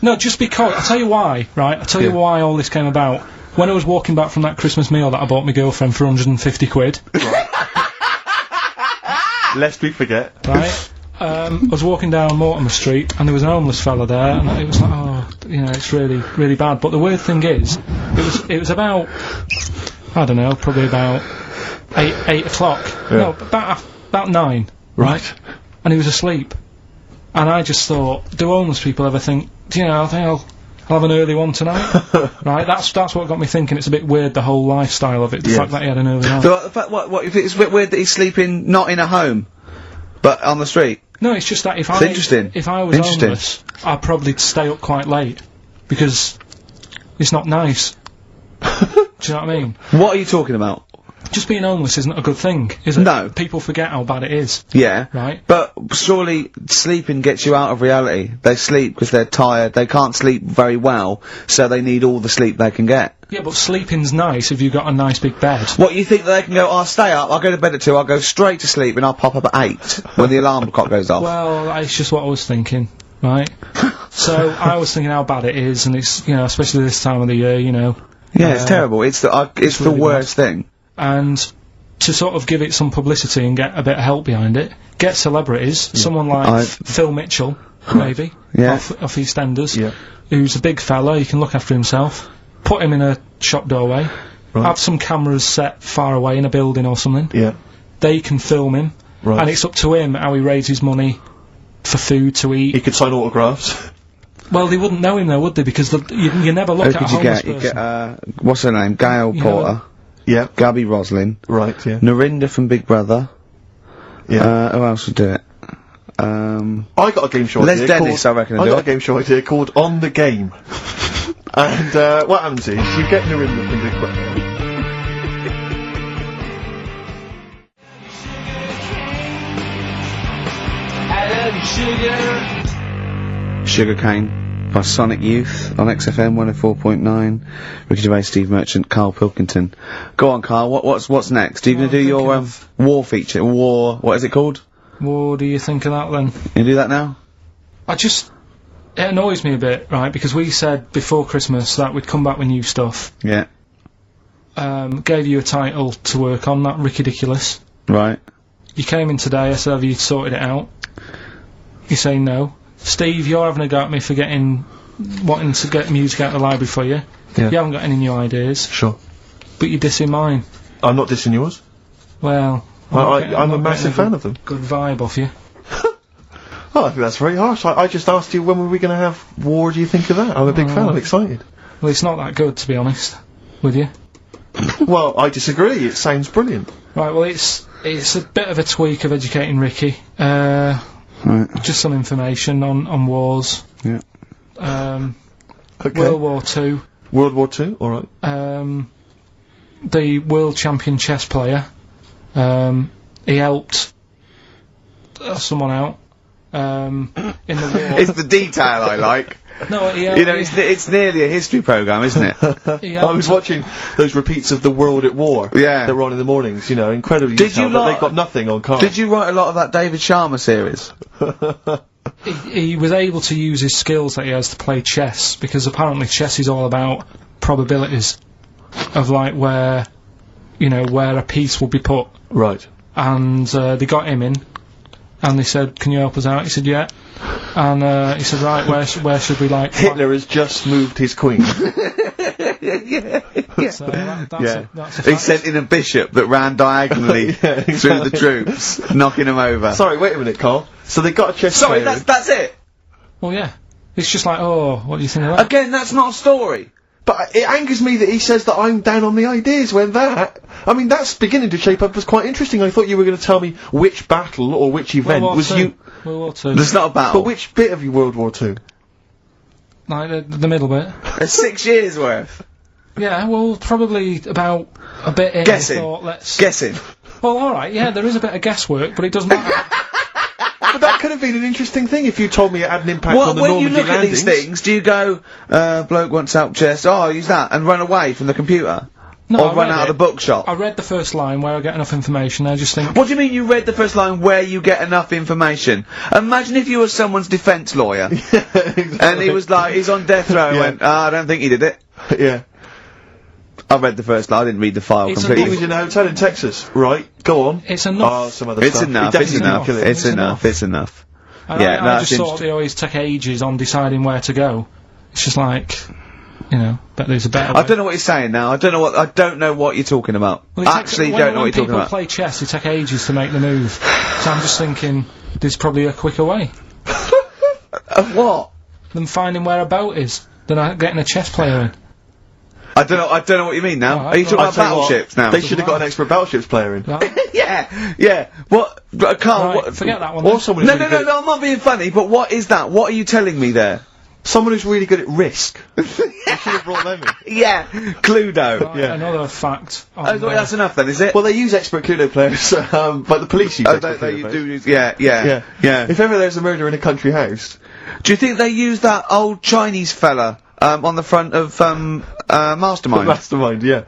no, just because, I'll tell you why, right? I'll tell you why all this came about. When I was walking back from that Christmas meal that I bought my girlfriend for 150 quid. Lest we forget. Right? I was walking down Mortimer Street and there was an homeless fella there and it was like, oh, it's really, really bad. But the weird thing is, it was about, I don't know, probably about 8 o'clock. Yeah. No, about 9. Right. And he was asleep. And I just thought, do homeless people ever think, I think I'll have an early one tonight? Right, that's what got me thinking. It's a bit weird, the whole lifestyle of it, the fact that he had an early one. The fact, what, if it's a bit weird that he's sleeping not in a home, but on the street? No, it's just that if It's I was homeless, I'd probably stay up quite late. Because it's not nice. Do you know what I mean? What are you talking about? Just being homeless isn't a good thing, is it? No. People forget how bad it is. Yeah. Right. But surely sleeping gets you out of reality. They sleep because they're tired, they can't sleep very well, so they need all the sleep they can get. Yeah, but sleeping's nice if you've got a nice big bed. What, you think they can go, I'll stay up, I'll go to bed at 2, I'll go straight to sleep and I'll pop up at 8 when the alarm clock goes off? Well, it's just what I was thinking, right? So, I was thinking how bad it is, and it's, especially this time of the year, Yeah, it's terrible. It's the really worst thing. And to sort of give it some publicity and get a bit of help behind it, get celebrities, someone like Phil Mitchell, maybe, off EastEnders, who's a big fella, he can look after himself, put him in a shop doorway, have some cameras set far away in a building or something, they can film him, and it's up to him how he raises money for food to eat. He could sign autographs. Well, they wouldn't know him though, would they? Because you never look at a homeless person. You get, what's her name? Gail Porter. Yeah. Gabby Roslin. Right, yeah. Narinda from Big Brother. Yeah. Who else would do it? I got a game show Les idea Dennis, I reckon, I got a game show idea called On the Game. And, what happens is, you get Narinda from Big Brother. Sugarcane by Sonic Youth on XFM 104.9. Ricky Gervais, Steve Merchant, Karl Pilkington. Go on, Karl. What's next? Are you going to do your war feature? What is it called? What do you think of that then? You do that now? It annoys me a bit, right? Because we said before Christmas that we'd come back with new stuff. Yeah. Gave you a title to work on, that Ridiculous. Right. You came in today, I said, have you sorted it out? You say no. Steve, you're having a go at me for wanting to get music out of the library for you. Yeah. You haven't got any new ideas. Sure. But you're dissing mine. I'm not dissing yours. Well, I'm a massive fan of them. Good vibe off you. Oh, I think that's very harsh. I just asked you when were we going to have war, do you think of that? I'm a big fan, I'm excited. Well, it's not that good, to be honest with you. Well, I disagree, it sounds brilliant. Right, well, it's a bit of a tweak of Educating Ricky. Just some information on wars. Yeah. Okay. World War II. World War II, alright. The world champion chess player, he helped someone out, in the war. It's the detail I like. No, You know, it's nearly a history programme, isn't it? I was watching those repeats of The World at War. Yeah. That were on in the mornings, you know, incredibly Did detailed, you but lot- they've got nothing on Carl. Did you write a lot of that David Sharma series? He was able to use his skills that he has to play chess, because apparently chess is all about probabilities of, like, where a piece will be put. Right. And they got him in, and they said, "Can you help us out?" He said, "Yeah." And he said, "Right, where should we, like..." Hitler has just moved his queen. So that's a He fact. sent in a bishop that ran diagonally through the troops, knocking them over. Sorry, wait a minute, Carl. So they got a chess Sorry, player in. that's it. Well, yeah. It's just like, oh, what do you think of that? Again, that's not a story. But it angers me that he says that I'm down on the ideas when I mean, that's beginning to shape up as quite interesting. I thought you were going to tell me which battle or which event World War was II. you... World War II. There's not a battle. But which bit of your World War II? Like, the middle bit. It's 6 years worth. Yeah, well, probably about a bit in. Guessing. I thought, let's... Guessing. Well, alright, yeah, there is a bit of guesswork, but it doesn't matter. But that could have been an interesting thing if you told me it had an impact Well, on the when you Normandy look at these landings. things, do you go, bloke wants help chest, oh, I'll use that, and run away from the computer? No, or I run read out of it. the bookshop? I read the first line where I get enough information, I just think... What do you mean you read the first line where you get enough information? Imagine if you were someone's defence lawyer, and he was like, he's on death row, and went, I don't think he did it. Yeah. I read the first line, I didn't read the file It's completely. He was in a hotel in Texas, right? Go on. It's enough. Oh, some other It's stuff. enough, He it's definitely enough, didn't kill it. it's enough, it's enough. And Yeah, I no, just that's thought they always take ages on deciding where to go. It's just like, but there's a better way. I don't know what you're saying now, I don't know what you're talking about. Well, it takes- Actually don't know what you're talking When about. people play chess, they take ages to make the move. So I'm just thinking, there's probably a quicker way Of what? than finding where a boat is, than getting a chess player in. I don't know what you mean now. Alright, Are you talking well, about Tell you what, battleships now? They should have got an expert battleships player in. Right? Yeah. What, Carl, Right, what? forget that one. Or then. someone who's No, really good I'm not being funny, but what is that? What are you telling me there? Someone who's really good at risk. You should have brought them in. Yeah, Cluedo. Right, yeah. Another fact. Oh, On, that's enough then, is it? Well, they use expert Cluedo players, but the police use expert Cluedo you players. do use, yeah. If ever there's a murder in a country house... Do you think they use that old Chinese fella, on the front of, Mastermind? Mastermind, yeah.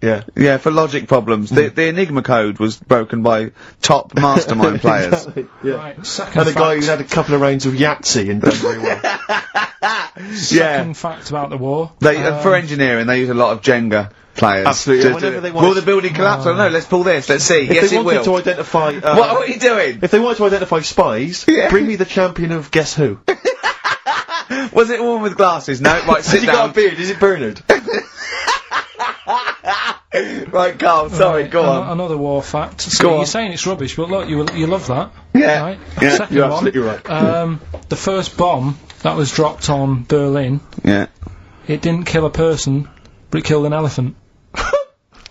Yeah, for logic problems. The Enigma code was broken by top Mastermind players. Exactly, yeah. Right, second And a guy fact. who had a couple of rounds of Yahtzee and done very well. Second fact about the war. They, for engineering, they use a lot of Jenga players. Absolutely, To- and whenever to- they want will to- the building collapse? I don't know, let's pull this, let's see. If Yes, they it wanted will. to identify... What are you doing? If they wanted to identify spies, Yeah. bring me the champion of Guess Who. Was it a woman with glasses? No, right, Has sit he got down. a beard? Is it Bernard? Right, Carl, sorry, Right, go on. Another war fact. So Go you're on. saying it's rubbish, but look, you love that. Yeah, Right? yeah, Second you're one. absolutely right. The first bomb that was dropped on Berlin, Yeah, it didn't kill a person, but it killed an elephant.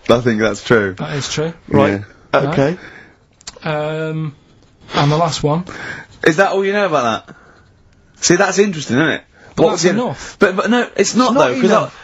I think that's true. That is true. Right. Yeah. Okay. And the last one. Is that all you know about that? See, that's interesting, isn't it? But was that's the- enough. But no, it's not not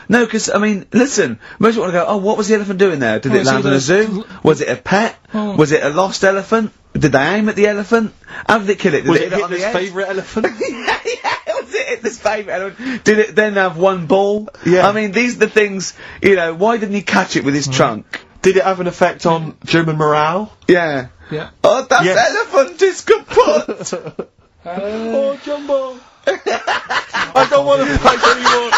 though. Because I mean, listen. Most people want to go. Oh, what was the elephant doing there? Did Well, it land it's in a either- zoo? Was it a pet? Oh. Was it a lost elephant? Did they aim at the elephant? How did it kill it? Did Was it it hit it on the Hitler's head? favourite elephant? yeah, was it Hitler's favourite elephant? Did it then have one ball? Yeah. I mean, these are the things. Why didn't he catch it with his trunk? Did it have an effect on German morale? Yeah. Yeah. Oh, that Yes. elephant is kaput. Oh, Jumbo! I don't want to fight anymore!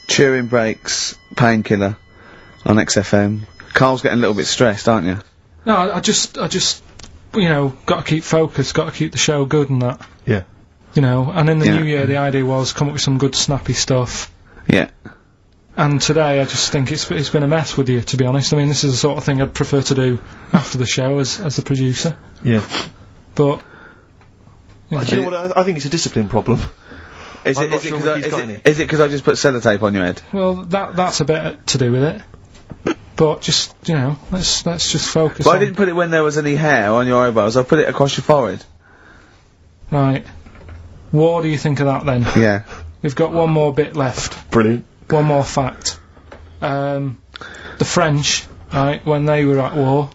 Turing Breaks, Painkiller, on XFM. Carl's getting a little bit stressed, aren't you? No, I just, got to keep focused, got to keep the show good and that. Yeah. And in the Yeah. new year, the idea was come up with some good snappy stuff. Yeah. And today, I just think it's been a mess with you, to be honest. I mean, this is the sort of thing I'd prefer to do after the show as the producer. Yeah. But Do you know what? I think it's a discipline problem. Is I'm it not sure because Ricky's got any. I just put sellotape on your head? well, that's a bit to do with it. But just let's just focus. But I on didn't put it when there was any hair on your eyebrows. I put it across your forehead. right. What do you think of that then? Yeah. We've got one more bit left. Brilliant. One more fact. The French, right, when they were at war,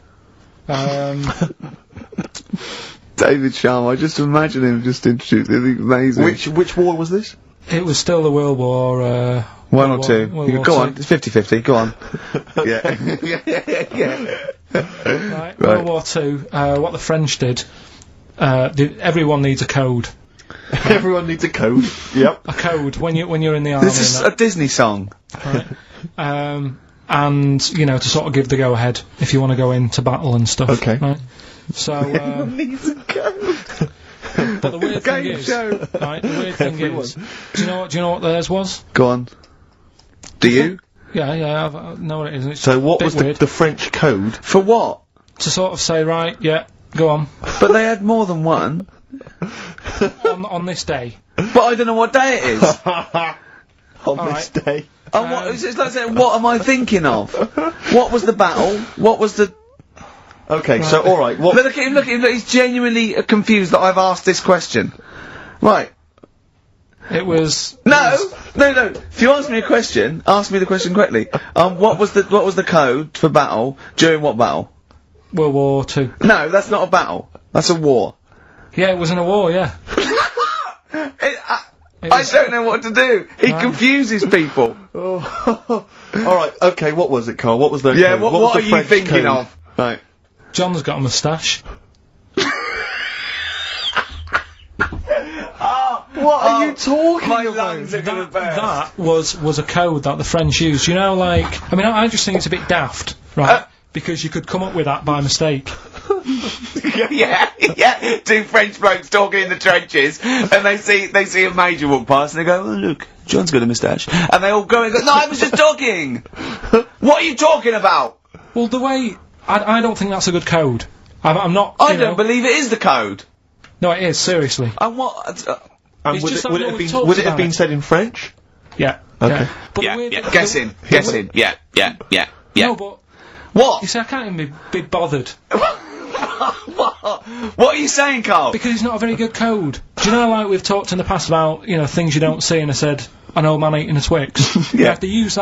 David Sharma, I just imagine him just introducing it. Amazing. Which war was this? it was still the World War, One or two. World Go War on, it's 50-50, go on. Right, World War II, what the French did, everyone needs a code. Everyone needs a code. Yep. A code when you're in the army. This is a Disney song. Right. And, you know, to sort of give the go-ahead if you want to go into battle and stuff. Okay. Right? So, Needs a code. but the weird thing is, right, the weird thing is, do you know what theirs was? Go on. Do you? Yeah, I know what it is. It's So what a bit was weird. the French code? For what? To sort of say, right, yeah, go on, But they had more than one. on this day. But I don't know what day it is. On Alright. this day. And what, it's like saying, what am I thinking of? What was the battle? What was the... Okay, so alright, what... Look at him, look, he's genuinely confused that I've asked this question. Right. It was... No! If you ask me a question, ask me the question correctly. What was the code for battle during what battle? World War II. No, that's not a battle. That's a war. Yeah, it was in a war, yeah. I don't know what to do. He confuses people. Alright, okay, what was it, Carl? What was the Yeah, code? what was are the you French thinking code? of? Right. John's got a moustache. What are you talking My about? lungs are gonna burst. That was a code that the French used. You know, like, I mean, I just think it's a bit daft, right? Because you could come up with that by mistake. yeah. Two French blokes talking in the trenches, and they see a major walk past, and they go, "Oh, look, John's got a moustache," and they all go and go, "No, I was just talking. What are you talking about?" Well, the way I don't think that's a good code. I'm not. I you don't know- believe it is the code. No, it is seriously. And what? And It's would just it, would that it no have one been, talks would it have about been it. said in French? Yeah. Okay. Yeah. But the weird thing- Guessing. Yeah. No, but What? you see, I can't even be bothered What are you saying, Carl? because it's not a very good code. Do you know, like we've talked in the past about, you know, things you don't see, and I said an old man eating a Twix. You have to use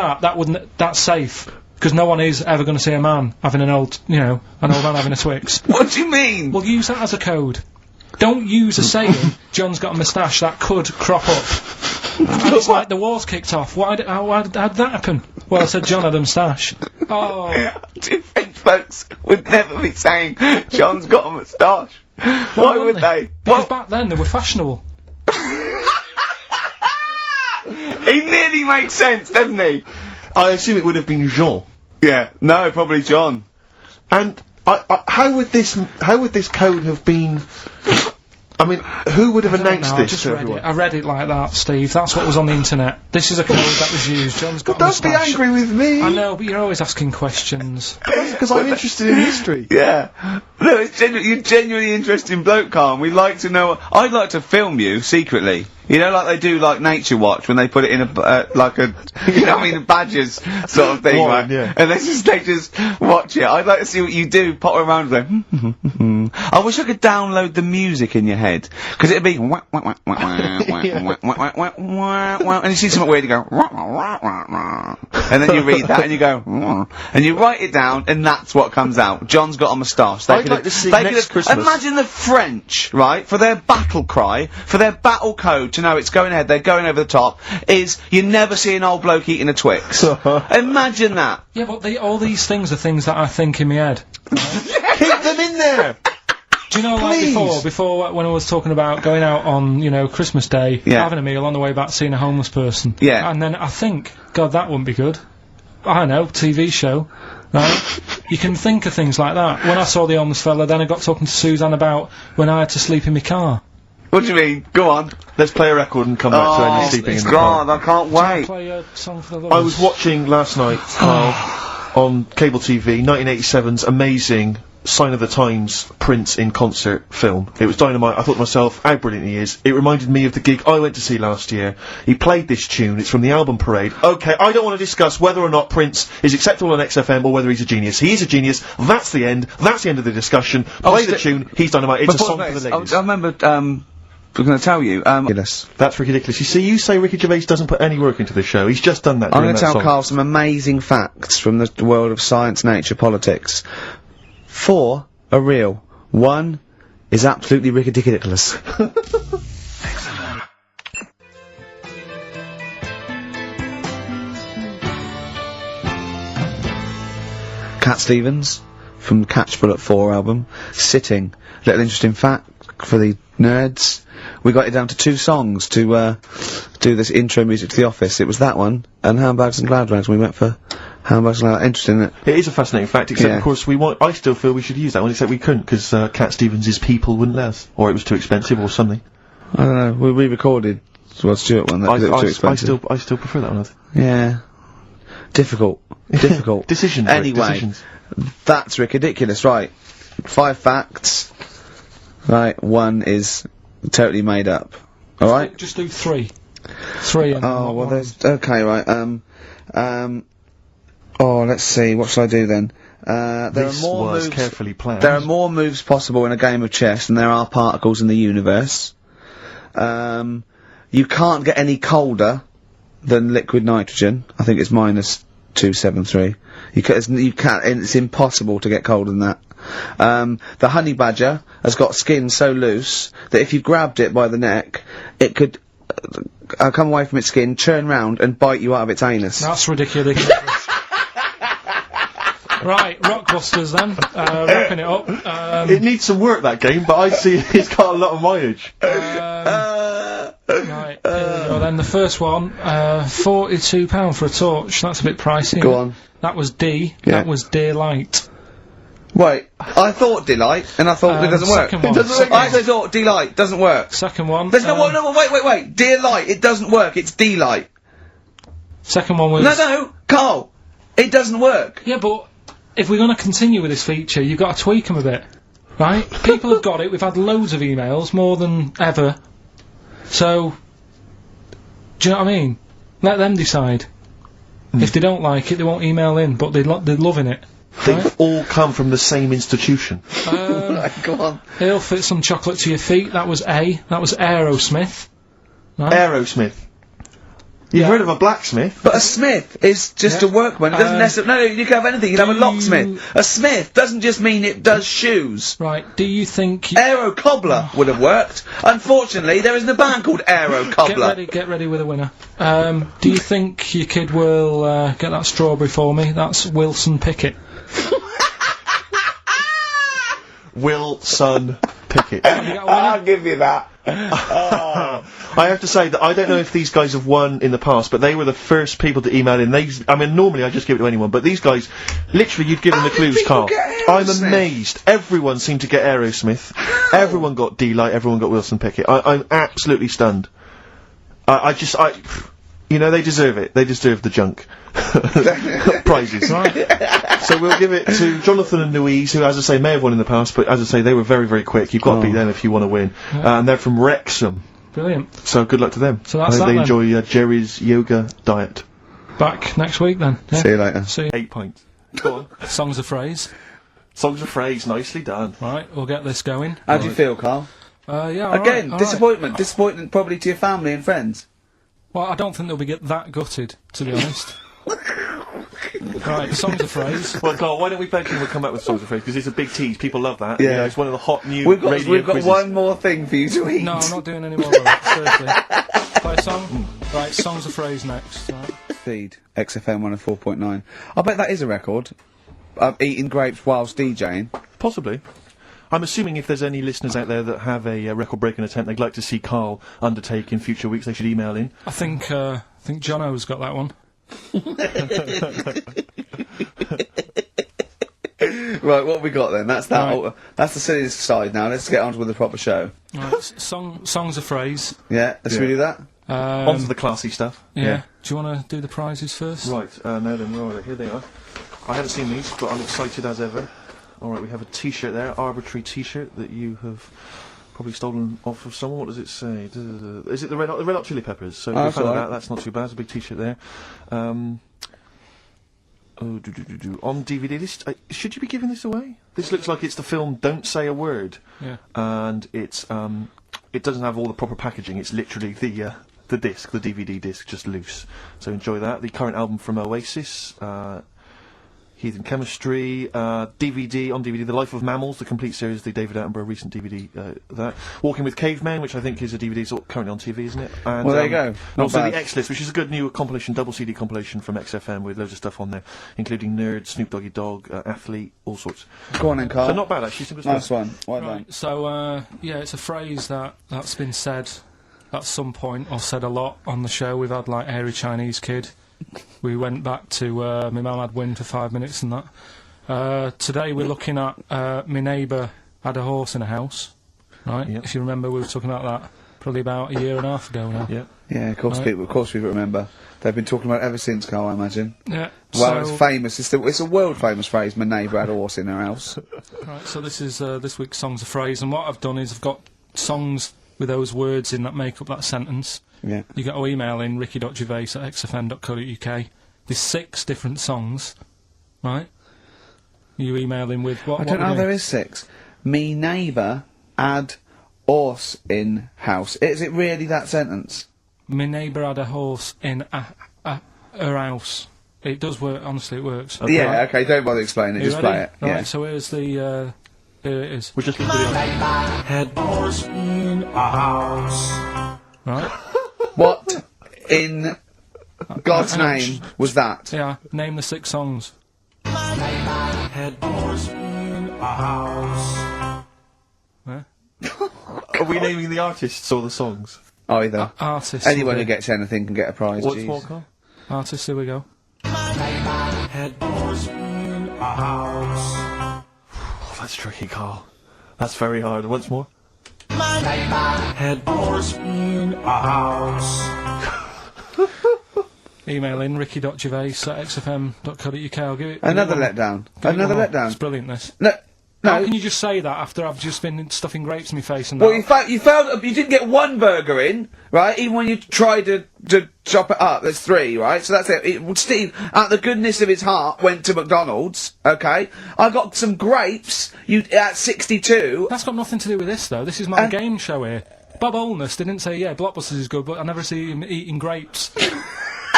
that's safe. Because no one is ever going to see a man having an old man having a Twix. What do you mean? Well, use that as a code. Don't use a saying, John's got a moustache, that could crop up. And it's like the war's kicked off. How did that happen? Well, I said John had a moustache. Oh. Two French folks would never be saying John's got a moustache. Why would they? Because back then they were fashionable. He nearly makes sense, doesn't he? I assume it would have been Jean. Yeah. No, probably John. And how would this code have been? I mean, who would have announced No, I this just to read everyone? it. I read it like that, Steve. That's what was on the internet. This is a code that was used. John's got a Don't be moustache. angry with me. I know, but you're always asking questions. Because I'm interested in history. Yeah. No, you're genuinely interesting bloke, Carl. We'd like to know. I'd like to film you secretly. You know, like they do, like Nature Watch, when they put it in a badgers sort of thing, Warren, right? yeah. And they just watch it. I'd like to see what you do, pop around going, I wish I could download the music in your head. Because it'd be, and you see something weird, you go, and then you read that and you go, and you write it down, and that's what comes out. John's got a moustache. I'd like to see next Christmas. Imagine the French, right, for their battle cry, for their battle code to know it's going ahead, they're going over the top, is you never see an old bloke eating a Twix. Imagine that. Yeah, but all these things are things that I think in my head. Keep them in there. Do you know, Please. like before when I was talking about going out on, Christmas Day, having a meal on the way back, seeing a homeless person. Yeah. And then I think, God, that wouldn't be good. I don't know, TV show. Right? You can think of things like that. When I saw the homeless fella, then I got talking to Suzanne about when I had to sleep in my car. What do you mean? Go on. Let's play a record and come back to Andy sleeping in the car. God, I can't wait. Play a song for the I was watching last night, Carl, on cable TV, 1987's amazing Sign of the Times Prince in concert film. It was dynamite. I thought to myself, how brilliant he is. It reminded me of the gig I went to see last year. He played this tune. It's from the album Parade. Okay, I don't want to discuss whether or not Prince is acceptable on XFM or whether he's a genius. He is a genius. That's the end. That's the end of the discussion. Play the tune. He's dynamite. It's a song for the ladies. I remember, going to tell you. That's ridiculous. You see, you say Ricky Gervais doesn't put any work into the show. He's just done that. I'm going to tell Carl some amazing facts from the world of science, nature, politics. 4 are real. 1 is absolutely ridiculous. Cat Stevens from Catch Bullet 4 album, Sitting. Little interesting fact for the nerds. We got it down to 2 songs to do this intro music to The Office. It was that one and Handbags and Cloud Rags. We went for Handbags and Cloud. Interesting, isn't it? It is a fascinating fact, except of course I still feel we should use that one, except we couldn't because Cat Stevens' People wouldn't let us, or it was too expensive or something. I don't know. We re-recorded Rod Stewart one. That was too expensive. I still prefer that one. Yeah. Difficult. Decisions. Anyway, decisions. That's ridiculous. Right. 5 facts. Right. 1 is totally made up. All right. Just do 3. 3. And oh well, there's okay. Right. Oh, let's see. What shall I do then? There are more moves. Carefully planned. There are more moves possible in a game of chess than there are particles in the universe. You can't get any colder than liquid nitrogen. I think it's -273. You can't, and it's impossible to get colder than that. The honey badger has got skin so loose that if you grabbed it by the neck, it could come away from its skin, turn round, and bite you out of its anus. That's ridiculous. Right, Rockbusters then. Wrapping it up. It needs some work, that game, but I see it's got a lot of mileage. Right, here we go then. The first one, £42 for a torch. That's a bit pricey. Go on. That was D. Yeah. That was Daylight. Wait, I thought Delight, and I thought it doesn't work. second one. It doesn't work. I actually thought Delight doesn't work. Second one. There's no, wait. Dear Light, it doesn't work. It's Delight. Second one was... No, Carl, it doesn't work. Yeah, but if we're going to continue with this feature, you've got to tweak them a bit, right? People have got it. We've had loads of emails, more than ever. So, do you know what I mean? Let them decide. If they don't like it, they won't email in, but they're loving it. They've all come from the same institution. Right, go on. He'll fit some chocolate to your feet. That was A. That was Aerosmith. Right? Aerosmith. You've heard of a blacksmith? But a smith is just a workman. It doesn't necessarily. No, you can have anything. You can have a locksmith. A smith doesn't just mean it does shoes. Right. Do you think... Aero Cobbler would have worked. Unfortunately, there isn't a band called Aero Cobbler. Get ready with a winner. Do you think your kid will get that strawberry for me? That's Wilson Pickett. Wilson Pickett. I'll give you that. I have to say that I don't know if these guys have won in the past, but they were the first people to email in. I mean, normally I just give it to anyone, but these guys, literally, you'd give them the clues, Carl. I'm amazed. Everyone seemed to get Aerosmith. Everyone got D-Light. Everyone got Wilson Pickett. I'm absolutely stunned. You know, they deserve it. They deserve the junk. Prizes. Right. So we'll give it to Jonathan and Louise, who, as I say, may have won in the past, but as I say, they were very, very quick. You've got to beat them if you want to win. Yeah. And they're from Wrexham. Brilliant. So good luck to them. So that's I hope they then. enjoy Jerry's yoga diet. Back next week then. Yeah. See you later. See you. 8 pints. Go on. Songs of phrase. Songs of phrase, nicely done. Right, we'll get this going. How do you feel, Carl? Yeah, Again, all right. disappointment. Disappointment probably to your family and friends. Well, I don't think they'll be that gutted, to be honest. Right, songs of phrase. Well, Carl, why don't we bet we'll come back with songs of phrase, because it's a big tease. People love that. Yeah. You know, it's one of the hot new We've radio got quizzes. one more thing for you to eat. No, I'm not doing any more of that, seriously. Play a song? Right, songs of phrase next. Right. Feed XFM 104.9. I bet that is a record. Eating grapes whilst DJing. Possibly. I'm assuming if there's any listeners out there that have a record-breaking attempt they'd like to see Carl undertake in future weeks, they should email in. I think Jono's got that one. Right, what have we got then? That's that. Right. That's the silliest side now. Let's get on with the proper show. Right, songs of phrase. Yeah, let's we do that. On to the classy stuff. Yeah. Do you want to do the prizes first? Right, now then, where are they? Here they are. I haven't seen these, but I'm excited as ever. Alright, we have a t-shirt there, arbitrary t-shirt that you have probably stolen off of someone. What does it say? Is it the Red Hot Chili Peppers? So that's all right. that's not too bad. It's a big t-shirt there. On DVD list, should you be giving this away? This looks like it's the film Don't Say a Word. Yeah. And it's it doesn't have all the proper packaging. It's literally the disc, the DVD disc, just loose. So enjoy that. The current album from Oasis, Heathen Chemistry, DVD, on DVD, The Life of Mammals, the complete series, the David Attenborough recent DVD, that. Walking with Cavemen, which I think is a DVD, it's currently on TV, isn't it? And, well, there you go. And also the X-List, which is a good new compilation, double CD compilation from XFM with loads of stuff on there, including Nerd, Snoop Doggy Dogg, Athlete, all sorts. Go on then, Carl. So not bad, actually. Nice one. Well done. So, yeah, it's a phrase that's been said at some point, or said a lot on the show. We've had, like, Hairy Chinese Kid. We went back to, my mum had wind for 5 minutes and that. Today we're looking at, my neighbour had a horse in a house, right? Yep. If you remember, we were talking about that probably about a year and a half ago now. Yeah. Yeah, of course, right. of course people remember. They've been talking about it ever since, Carl, I imagine. Yeah. Well, it's famous. It's a world famous phrase, my neighbour had a horse in her house. Right, so this is, this week's Songs of Phrase, and what I've done is I've got songs with those words in that make up that sentence. Yeah. You got to email in ricky.gervais@xfm.co.uk. There's 6 different songs, right? You email in with what? I don't know, there is 6. Me neighbour had horse in house. Is it really that sentence? My neighbour had a horse in her house. It does work, honestly, it works. Okay. Yeah, okay, don't bother explaining it, just ready? play it. Right, yeah. so here's the, here it is. We're just looking at the Had horse in a house. Right? What in God's name was that? Yeah, name the 6 songs. Had horse in a house. Yeah? Are we naming the artists or the songs? Either. Artists. Anyone who okay. gets anything can get a prize. What's jeez. more, Carl? Artists, here we go. Had horse in a house. Oh, that's tricky, Carl. That's very hard. Once more. Had horse in a house. Email in ricky.gervais@xfm.co.uk. I'll give it. Another give it letdown. give it Another one more. letdown. It's brilliant, this. No. How No. can you just say that after I've just been stuffing grapes in my face and Well, that? you failed. You didn't get one burger in, right? Even when you tried to chop it up, there's 3, right? So that's it. Steve, out of the goodness of his heart, went to McDonald's. Okay, I got some grapes. You at 62. That's got nothing to do with this, though. This is my game show here. Bob Holness didn't say, yeah, Blockbusters is good, but I never see him eating grapes.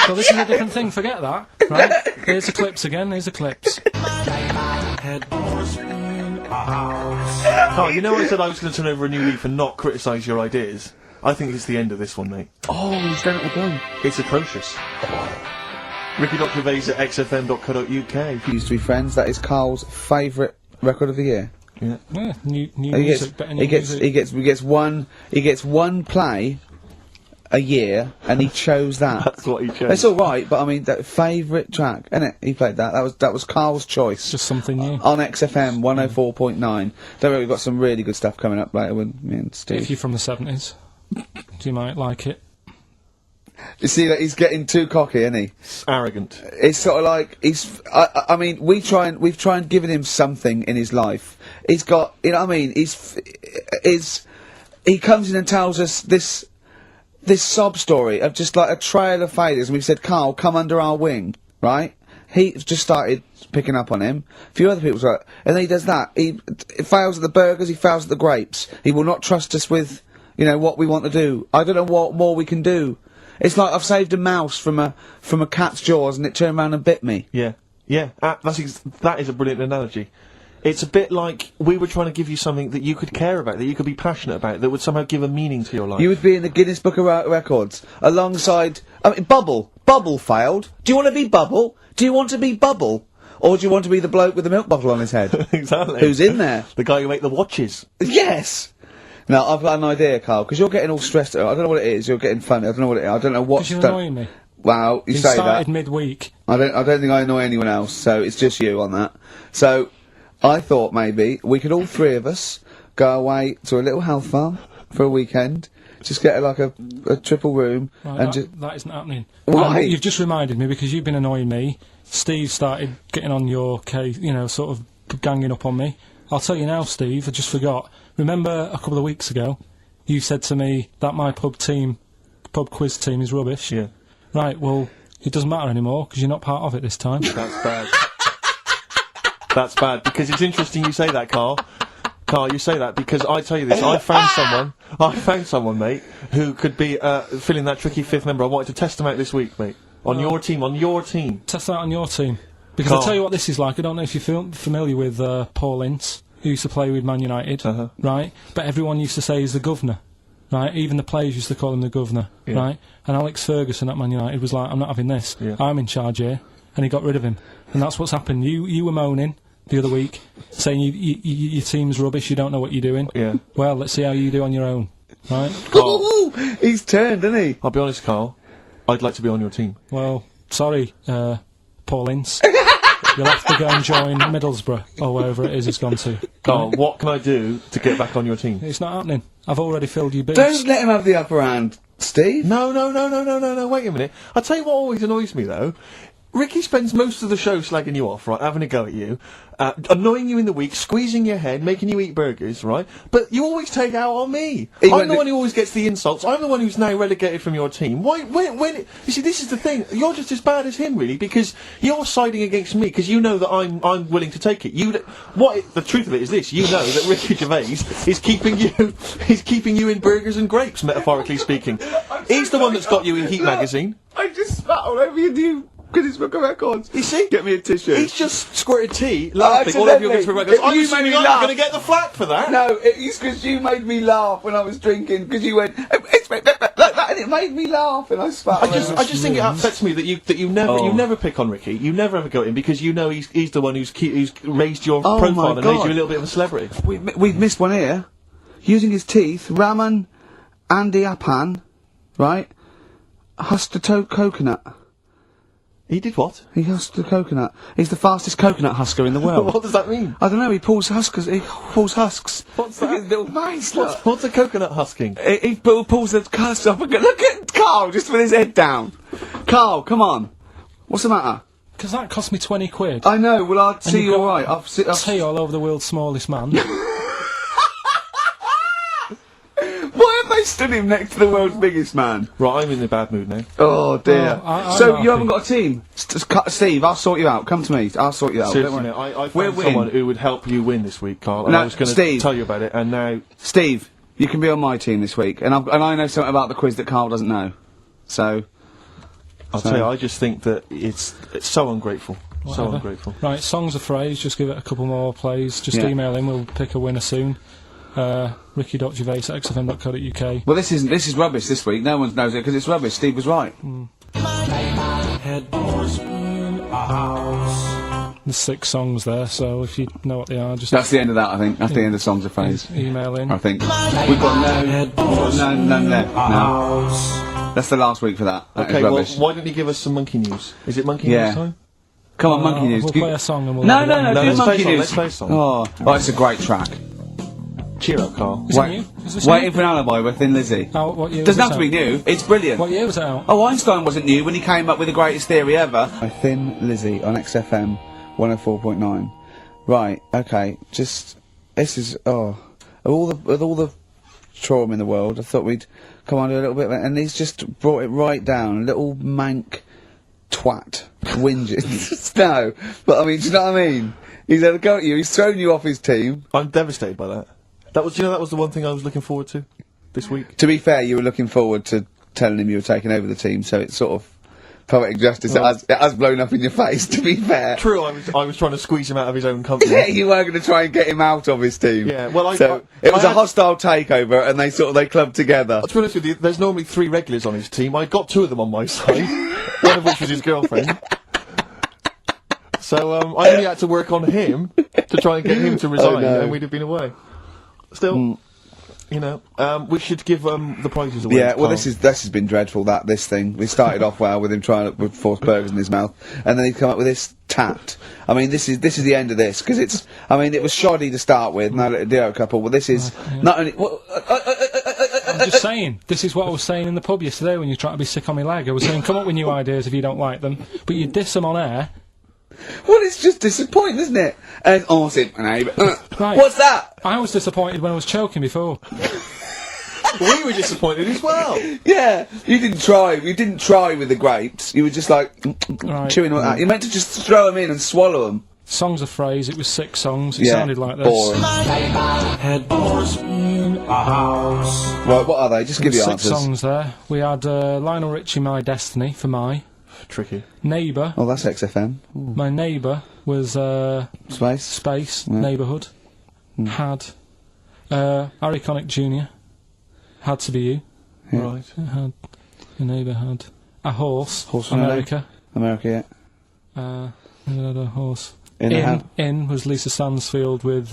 So this is a different thing. Forget that. Right? Here's the clips again. Here's the clips. Had horse in a house. Carl, you know I said I was going to turn over a new leaf and not criticise your ideas? I think it's the end of this one, mate. Oh, he's done it again. It's atrocious. Ricky.gervais@xfm.co.uk. Used to be friends. That is Carl's favourite record of the year. Yeah. Yeah, new He music. better new music. He gets one play a year, and he chose that. That's what he chose. It's all right, but I mean, that favourite track, innit? He played that. That was Carl's choice. Just something new. On XFM 104.9. Don't worry, we've got some really good stuff coming up later with me and If Steve. you're from the 70s, you might like it. You see that he's getting too cocky, isn't he? Arrogant. It's sort of like I mean, we've tried giving him something in his life. He's got, you know what I mean? He comes in and tells us this sob story of just like a trail of failures, and we've said, Carl, come under our wing, right? He just started picking up on him. A few other people's like, and then he does that. He fails at the burgers, he fails at the grapes. He will not trust us with, you know, what we want to do. I don't know what more we can do. It's like I've saved a mouse from a cat's jaws and it turned around and bit me. Yeah. Yeah. That is a brilliant analogy. It's a bit like we were trying to give you something that you could care about, that you could be passionate about, that would somehow give a meaning to your life. You would be in the Guinness Book of Records alongside. I mean, Bubble. Bubble failed. Do you want to be Bubble? Do you want to be Bubble? Or do you want to be the bloke with the milk bottle on his head? Exactly. Who's in there? The guy who made the watches. Yes! Now, I've got an idea, Carl, because you're getting all stressed out. I don't know what it is. You're getting funny. I don't know what it is. I don't know what's... Because you're annoying me. Wow, you You say started that. midweek. I don't think I annoy anyone else, so it's just you on that. So, I thought maybe we could all 3 of us go away to a little health farm for a weekend, just get like a triple room, Right, and that isn't happening. Why? You've just reminded me, because you've been annoying me. Steve started getting on your case, you know, sort of ganging up on me. I'll tell you now, Steve, I just forgot. Remember a couple of weeks ago, you said to me that my pub quiz team is rubbish. Yeah. Right, well, it doesn't matter anymore, because you're not part of it this time. That's bad. That's bad, because it's interesting you say that, Carl. Carl, you say that because I tell you this, I found someone, mate, who could be, filling that tricky 5th member. I wanted to test him out this week, mate. On your team. Test that on your team. Because I'll tell you what this is like. I don't know if you're familiar with Paul Ince, who used to play with Man United, right? But everyone used to say he's the governor, right? Even the players used to call him the governor, right? And Alex Ferguson at Man United was like, I'm not having this. I'm in charge here. And he got rid of him. And that's what's happened. You were moaning the other week, saying your team's rubbish, you don't know what you're doing. Yeah. Well, let's see how you do on your own, right? Carl. He's turned, isn't he? I'll be honest, Carl. I'd like to be on your team. Well, sorry, Paul Ince. You'll have to go and join Middlesbrough, or wherever it is it's gone to. Carl, what can I do to get back on your team? It's not happening. I've already filled your boots. Don't let him have the upper hand, Steve. No, wait a minute. I'll tell you what always annoys me, though. Ricky spends most of the show slagging you off, right, having a go at you, annoying you in the week, squeezing your head, making you eat burgers, right? But you always take out on me. I'm the one who always gets the insults. I'm the one who's now relegated from your team. Why, when, you see, this is the thing. You're just as bad as him, really, because you're siding against me, because you know that I'm willing to take it. The truth of it is this, you know that Ricky Gervais is keeping you in burgers and grapes, metaphorically speaking. He's the one that's got you in Heat magazine. I just spat all over you. Because it's records. You see? Get me a tissue. He's just squirted tea, laughing all over your face for records. You made me laugh. I'm going to get the flak for that. No, it's because you made me laugh when I was drinking, because you went, it's like that, and it made me laugh, and I spat. I just think it upsets me that you never pick on Ricky. You never ever go at him, because you know he's the one who's raised your profile and made you a little bit of a celebrity. We've missed one here. Using his teeth, Raman Andiapan, right, husked a coconut. He did what? He husked a coconut. He's the fastest coconut husker in the world. What does that mean? I don't know, he pulls husks. What's that? Little mice, look. What's a coconut husking? He pulls the cusp up and look at Carl, just with his head down. Carl, come on. What's the matter? Because that cost me 20 quid. I know, well, I'll see you alright. I'll tea all over the world's smallest man. Why have they stood him next to the world's biggest man? Right, I'm in a bad mood now. Oh dear. I'm you haven't got a team? Steve, I'll sort you out. Come to me. I'll sort you out. Seriously, no, I found someone who would help you win this week, Carl. And I was going to tell you about it, and now... Steve, you can be on my team this week, and I know something about the quiz that Carl doesn't know. So... I'll tell you, I just think that it's so ungrateful. Whatever. So ungrateful. Right, songs of phrase, just give it a couple more plays. Just email in, we'll pick a winner soon. Ricky.gervais@xfm.co.uk. Well, this is rubbish this week. No one knows it because it's rubbish. Steve was right. Had always been a house. There's 6 songs there, so if you know what they are, just... That's the end of that, I think. That's the end of songs of phrase. Email in. I think. We've got none left. No. That's the last week for that. Okay, well, why don't you give us some monkey news? Is it monkey news time? Come on, monkey news. We'll play a song and we'll... No, let's monkey news. Let's play a song. Oh, it's a great track. Cheer up, Carl. Is it new? Is this Waiting new? for an Alibi with Thin Lizzy. Oh, what year Doesn't was have to be new. It's brilliant. What year was it out? Oh, Einstein wasn't new when he came up with the greatest theory ever. Thin Lizzy on XFM 104.9. Right, okay, this is, with all the trauma in the world, I thought we'd come on to a little bit of it, and he's just brought it right down, little mank twat, whinges. No, but I mean, do you know what I mean? He's had a go at you, he's thrown you off his team. I'm devastated by that. That was the one thing I was looking forward to this week. To be fair, you were looking forward to telling him you were taking over the team, so it's sort of poetic justice. It has blown up in your face, to be fair. True, I was trying to squeeze him out of his own company. Yeah, you were going to try and get him out of his team. Yeah, well, it was a hostile takeover, and they clubbed together. To be honest with you, there's normally 3 regulars on his team. I got 2 of them on my side, one of which was his girlfriend. So I only had to work on him to try and get him to resign, and we'd have been away. Still, you know, we should give the prizes away. Yeah, well, this has been dreadful. This thing. We started off well with him trying to force burgers in his mouth, and then he'd come up with this tat. I mean, this is the end of this because it's. I mean, it was shoddy to start with. Now a duo couple, but this is not only. I'm just saying. This is what I was saying in the pub yesterday when you tried to be sick on my leg. I was saying, come up with new ideas if you don't like them, but you diss them on air. Well, it's just disappointing, isn't it? And right. What's that? I was disappointed when I was choking before. We were disappointed as well. Yeah, you didn't try. You didn't try with the grapes. You were just like chewing on that. You meant to just throw them in and swallow them. songs of phrase, it was 6 songs. It Yeah, sounded like this. boring. Had always been a house. Right, what are they? Just give you 6 answers. songs there. We had Lionel Richie, My Destiny, for My. Tricky. Neighbour. Oh, that's XFM. My Neighbour was Space. Space, Yeah. Neighbourhood. Had. Harry Connick Jr. Had to be you. Yeah. Right. Had. Your Neighbour had. A Horse. Horse from America. America, We had a horse. In the hand. In was Lisa Stansfield with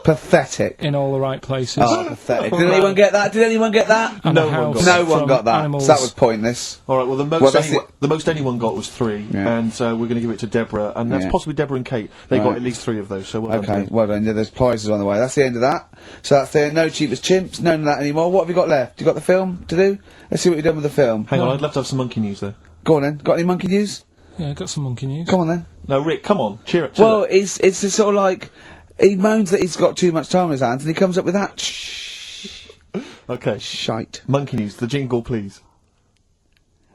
Pathetic. In All the Right Places. Oh, pathetic. Did anyone get that? Did anyone get that? And no a one house got No one from got that. Animals. So that was pointless. All right. Well, Well, that's the most anyone got was 3, Yeah. and we're going to give it to Deborah, and that's Yeah. possibly Deborah and Kate. They Right. got at least 3 of those. So well done, Okay, Kate. well done. Yeah, there's prizes on the way. That's the end of that. So that's the no cheapest chimps, none of that anymore. What have you got left? You got the film to do? Let's see what you've done with the film. Hang on, I'd love to have some monkey news there. Go on then. Got any monkey news? Yeah, got some monkey news. Come on then. No, Rick, come on, cheer up. Well, it's a sort of like he moans that he's got too much time on his hands, and he comes up with that Okay. shite. Monkey news, the jingle, please.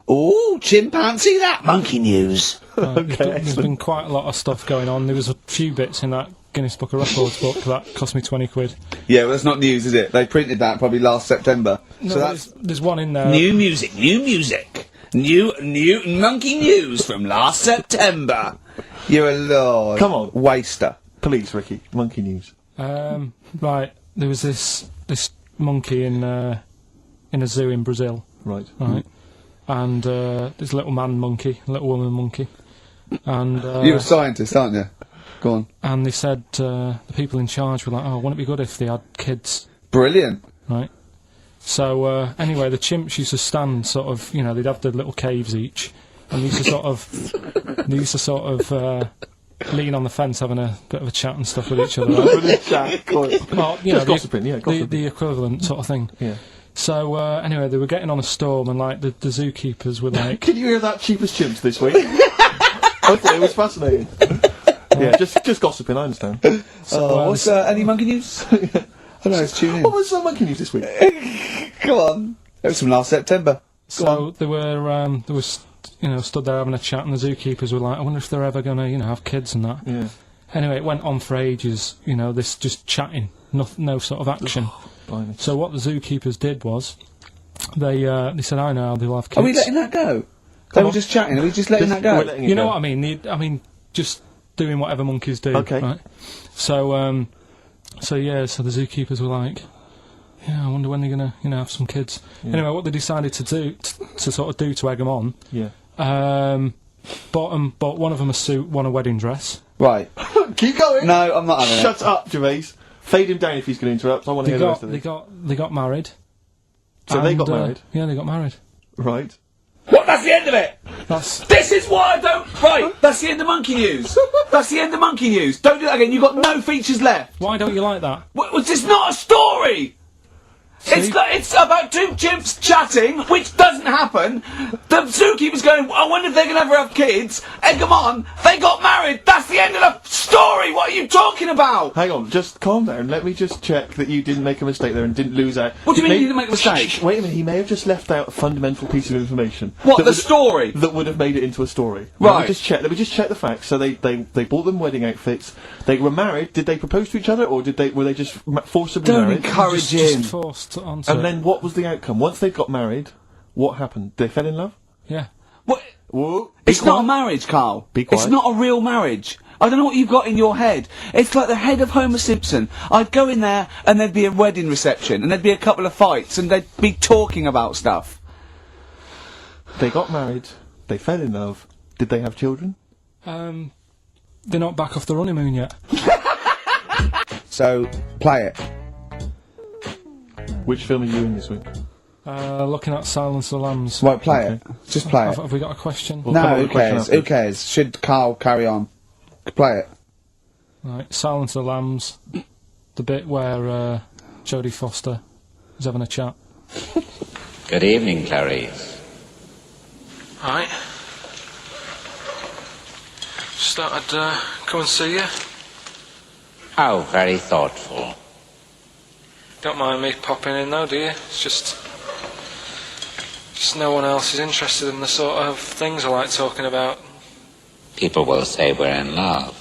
Ooh, chimpanzee that monkey news. There's been quite a lot of stuff going on. There was a few bits in that Guinness Book of Records book that cost me 20 quid. Yeah, well, that's not news, is it? They printed that probably last September. No, so that's there's one in there. new music. New monkey news from last September. You're a lord. Come on. Waster. Please, Ricky, monkey news. Right, there was this monkey in a zoo in Brazil, Right. right? And this little man monkey, little woman monkey, and You're a scientist, aren't you? Go on. and they said the people in charge were like, "Oh, wouldn't it be good if they had kids?" Brilliant. Right. So anyway, the chimps used to stand sort of, you know, they'd have the little caves each, and they used to sort of lean on the fence having a bit of a chat and stuff with each other. Right? Well, you know, Just gossiping, yeah, gossiping. the equivalent sort of thing. Yeah. So anyway, they were getting on a storm, and like the zookeepers were like, Can you hear that cheapest chimps this week? I thought it was fascinating. Yeah, just gossiping, I understand. What's any monkey news? I don't know, let's tune in. What was monkey news this week? Come on. It was from last September. so they were you know, stood there having a chat, and the zookeepers were like, I wonder if they're ever gonna, you know, have kids and that. Yeah. Anyway, it went on for ages, you know, this just chatting, no sort of action. Blimey. So what the zookeepers did was, they said, I know, they'll have kids. Are we letting that go? They were just chatting. Are we just letting that We're go? letting it You know go. what I mean? I mean, just doing whatever monkeys do. Okay. Right? So, so the zookeepers were like, yeah, I wonder when they're gonna, you know, have some kids. Anyway, what they decided to do, to sort of do to egg them on, Yeah. bought one of them a suit, one a wedding dress. Right. Keep going. No, I'm not having Shut up, Gervais. Fade him down if he's going to interrupt. I want to hear the rest of it. They got married. So they got and, married. Yeah, they got married. Right. What? That's the end of it! That's This is why I don't... Right, that's the end of monkey news. That's the end of monkey news. Don't do that again. You've got no features left. why don't you like that? It's just not a story! It's about 2 chimps chatting, which doesn't happen. The zookeeper's going, I wonder if they're going to ever have kids. Egg them on. They got married. That's the end of the story. What are you talking about? Hang on, just calm down. Let me just check that you didn't make a mistake there and didn't lose out. What do you mean May- you didn't make a mistake? Shh, wait a minute, he may have just left out a fundamental piece of information. What, that the would- story? That would have made it into a story. Right. Let me just check the facts. So they bought them wedding outfits. They were married. Did they propose to each other, or were they just forcibly Don't married? encourage him. Just forced onto And it. then what was the outcome? Once they got married, what happened? They fell in love? Yeah. What? Whoa. It's not a marriage, Carl. Be quiet. It's not a real marriage. I don't know what you've got in your head. It's like the head of Homer Simpson. I'd go in there and there'd be a wedding reception and there'd be a couple of fights and they'd be talking about stuff. They got married. They fell in love. Did they have children? They're not back off the honeymoon yet. So, play it. Which film are you in this week? Looking at Silence of the Lambs. Right, play it. Just play it. Have we got a question? Well, come No, on who with a question cares? after. Who cares? Should Carl carry on? Play it. Right, Silence of the Lambs. The bit where Jodie Foster is having a chat. Good evening, Clarice. Right. Just thought I'd come and see you. How very thoughtful. Don't mind me popping in though, do you? It's just no one else is interested in the sort of things I like talking about. People will say we're in love.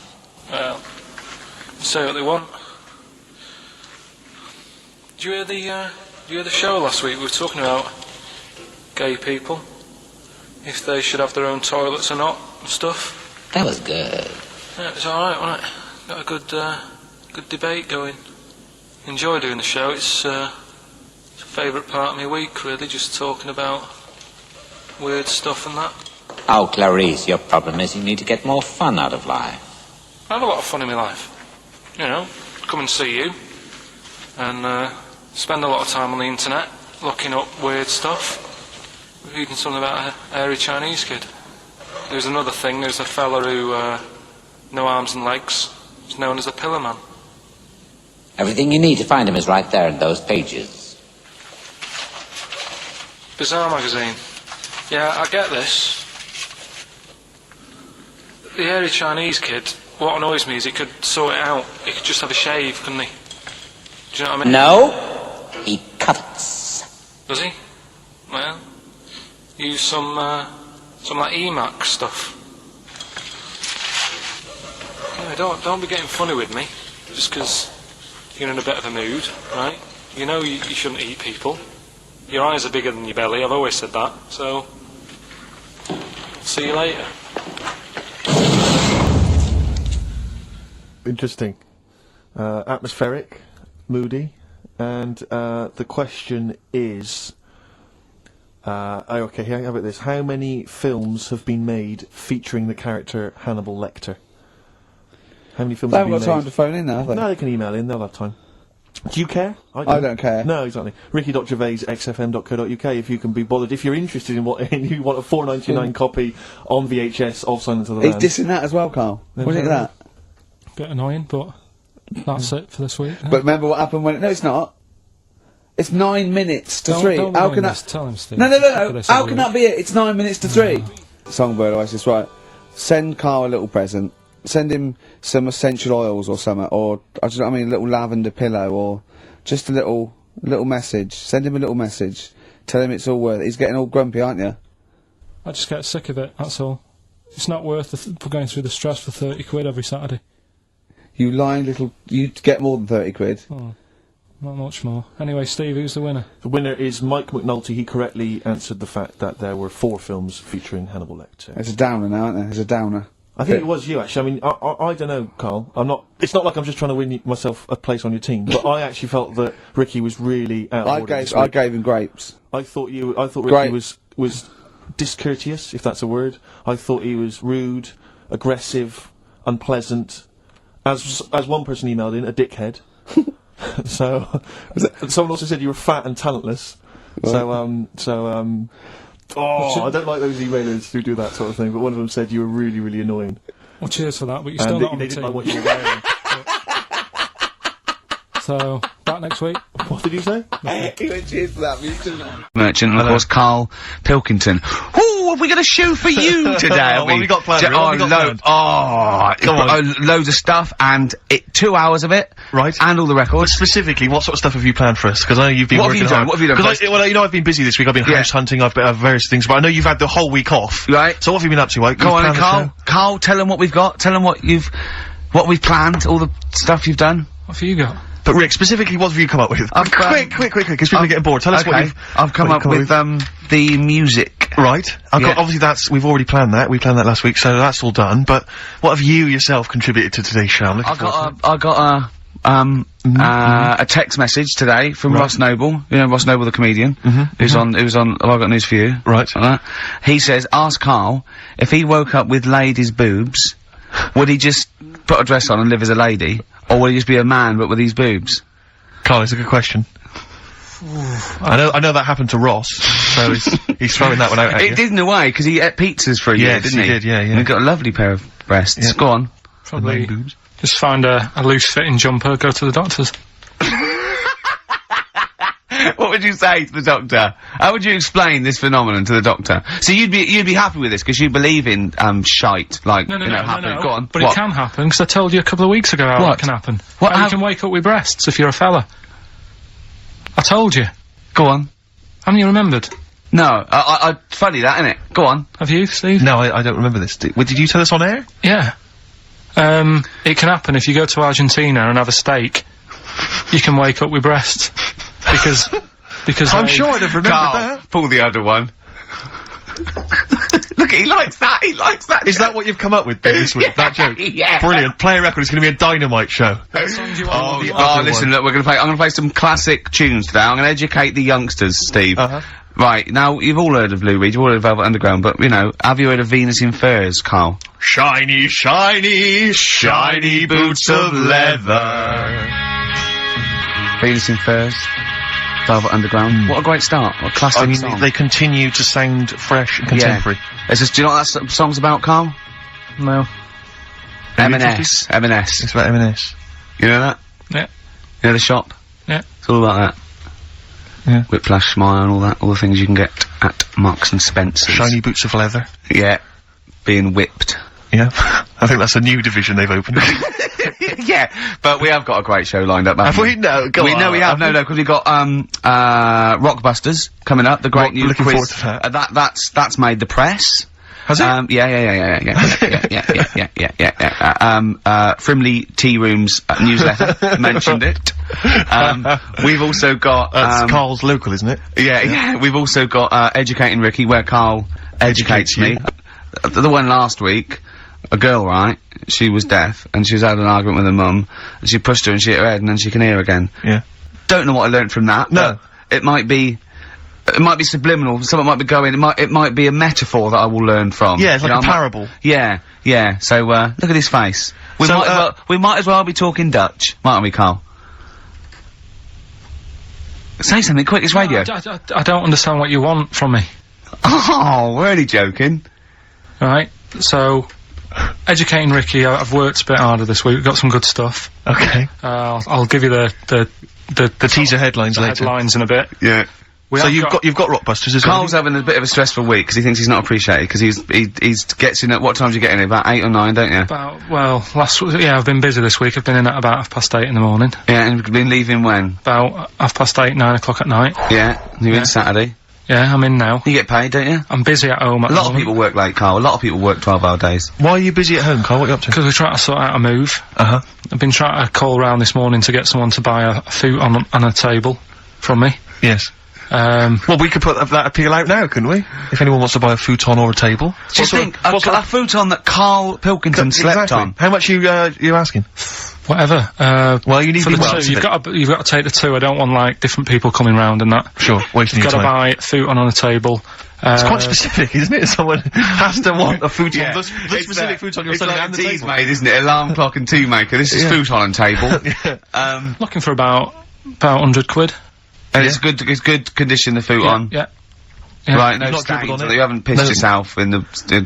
say what they want. Did you hear the show last week? We were talking about gay people, if they should have their own toilets or not, and stuff. That was good. Yeah, it was alright, wasn't it? Got a good debate going. Enjoy doing the show. It's a favourite part of my week, really, just talking about weird stuff and that. Oh, Clarice, your problem is you need to get more fun out of life. I have a lot of fun in my life. You know, come and see you, and spend a lot of time on the internet, looking up weird stuff, reading something about a hairy Chinese kid. There's another thing, there's a fella who, no arms and legs, is known as a pillar man. Everything you need to find him is right there in those pages. Bizarre magazine. Yeah, I get this. The hairy Chinese kid, what annoys me is he could sort it out. He could just have a shave, couldn't he? Do you know what I mean? No, he covets. Does he? Well, use some like Emacs stuff. Yeah, don't be getting funny with me, just 'cause you're in a bit of a mood, right? You know you shouldn't eat people. Your eyes are bigger than your belly, I've always said that, so... See you later. Interesting. Atmospheric, moody, and the question is... okay, how about this? How many films have been made featuring the character Hannibal Lecter? How many films have been made? They haven't got time to phone in now, have they? No, they can email in, they'll have time. Do you care? I don't care. No, exactly. Ricky.gervais@xfm.co.uk if you can be bothered. If you're interested in what, you want a $4.99 copy on VHS of Silence of the Lambs. He's dissing that as well, Carl. What do you think of that? Bit annoying, but that's it for this week. Yeah. But remember what happened when... No, it's not. It's 9 minutes to 3. Don't How can that... Tell him, Steve. No. How can that be it? It's 9 minutes to 3. Songbird Oasis, right. Send Carl a little present. Send him some essential oils or something, or, I mean, a little lavender pillow, or just a little message. Send him a little message. Tell him it's all worth it. He's getting all grumpy, aren't you? I just get sick of it, that's all. It's not worth going through the stress for 30 quid every Saturday. You lying little... You'd get more than 30 quid. Oh, not much more. Anyway, Steve, who's the winner? The winner is Mike McNulty. He correctly answered the fact that there were 4 films featuring Hannibal Lecter. There's a downer now, isn't there? There's a downer. I think it was you, actually. I mean, I don't know, Carl. It's not like I'm just trying to win myself a place on your team, but I actually felt that Ricky was really out of order this week. I gave him grapes. I thought Ricky was discourteous, if that's a word. I thought he was rude, aggressive, unpleasant. As one person emailed in, a dickhead. So, someone also said you were fat and talentless. Oh, I don't like those emailers who do that sort of thing, but one of them said you were really, really annoying. Well, cheers for that, but you're still not on the team. They didn't like what you were wearing. So, back next week. What did you say? He went, cheers for that, me too. Merchant, and of course Karl Pilkington. Ooh, have we got a show for you today? What have we got planned? Come on. Loads of stuff, and 2 hours of it. Right. And all the records. But specifically, what sort of stuff have you planned for us? Because I know you've been working hard. What have you done? Well, you know, I've been busy this week. I've been house hunting, I've various things, but I know you've had the whole week off. Right. So what have you been up to, Mike? Go on, Carl. Carl, tell them what we've got. Tell them what we've planned, all the stuff you've done. What have you got? But Rick, specifically, what have you come up with? Quick, because people are getting bored. Tell us what you've... I've come up with, the music. Right. Obviously we've already planned that. We planned that last week, so that's all done. But what have you yourself contributed to today's show? I got a text message today from Ross Noble. You know Ross Noble, the comedian, who's on. Have I got news for you? Right. He says, ask Carl if he woke up with ladies' boobs, would he just put a dress on and live as a lady, or would he just be a man but with these boobs? Carl, it's a good question. I know that happened to Ross, so he's throwing that one out at you. It did in a way, because he ate pizzas for a year, didn't he? Yes, he did, yeah. And he got a lovely pair of breasts. Yeah. Go on. Probably just find a loose-fitting jumper, go to the doctor's. What would you say to the doctor? How would you explain this phenomenon to the doctor? So you'd be happy with this, because you believe in, shite, like, happening. Go on. But it can happen, because I told you a couple of weeks ago how it can happen. How you can wake up with breasts if you're a fella. I told you. Go on. Haven't you remembered? No, funny that, innit? Go on. Have you, Steve? No, I don't remember this. Did you tell us on air? Yeah. It can happen if you go to Argentina and have a steak. You can wake up with breasts. Because I'm sure I'd have remembered Carl, that. pull the other one. Look, he likes that. He likes that. Is that what you've come up with this week? That joke? Yeah. Brilliant. Play a record. It's going to be a dynamite show. Listen, look, I'm gonna play some classic tunes today. I'm gonna educate the youngsters, Steve. Right, now, you've all heard of Lou Reed, you've all heard of Velvet Underground, but, you know, have you heard of Venus in Furs, Carl? Shiny, shiny, shiny boots of leather. Venus in Furs, Velvet Underground. What a great start. What a classic song. They continue to sound fresh and contemporary. It's just, do you know what that song's about, Carl? No. M&S. M&S. It's about M&S. You know that? Yeah. You know the shop? Yeah. It's all about that. Yeah. Whiplash, Smile, and all that, all the things you can get at Marks and Spencer's. Shiny boots of leather. Yeah. Being whipped. Yeah. I think that's a new division they've opened. Yeah, but we have got a great show lined up, haven't Have we? No, go on. No, we have. No, because we've got, Rockbusters coming up, the great new looking quiz. forward to that. That's made the press. Has it? Yeah. Frimley Tea Room's newsletter mentioned it. We've also got, That's Carl's local, isn't it? Yeah. We've also got, Educating Ricky, where Carl educates me. The one last week, a girl, right? She was deaf, and she was had an argument with her mum, and she pushed her and she hit her head, and then she can hear again. Yeah. Don't know what I learnt from that. No. It might be subliminal, something might be going, it might be a metaphor that I will learn from. Yeah, it's like a parable. Yeah. So, look at his face. We might as well be talking Dutch, mightn't we, Carl? Say something quick, it's radio. I don't understand what you want from me. Oh, we're only joking. Right, so, Educating Ricky, I've worked a bit harder this week, we've got some good stuff. Okay. I'll give you the teaser headlines later. Headlines in a bit. Yeah. So you've got Rockbusters as well. Carl's having a bit of a stressful week because he thinks he's not appreciated because he gets in at what time do you get in? About 8 or 9, don't you? I've been busy this week. I've been in at about 8:30 in the morning. Yeah, and you've been leaving when? About 8:30, 9 o'clock at night. Yeah, you're in Saturday. Yeah, I'm in now. You get paid, don't you? I'm busy at home at A lot of people work late, Carl. A lot of people work 12-hour days. Why are you busy at home, Carl? What are you up to? Because we're trying to sort out a move. Uh-huh. I've been trying to call round this morning to get someone to buy a futon and a table from me. Yes. Well, we could put that appeal out now, couldn't we? If anyone wants to buy a futon or a table. Do you think a futon that Karl Pilkington slept on? How much you asking? Whatever. Well, you need for the two. You've got to take the two. I don't want like different people coming round and that. Sure, wasting your time. You've got to buy a futon on a table. It's quite specific, isn't it? Someone has to want a futon. Yeah. The specific futon you're selling and the table. It's like made, isn't it? Alarm clock and tea maker. This is futon and table. Looking for about £100. And it's good condition, the futon. Yeah. Right, no not stains, on it. you haven't pissed yourself in the,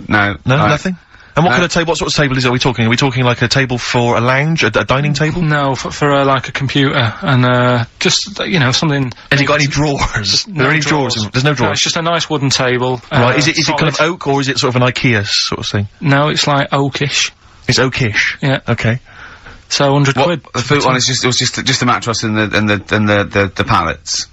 No, right. nothing? And what kind of table, what sort of table is it? Are we talking like a table for a lounge, a dining table? No, for like a computer, and just, you know, something... Has it got any drawers? Are there any drawers? There's no drawers? No, it's just a nice wooden table. Right, is it kind of oak, or is it sort of an IKEA sort of thing? No, it's like oakish. It's oakish? Yeah. Okay. So, £100. The futon is just a mattress and the pallets.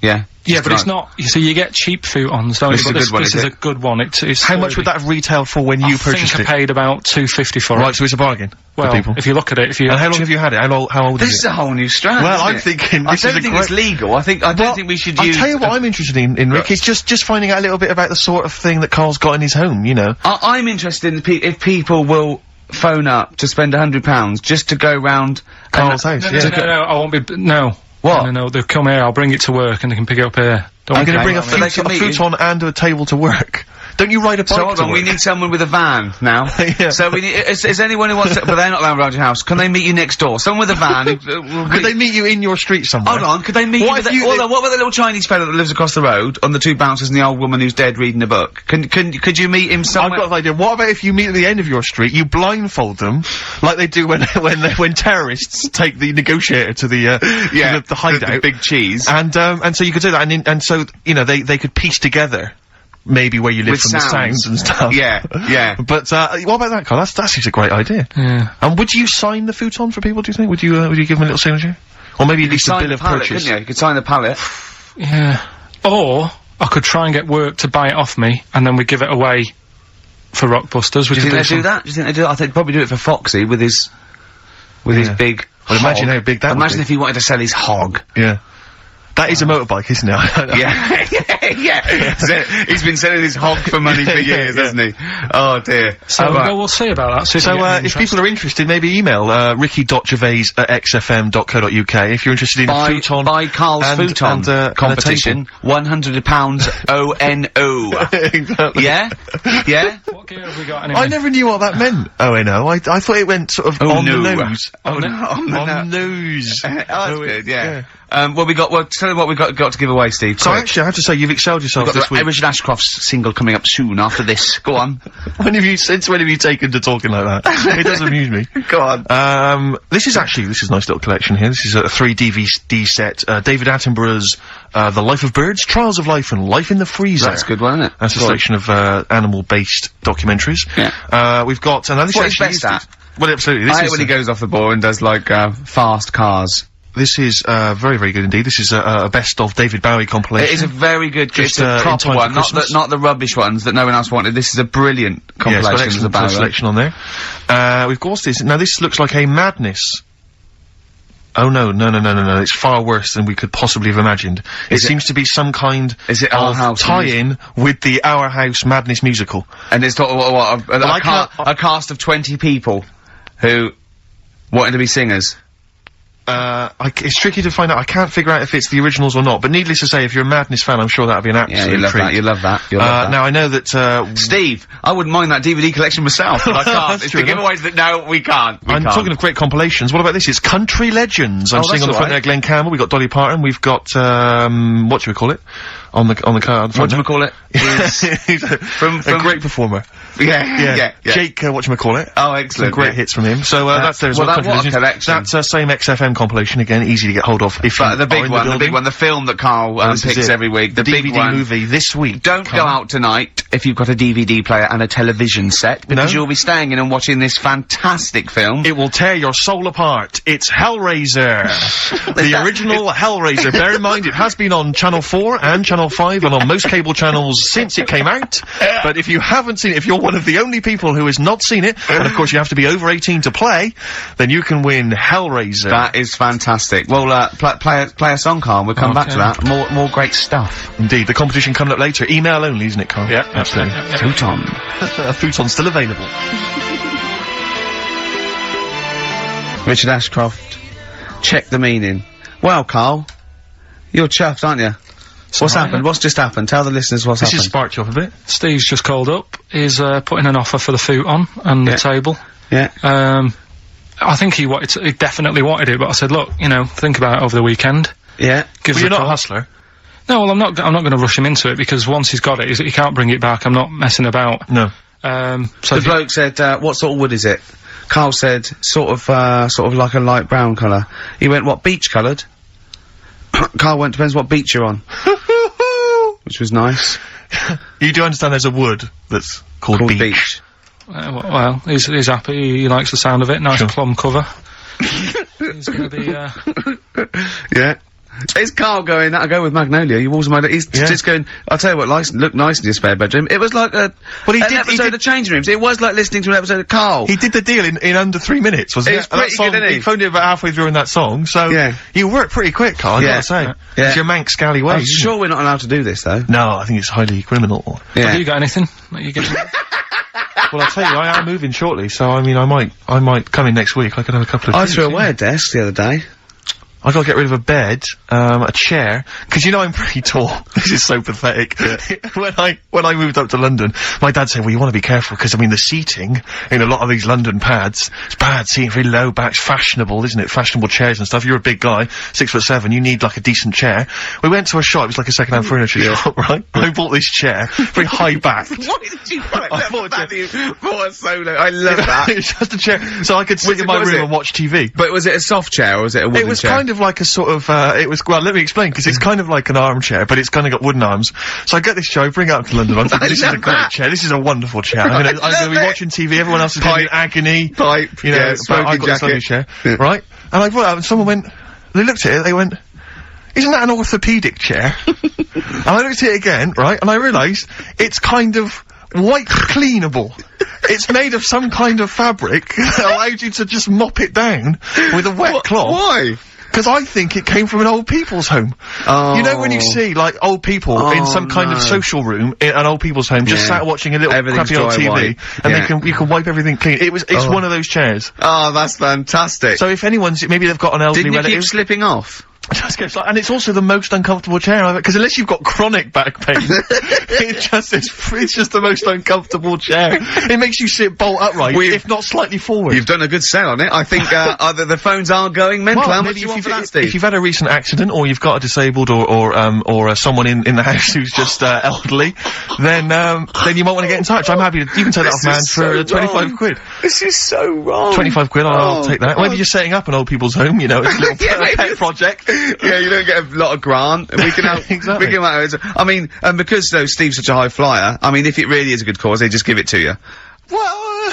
Yeah? Yeah, but it's not. You see, you get cheap futons, don't you? But this is a good one. It's how much would that have retailed for when you purchased it? I think I paid about $2.50 for it. Right, so it's a bargain. Well, for people. if you look at it, and how long have you had it? How old is it? This is a whole new strand. Well, I'm thinking. I don't think it's legal. I don't think we should use. I'll tell you what I'm interested in, Rick. Is just finding out a little bit about the sort of thing that Carl's got in his home. You know. I'm interested in if people will phone up to spend £100 just to go round Carl's house. No, I won't be. No. What? No, they'll come here. I'll bring it to work, and they can pick it up here. I'm going to bring a futon and a table to work. Don't you ride a bike So hold on, we need someone with a van now. Yeah. So we need, is anyone who wants to, but they're not allowed around your house, can they meet you next door? Someone with a van Could they meet you in your street somewhere? Hold on, could they meet you with what about the little Chinese fellow that lives across the road, on the two bouncers and the old woman who's dead reading a book? Could you meet him somewhere? I've got an idea. What about if you meet at the end of your street, you blindfold them, like they do when terrorists take the negotiator to the hideout. The big cheese. And so you could do that, and so, you know, they could piece together maybe where you live from the sounds and stuff. Yeah. But, what about that, Carl? That's just a great idea. Yeah. And would you sign the futon for people, do you think? Would you give them a little signature? Or maybe at least a bill of purchase? You could sign the pallet. Yeah. Or, I could try and get work to buy it off me, and then we give it away for Rockbusters. Do you think they do that? Do you think they do that? I think they'd probably do it for Foxy with his big. Well, imagine how big that would Imagine be. if he wanted to sell his hog. Yeah. That is a motorbike, isn't it? Yeah. So, he's been selling his hog for money for years, hasn't he? Oh dear. So well, we'll see about that. So if people are interested, maybe email ricky.gervais@xfm.co.uk if you're interested in futon. Buy Karl's futon competition. £100 ONO. Exactly. Yeah? Yeah? What gear have we got anyway? I never knew what that meant. ONO. I thought it went sort of on the nose. On the nose. Oh, that's good, yeah. Well, tell you what we got to give away, Steve. So actually, I have to say, you've excelled yourself this week. Richard Ashcroft's single coming up soon after this. Go on. Since when have you taken to talking like that? It does amuse me. Go on. This is a nice little collection here. This is a 3 DVD set. David Attenborough's, The Life of Birds, Trials of Life, and Life in the Freezer. That's a good one, isn't it? That's a selection of, animal-based documentaries. Yeah. We've got, and this what is best at? Well, absolutely. I hate when he goes off the ball and does, like, fast cars. This is, very, very good indeed. This is a best of David Bowie compilation. It is a very good, Just, it's a proper one, Christmas. not the rubbish ones that no one else wanted. This is a brilliant compilation. Yeah, it's got an excellent selection on there. We've got this. Now this looks like a Madness. Oh no, it's far worse than we could possibly have imagined. It seems to be some kind of tie-in with the Our House Madness musical. And it's a cast of 20 people who wanted to be singers. It's tricky to find out. I can't figure out if it's the originals or not, but needless to say, if you're a Madness fan, I'm sure that'd be an absolute treat. You love that. Now I know that, Steve, I wouldn't mind that DVD collection myself, but I can't. It's the giveaways that, no, we can't. I'm talking of great compilations. What about this? It's Country Legends. I'm seeing on the front there Glenn Campbell, we've got Dolly Parton, we've got, whatchamacallit? On the card. Whatchamacallit? He's a great performer. Yeah. Jake, whatchamacallit. Oh, excellent. Some great hits from him. So, that's there as well. What a collection. That's, same XFM compilation, again, easy to get hold of. If the big one, the film that Karl picks every week, the big DVD movie this week. Don't go out tonight if you've got a DVD player and a television set, because you'll be staying in and watching this fantastic film. It will tear your soul apart. It's Hellraiser. The original Hellraiser. Bear in mind, it has been on Channel 4 and Channel 5 and on most cable channels since it came out. But if you haven't seen it, if you're one of the only people who has not seen it, and of course you have to be over 18 to play, then you can win Hellraiser. That is fantastic. Well, play a song, Karl. We'll come back to that. More great stuff. Indeed. The competition coming up later. Email only, isn't it, Karl? Yeah, absolutely. Futon. Futon's still available. Richard Ashcroft. Check the meaning. Well, Karl, you're chuffed, aren't you? What's happened? What's just happened? Tell the listeners what's happened. This has sparked you up a bit. Steve's just called up. He's putting an offer for the futon and the table. Yeah. I think he definitely wanted it, but I said, look, think about it over the weekend. Yeah. Give you're not a hustler. No, well, I'm not going to rush him into it, because once he's got it, he can't bring it back. I'm not messing about. No. So the bloke said, what sort of wood is it? Karl said, sort of like a light brown colour. He went, what, beach coloured? Karl went, depends what beach you're on. Which was nice. You do understand there's a wood that's called beach. Well, he's happy. He likes the sound of it. Nice plum cover. He's gonna be, Yeah. It's Karl going, that'll go with Magnolia. He's just going, I'll tell you what, look nice in your spare bedroom. It was like an episode of Change Rooms. It was like listening to an episode of Karl. He did the deal in under 3 minutes, wasn't it? It's pretty good, isn't he? He phoned it about halfway through in that song, so you worked pretty quick, Karl, I gotta say. It's your Manx scally way. I'm sure we're not allowed to do this, though. No, I think it's highly criminal. Yeah. Have you got anything that you get? Well, I'll tell you, I am moving shortly, so I mean, I might come in next week. I could have a couple of I threw away a desk the other day. I gotta get rid of a bed, a chair, because I'm pretty tall. This is so pathetic. When I moved up to London, my dad said, well, you want to be careful, because, I mean, the seating in a lot of these London pads, it's bad seating, very low backs, fashionable, isn't it? Fashionable chairs and stuff. You're a big guy, 6'7", you need, like, a decent chair. We went to a shop, it was like a second-hand furniture shop, right? I bought this chair, very high back. Why did you buy that for a solo? I love that. It's just a chair, so I could sit in my room and watch TV. But was it a soft chair, or was it a wooden chair? It was kind of like a sort of, well, let me explain, because it's kind of like an armchair, but it's kind of got wooden arms. So I get this chair, I bring it up to London, I'm thinking, this is a great chair, this is a wonderful chair. I'm gonna be watching TV, everyone else is going to be in agony. But I've got this lovely chair, right? And I brought it up, and someone went, they looked at it, they went, isn't that an orthopaedic chair? And I looked at it again, right, and I realised, it's kind of white cleanable. It's made of some kind of fabric that allows you to just mop it down with a wet cloth. Why? Because I think it came from an old people's home. Oh. You know when you see, like, old people in some kind of social room in an old people's home, just sat watching a little crappy old TV, and you can wipe everything clean. It's one of those chairs. Oh, that's fantastic. So if anyone's, maybe they've got an elderly Didn't you relative. keep slipping off? And it's also the most uncomfortable chair because unless you've got chronic back pain, it's just the most uncomfortable chair. It makes you sit bolt upright, if not slightly forward. You've done a good sell on it. I think, either the phones are going mental. How much maybe you want for that, Steve? if you've had a recent accident, or you've got a disabled, or someone in the house who's just, elderly, then you might want to get in touch. I'm happy to, you can take that off, man, for 25 quid. This is so wrong. 25 quid, I'll take that. Maybe you're setting up an old people's home, you know, it's a little pet project. Yeah, you don't get a lot of grant, and we can help. Exactly. We can I mean, because though Steve's such a high flyer, I mean, if it really is a good cause, they just give it to you. Well,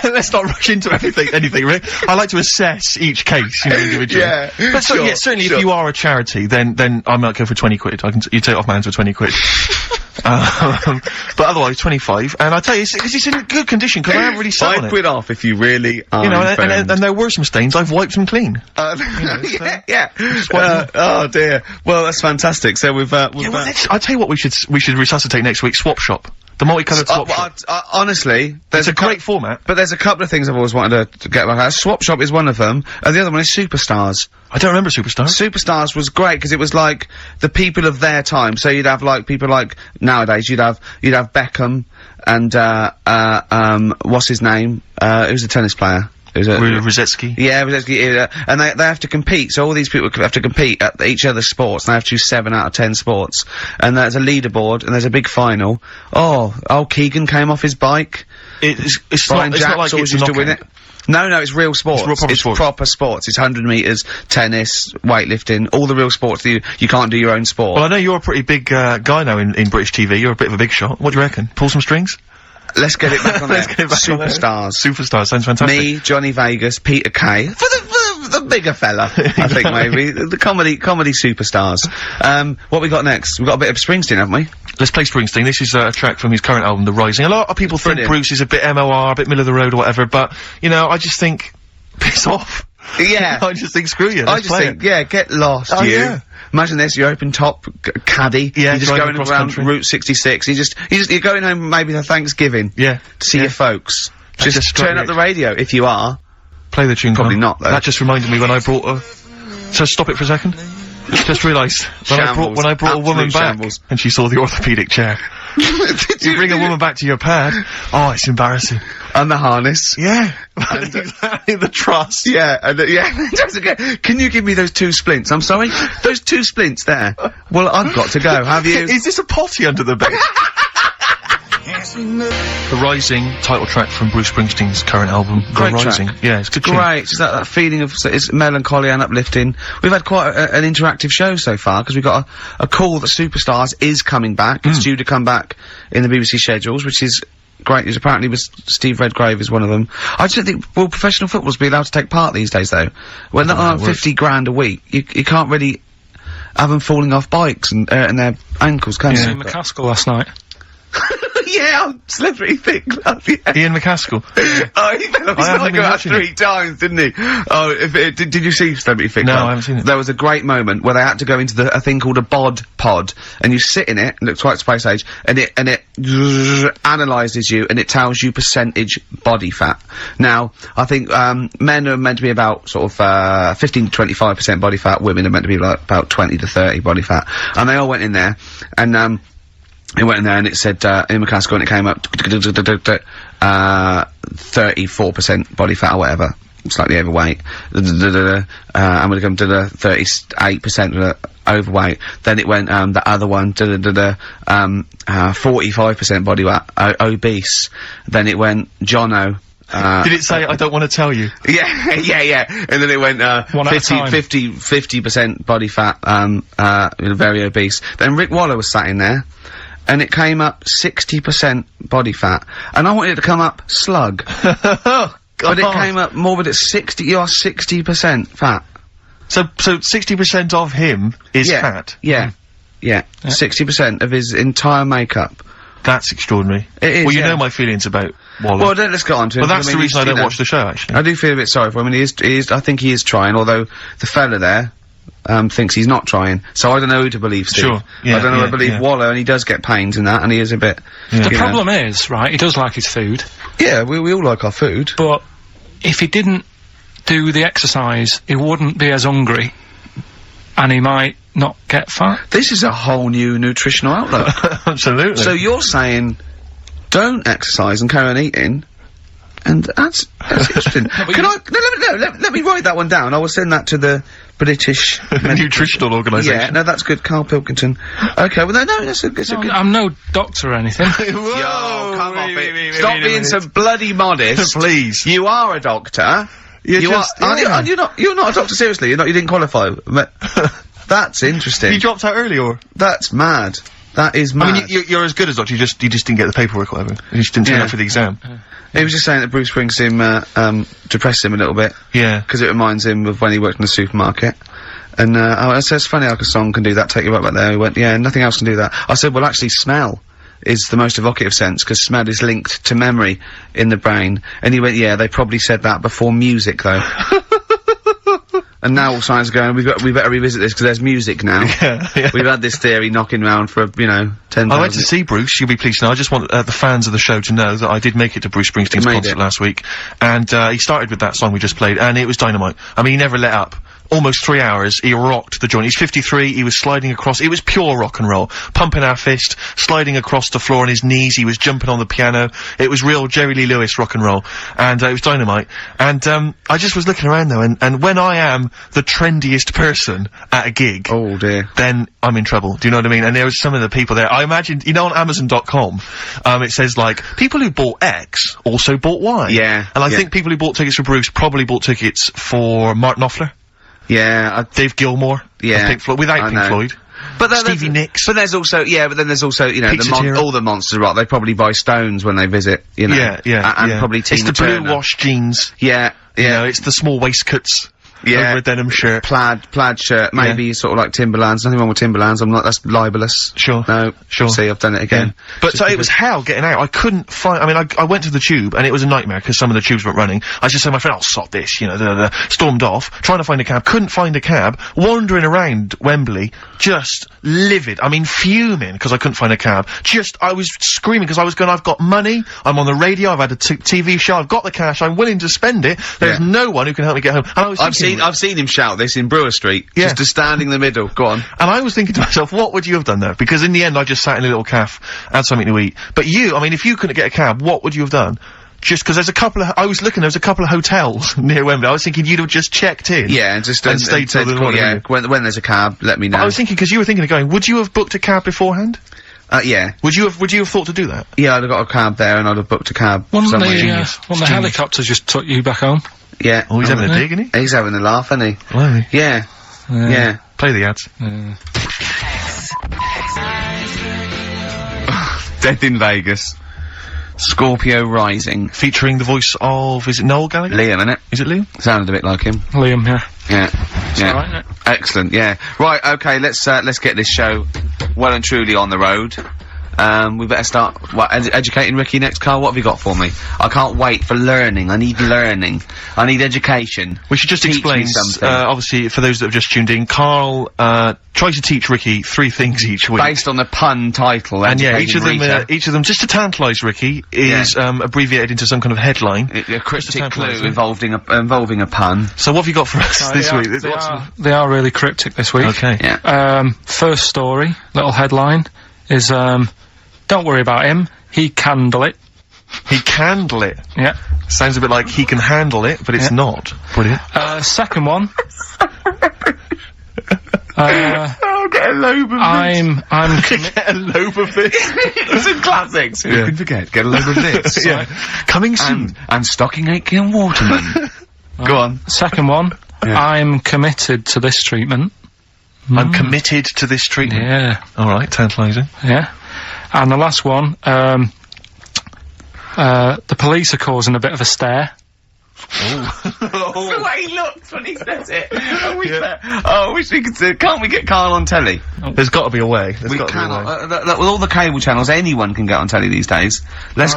let's not rush into anything, really. I like to assess each case, you know, individually. Yeah. But certainly if you are a charity, then I might go for 20 quid. You take off Man's for 20 quid. But otherwise 25, and I tell you, it's in good condition, because I haven't really sat on it. 5 quid off if you really are. You know, and there were some stains, I've wiped them clean. Oh dear. Well, that's fantastic. So I'll tell you what we should resuscitate next week, Swap Shop. The multicoloured Swap Shop. Honestly, It's a great format. But there's a couple of things I've always wanted to get back at. Swap Shop is one of them, and the other one is Superstars. I don't remember Superstars. Superstars was great because it was like the people of their time. So you'd have like people like nowadays. You'd have Beckham and what's his name? Who's a tennis player? Rosetsky. Yeah, Rosetsky. And they have to compete. So all these people have to compete at each other's sports. And they have to choose 7 out of 10 sports. And there's a leaderboard and there's a big final. Oh, Keegan came off his bike. It's Brian not Jacks like always it's used to win it. No, it's real sports. It's proper sports. It's 100 metres, tennis, weightlifting, all the real sports that you can't do your own sport. Well, I know you're a pretty big guy now in British TV. You're a bit of a big shot. What do you reckon? Pull some strings? Let's get it back on there. Superstars. Superstars, sounds fantastic. Me, Johnny Vegas, Peter Kay. For the bigger fella, I think maybe. The comedy superstars. What we got next? We've got a bit of Springsteen, haven't we? Let's play Springsteen. This is a track from his current album, The Rising. A lot of people think Bruce is a bit MOR, a bit middle of the road or whatever, but, you know, I just think, piss off. Yeah. I just think, screw you, let's play it. Yeah, get lost, Oh, you. yeah. Imagine this, you're open top, caddy. Yeah, you're just driving going across around country. Route 66. You're going home maybe for Thanksgiving. Yeah. To see your folks. just Just turn up the radio, if you are. Play the tune, Probably Carl. not, though. That just reminded me when I brought so stop it for a second. Just realised, when I brought a woman back, and she saw the orthopaedic chair. You bring a woman back to your pad, oh, it's embarrassing. And the harness. Yeah. Exactly, the truss. Yeah, and just again, can you give me those 2 splints? I'm sorry? Those 2 splints there. Well, I've got to go, have you? Is this a potty under the bed? The Rising, title track from Bruce Springsteen's current album, Great The Rising. track. Yeah, it's good tune. Great, it's that feeling of, it's melancholy and uplifting. We've had quite an interactive show so far, because we've got a call that Superstars is coming back. It's due to come back in the BBC schedules, which is great news. Apparently Steve Redgrave is one of them. I just don't think, will professional footballers be allowed to take part these days, though? When they're on 50 grand a week, you can't really have them falling off bikes and their ankles, can you? Ian McCaskill last night. Yeah, slippery thick glove, yeah. Ian McCaskill. Oh, he fell off his bike about 3 times, didn't he? Oh, did you see Slippery Thick Glove? No, I haven't seen it. There was a great moment where they had to go into a thing called a bod pod, and you sit in it, looks quite space age, and it analyses you, and it tells you percentage body fat. Now, I think, men are meant to be about sort of, 15 to 25% body fat, women are meant to be like about 20 to 30 body fat. And they all went in there, and, it went in there and it said, Ian McCaskill, and it came up, 34% body fat or whatever. Slightly overweight. I'm gonna come to the 38% overweight. Then it went, the other one, 45% body fat, obese. Then it went, Jono. Did it say, I don't want to tell you? Yeah. And then it went, 50% body fat, very obese. Then Rick Waller was sat in there, and it came up 60% body fat. And I wanted it to come up slug. But it came up morbid at 60, you are 60% fat. So 60% of him is fat? Yeah. 60% of his entire makeup. That's extraordinary. It is, well, you yeah. know my feelings about Waller. Well, let's get on to him. Well, that's the reason I don't you know, watch the show, actually. I do feel a bit sorry for him, and he is, I think he is trying, although the fella there, thinks he's not trying. So I don't know who to believe, Steve. Sure. Yeah, I don't know who to believe yeah. Waller, and he does get pains and that, and he is a bit... The problem is, right, he does like his food. Yeah, we all like our food. But if he didn't do the exercise, he wouldn't be as hungry, and he might not get fat. This is a whole new nutritional outlook. Absolutely. So you're saying, don't exercise and carry on eating, and that's interesting. Let me write that one down. I will send that to the British Nutritional Organisation. Yeah, no, that's good. Karl Pilkington. Okay, well, no, that's a good... I'm no doctor or anything. Yo, come off it. Stop being so bloody modest. Please. You are a doctor. You're not a doctor, seriously. You didn't qualify. That's interesting. You dropped out early, or? That's mad. That is mad. I mean, you're as good as doctor, you just didn't get the paperwork or whatever. You just didn't turn up for the exam. He was just saying that Bruce Springsteen, depressed him a little bit. Yeah. Because it reminds him of when he worked in the supermarket. And, I said, it's funny how a song can do that, take you right back there. He went, yeah, nothing else can do that. I said, well, actually, smell is the most evocative sense, because smell is linked to memory in the brain. And he went, yeah, they probably said that before music, though. And now all science are going, we better revisit this, because there's music now. Yeah. We've had this theory knocking around for, 10,000. I went to see Bruce, you'll be pleased to know. I just want the fans of the show to know that I did make it to Bruce Springsteen's concert last week. And, he started with that song we just played, and it was dynamite. I mean, he never let up. Almost 3 hours, he rocked the joint. He's 53, he was sliding across, it was pure rock and roll. Pumping our fist, sliding across the floor on his knees, he was jumping on the piano. It was real Jerry Lee Lewis rock and roll. And, it was dynamite. And, I just was looking around though, and when I am the trendiest person at a gig... Oh dear. Then I'm in trouble, do you know what I mean? And there was some of the people there, I imagined, on Amazon.com, it says like, people who bought X also bought Y. Yeah. And I think people who bought tickets for Bruce probably bought tickets for Mark Knopfler. Yeah, Dave Gilmour. Yeah. Pink Floyd, without Pink Floyd. But then Stevie Nicks. But there's also, then there's also, all the monsters rock. They probably buy Stones when they visit, Yeah. And probably Tina It's the Turner. blue wash jeans. Yeah. You know, it's the small waistcoats. Yeah. Over a denim shirt. Plaid shirt, maybe sort of like Timberlands. Nothing wrong with Timberlands. That's libelous. Sure. No. Sure. See, I've done it again. Yeah. But so it was hell getting out. I couldn't find, I mean, I went to the Tube and it was a nightmare because some of the tubes weren't running. I just said to my friend, I'll sod this, stormed off, trying to find a cab, couldn't find a cab, wandering around Wembley, just livid. I mean, fuming because I couldn't find a cab. I was screaming because I was going, I've got money, I'm on the radio, I've had a TV show, I've got the cash, I'm willing to spend it. There's no one who can help me get home. And I was I've seen him shout this in Brewer Street. Yeah. Just to stand in the middle. Go on. And I was thinking to myself, what would you have done there? Because in the end, I just sat in a little cafe, had something to eat. But you, I mean, if you couldn't get a cab, what would you have done? Just because there's a couple of, there's a couple of hotels near Wembley. I was thinking you'd have just checked in. Yeah, and just stayed till the morning. Yeah, when there's a cab, let me know. I was thinking, because you were thinking of going, would you have booked a cab beforehand? Yeah. Would you have thought to do that? Yeah, I'd have got a cab there and I'd have booked a cab. Wouldn't the helicopters just took you back home? Yeah. Oh, he's having a dig, isn't he? He's having a laugh, isn't he? Blimey. Yeah. Yeah. Play the ads. Death in Vegas. Scorpio Rising. Featuring the voice of, is it Noel Gallagher? Liam, innit? Is it Liam? Sounded a bit like him. Liam, yeah. Yeah. All right, Excellent, yeah. Right, okay, let's get this show well and truly on the road. We better start, educating Ricky next, Carl? What have you got for me? I can't wait for learning. I need learning. I need education. We should just Teach explain, me something. obviously, for those that have just tuned in, Carl, tries to teach Ricky 3 things each week. Based on the pun title. And yeah, each of them, just to tantalise Ricky, is, abbreviated into some kind of headline. A cryptic clue involving a pun. So what have you got for us this week? They are really cryptic this week. Okay. Yeah. First story, little headline, is, don't worry about him, he can handle it. He can handle it? Yeah. Sounds a bit like he can handle it, but it's not. Brilliant. Second one. Oh, get a lobe of Get a lobe of this. It's a classic. So you can forget. Get a lobe of this. Yeah. Coming soon. And stocking 8 Kiln Waterman. Go on. Second one. Yeah. I'm committed to this treatment. I'm committed to this treatment. Yeah. Alright, tantalising. Yeah. And the last one, the police are causing a bit of a stir. The way he looks when he says it. I wish we could see. Can't we get Karl on telly? There's got to be a way. We cannot. With all the cable channels, anyone can get on telly these days. Let's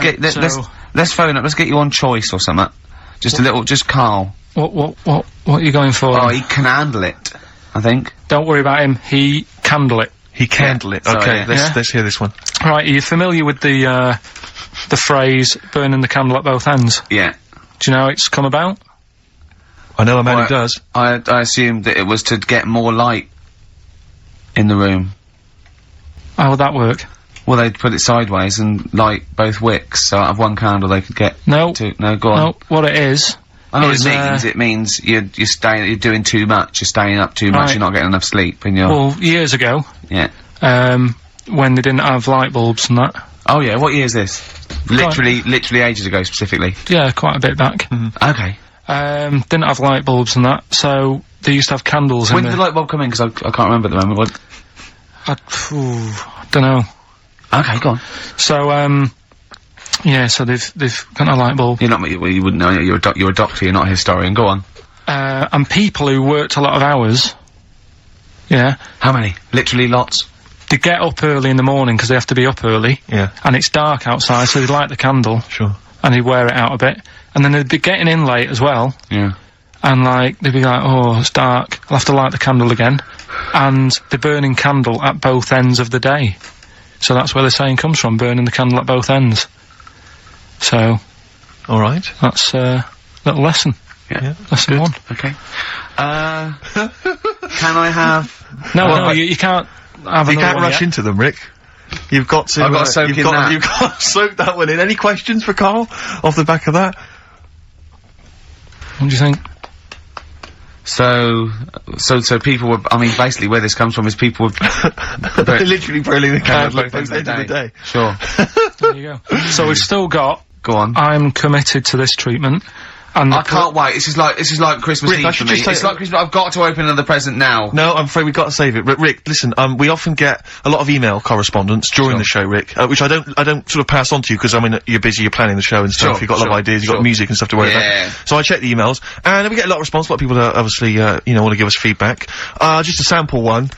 let's phone up. Let's get you on Choice or something. Just a little. Just Karl. What are you going for? Oh, he can handle it. I think. Don't worry about him. He candle it. He candle it. Okay, let's hear this one. Right, are you familiar with the phrase "burning the candle at both ends"? Yeah. Do you know how it's come about? I know a man who does. I assumed that it was to get more light in the room. How would that work? Well, they'd put it sideways and light both wicks, so out of one candle they could get two. No, go on. No, what it is... I know what it means. It means you're doing too much, you're staying up too much, you're not getting enough sleep, and you're... Well, years ago... Yeah. When they didn't have light bulbs and that... Oh yeah, what year is this? Literally ages ago, specifically. Yeah, quite a bit back. Okay. Didn't have light bulbs and that, so they used to have candles When did the light bulb come in? Because I can't remember at the moment. I don't know. Okay, go on. So, yeah, so they've got a light bulb. You wouldn't know, you're a doctor, you're not a historian, go on. And people who worked a lot of hours, yeah. How many? Literally lots? They get up early in the morning because they have to be up early. Yeah. And it's dark outside, so they light the candle. Sure. And they wear it out a bit. And then they'd be getting in late as well. Yeah. And like, they'd be like, oh, it's dark, I'll have to light the candle again. And they're burning candle at both ends of the day. So that's where the saying comes from, burning the candle at both ends. So. Alright. That's a little lesson. Yeah. Lesson one. Okay. Can I have... No, you can't have You can't rush into them, Rick. You've got to... I've got to soak in that. You've got to soak that one in. Any questions for Karl off the back of that? What do you think? So people were, I mean, basically where this comes from is people were... They're literally burning the candle at both ends of the day. Sure. There you go. So we've still got... Go on. I'm committed to this treatment. And I can't wait. This is like Christmas Rick, Eve for me. It's like Christmas. I've got to open another present now. No, I'm afraid we've got to save it. Rick, listen. We often get a lot of email correspondence during the show, Rick, which I don't sort of pass on to you because I mean you're busy, you're planning the show and stuff. You've got a lot of ideas, you've got music and stuff to worry about. So I check the emails, and we get a lot of response. A lot of people obviously want to give us feedback. Just a sample one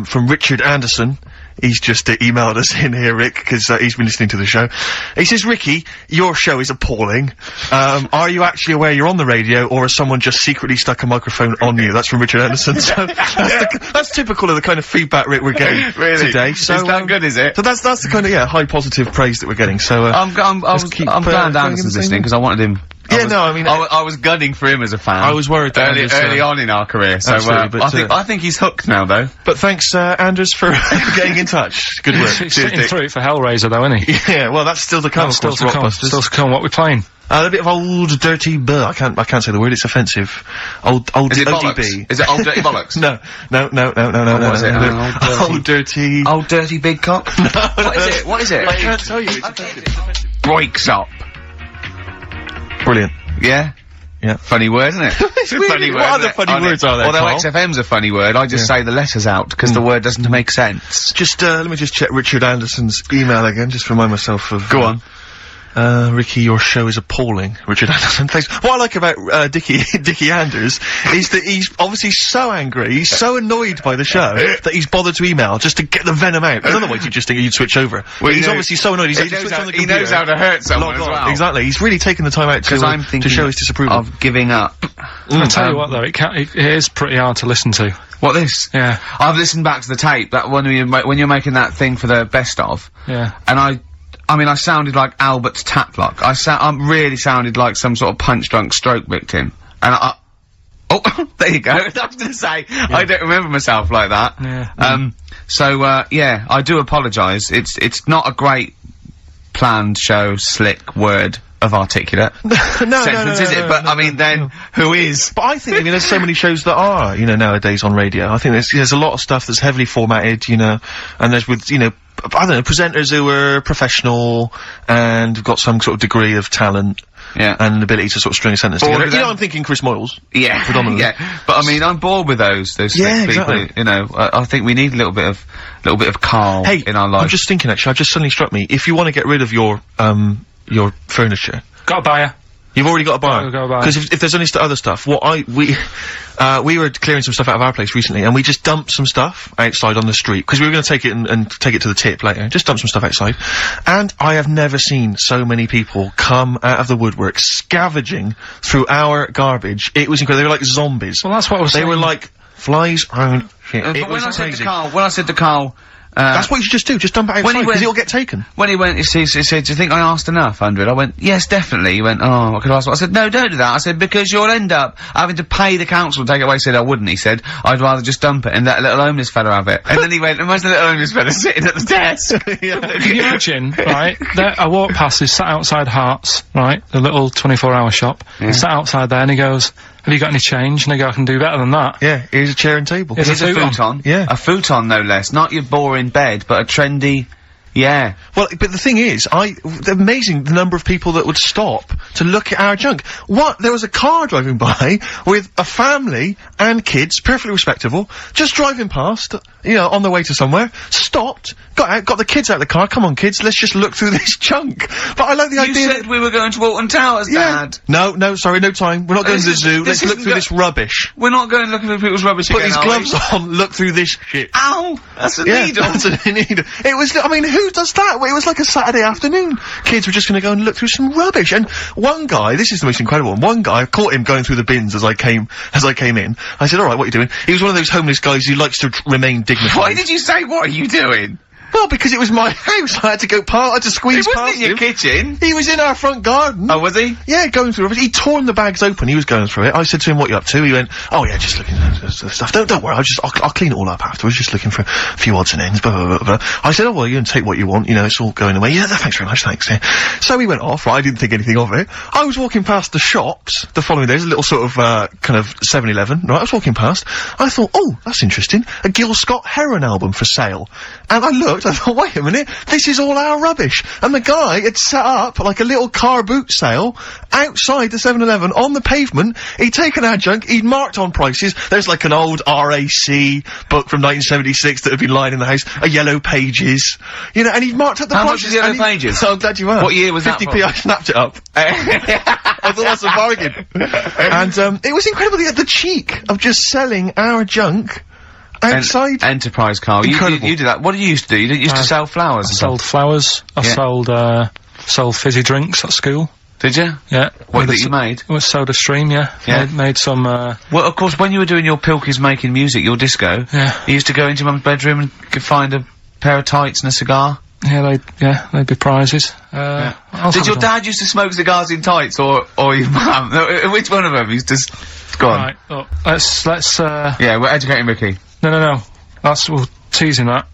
from Richard Anderson. He's just emailed us in here, Rick, because he's been listening to the show. He says, Ricky, your show is appalling. Are you actually aware you're on the radio, or has someone just secretly stuck a microphone on you? That's from Richard Anderson. So that's typical of the kind of feedback, Rick, we're getting today. So, is that good, is it? So that's the kind of, high positive praise that we're getting. So, I'm glad Anderson's listening, because I wanted him... I was gunning for him as a fan. I was worried that early on in our career, so I think he's hooked now, though. But thanks, Anders, for getting in touch. Good work. He's sitting through it for Hellraiser, though, isn't he? Yeah, well, that's still to come, of course, Rockbusters. Still to come. What we're playing? A bit of old dirty I can't say the word, it's offensive. Old Is it ODB. bollocks? Is it old dirty bollocks? No. What is it? Old dirty... Old dirty big cock? What is it? I can't tell you, it's offensive. Breaks up. Brilliant. Yeah? Yeah. Funny word, isn't it? It's a funny word. What other funny words are there, Although Karl? XFM's a funny word, I just say the letters out, because the word doesn't make sense. Just, let me just check Richard Anderson's email again, just to remind myself of... Go on. Ricky, your show is appalling. Richard Anderson, thanks. What I like about, Dickie Anders is that he's obviously so angry, he's so annoyed by the show, that he's bothered to email just to get the venom out. Otherwise, you'd just think you'd switch over. Well, he's obviously so annoyed, he knows how to hurt someone as well. Exactly, he's really taken the time out to show his disapproval. Of giving up. I'll tell you what, though, it is pretty hard to listen to. What, this? Yeah. I've listened back to the tape, that when you're making that thing for the best of. Yeah. And I mean, I sounded like Albert's Taplock. I really sounded like some sort of punch-drunk stroke victim. And oh, there you go. I was gonna say, I don't remember myself like that. Yeah. Yeah, I do apologise. It's not a great planned show, slick word of articulate sentence, is it? But I mean, then who is? But I think, there's so many shows that are, nowadays on radio. I think there's a lot of stuff that's heavily formatted, and there's with, I don't know, presenters who are professional and have got some sort of degree of talent. Yeah. And an ability to sort of string a sentence together. I'm thinking Chris Moyles. Yeah. Predominantly. Yeah. But I mean, I'm bored with those slick people, exactly. I think we need a little bit of Karl in our life. I'm just thinking, actually, I've just suddenly struck me, if you want to get rid of your furniture... Got a buyer. You've already got a bar. Got a bar. Because if there's any other stuff, we were clearing some stuff out of our place recently, and we just dumped some stuff outside on the street, because we were gonna take it and take it to the tip later. Just dump some stuff outside. And I have never seen so many people come out of the woodwork scavenging through our garbage. It was incredible. They were like zombies. Well, that's what I was saying. They were like flies around shit. But It was when crazy. I said to Karl, That's what you should just do. Just dump it outside, because it'll get taken. when he went, he said, do you think I asked enough, 100? I went, yes, definitely. He went, oh, I could ask more. I said, no, don't do that. I said, because you'll end up having to pay the council to take it away. He said, I wouldn't. He said, I'd rather just dump it and let a little homeless fella have it. And then he went, imagine the little homeless fella sitting at the desk. Can you imagine, right? I walked past, he sat outside Hearts, right? The little 24-hour shop. He sat outside there and he goes, have you got any change? And I go, I can do better than that. Yeah, here's a chair and table. Here's Here's a futon. Yeah. A futon, no less. Not your boring bed, but a trendy, yeah. Well, but the thing is, amazing the number of people that would stop to look at our junk. There was a car driving by with a family and kids, perfectly respectable, just driving past, you know, on their way to somewhere, stopped, got out, got the kids out of the car, come on kids, let's just look through this junk. But I like the idea You said we were going to Walton Towers, Dad. No, sorry, no time. We're not going to the zoo. Let's look isn't through this rubbish. We're not going looking for people's rubbish Put again, these are gloves we? on, look through this shit. Ow! That's a Yeah, needle. that's a needle. It was, I mean, who does that? Well, it was like a Saturday afternoon. Kids were just gonna go and look through some rubbish. And one guy, this is the most incredible one, one guy, I caught him going through the bins as I came in. I said, alright, what are you doing? He was one of those homeless guys who likes to remain dignified. Why did you say, what are you doing? Well, because it was my house. I had to go I had to squeeze He past wasn't in your him. kitchen. He was in our front garden. Oh, was he? Yeah, going through rubbish. He'd torn the bags open. He was going through it. I said to him, what you up to? He went, oh yeah, just looking at stuff. Don't worry, I'll clean it all up afterwards. Just looking for a few odds and ends, blah, blah, blah, blah. I said, oh well, you can take what you want, you know, it's all going away. Yeah, thanks very much, thanks. Yeah. So he went off, right, I didn't think anything of it. I was walking past the shops the following day, there's a little sort of, kind of 7-Eleven, right, I was walking past. I thought, oh, that's interesting. A Gil Scott Heron album for sale. And I looked, I thought, wait a minute, this is all our rubbish. And the guy had set up like a little car boot sale outside the 7-Eleven on the pavement. He'd taken our junk, he'd marked on prices. There's like an old RAC book from 1976 that had been lying in the house, a Yellow Pages, you know, and he'd marked up the How much prices. is Yellow and he- Pages? Oh, I'm glad you asked. What year was that 50p, from? I snapped it up. I thought that's a bargain. And, it was incredible, the cheek of just selling our junk outside. Enterprise, Carl. Incredible. You did that. What did you used to do? You used to sell flowers and Sold stuff. flowers. I Yeah. sold fizzy drinks at school. Did you? Yeah. What With that you made? It was Soda Stream, yeah. Yeah. Made some, Well, of course, when you were doing your Pilkies making music, your disco, Yeah. you used to go into Mum's bedroom and find a pair of tights and a cigar. they'd be prizes. What else Did have your I done? dad used to smoke cigars in tights, or your mum? No, which one of them? He's just... Go on. Right, look, let's, Yeah, we're educating Ricky. no. We're teasing that.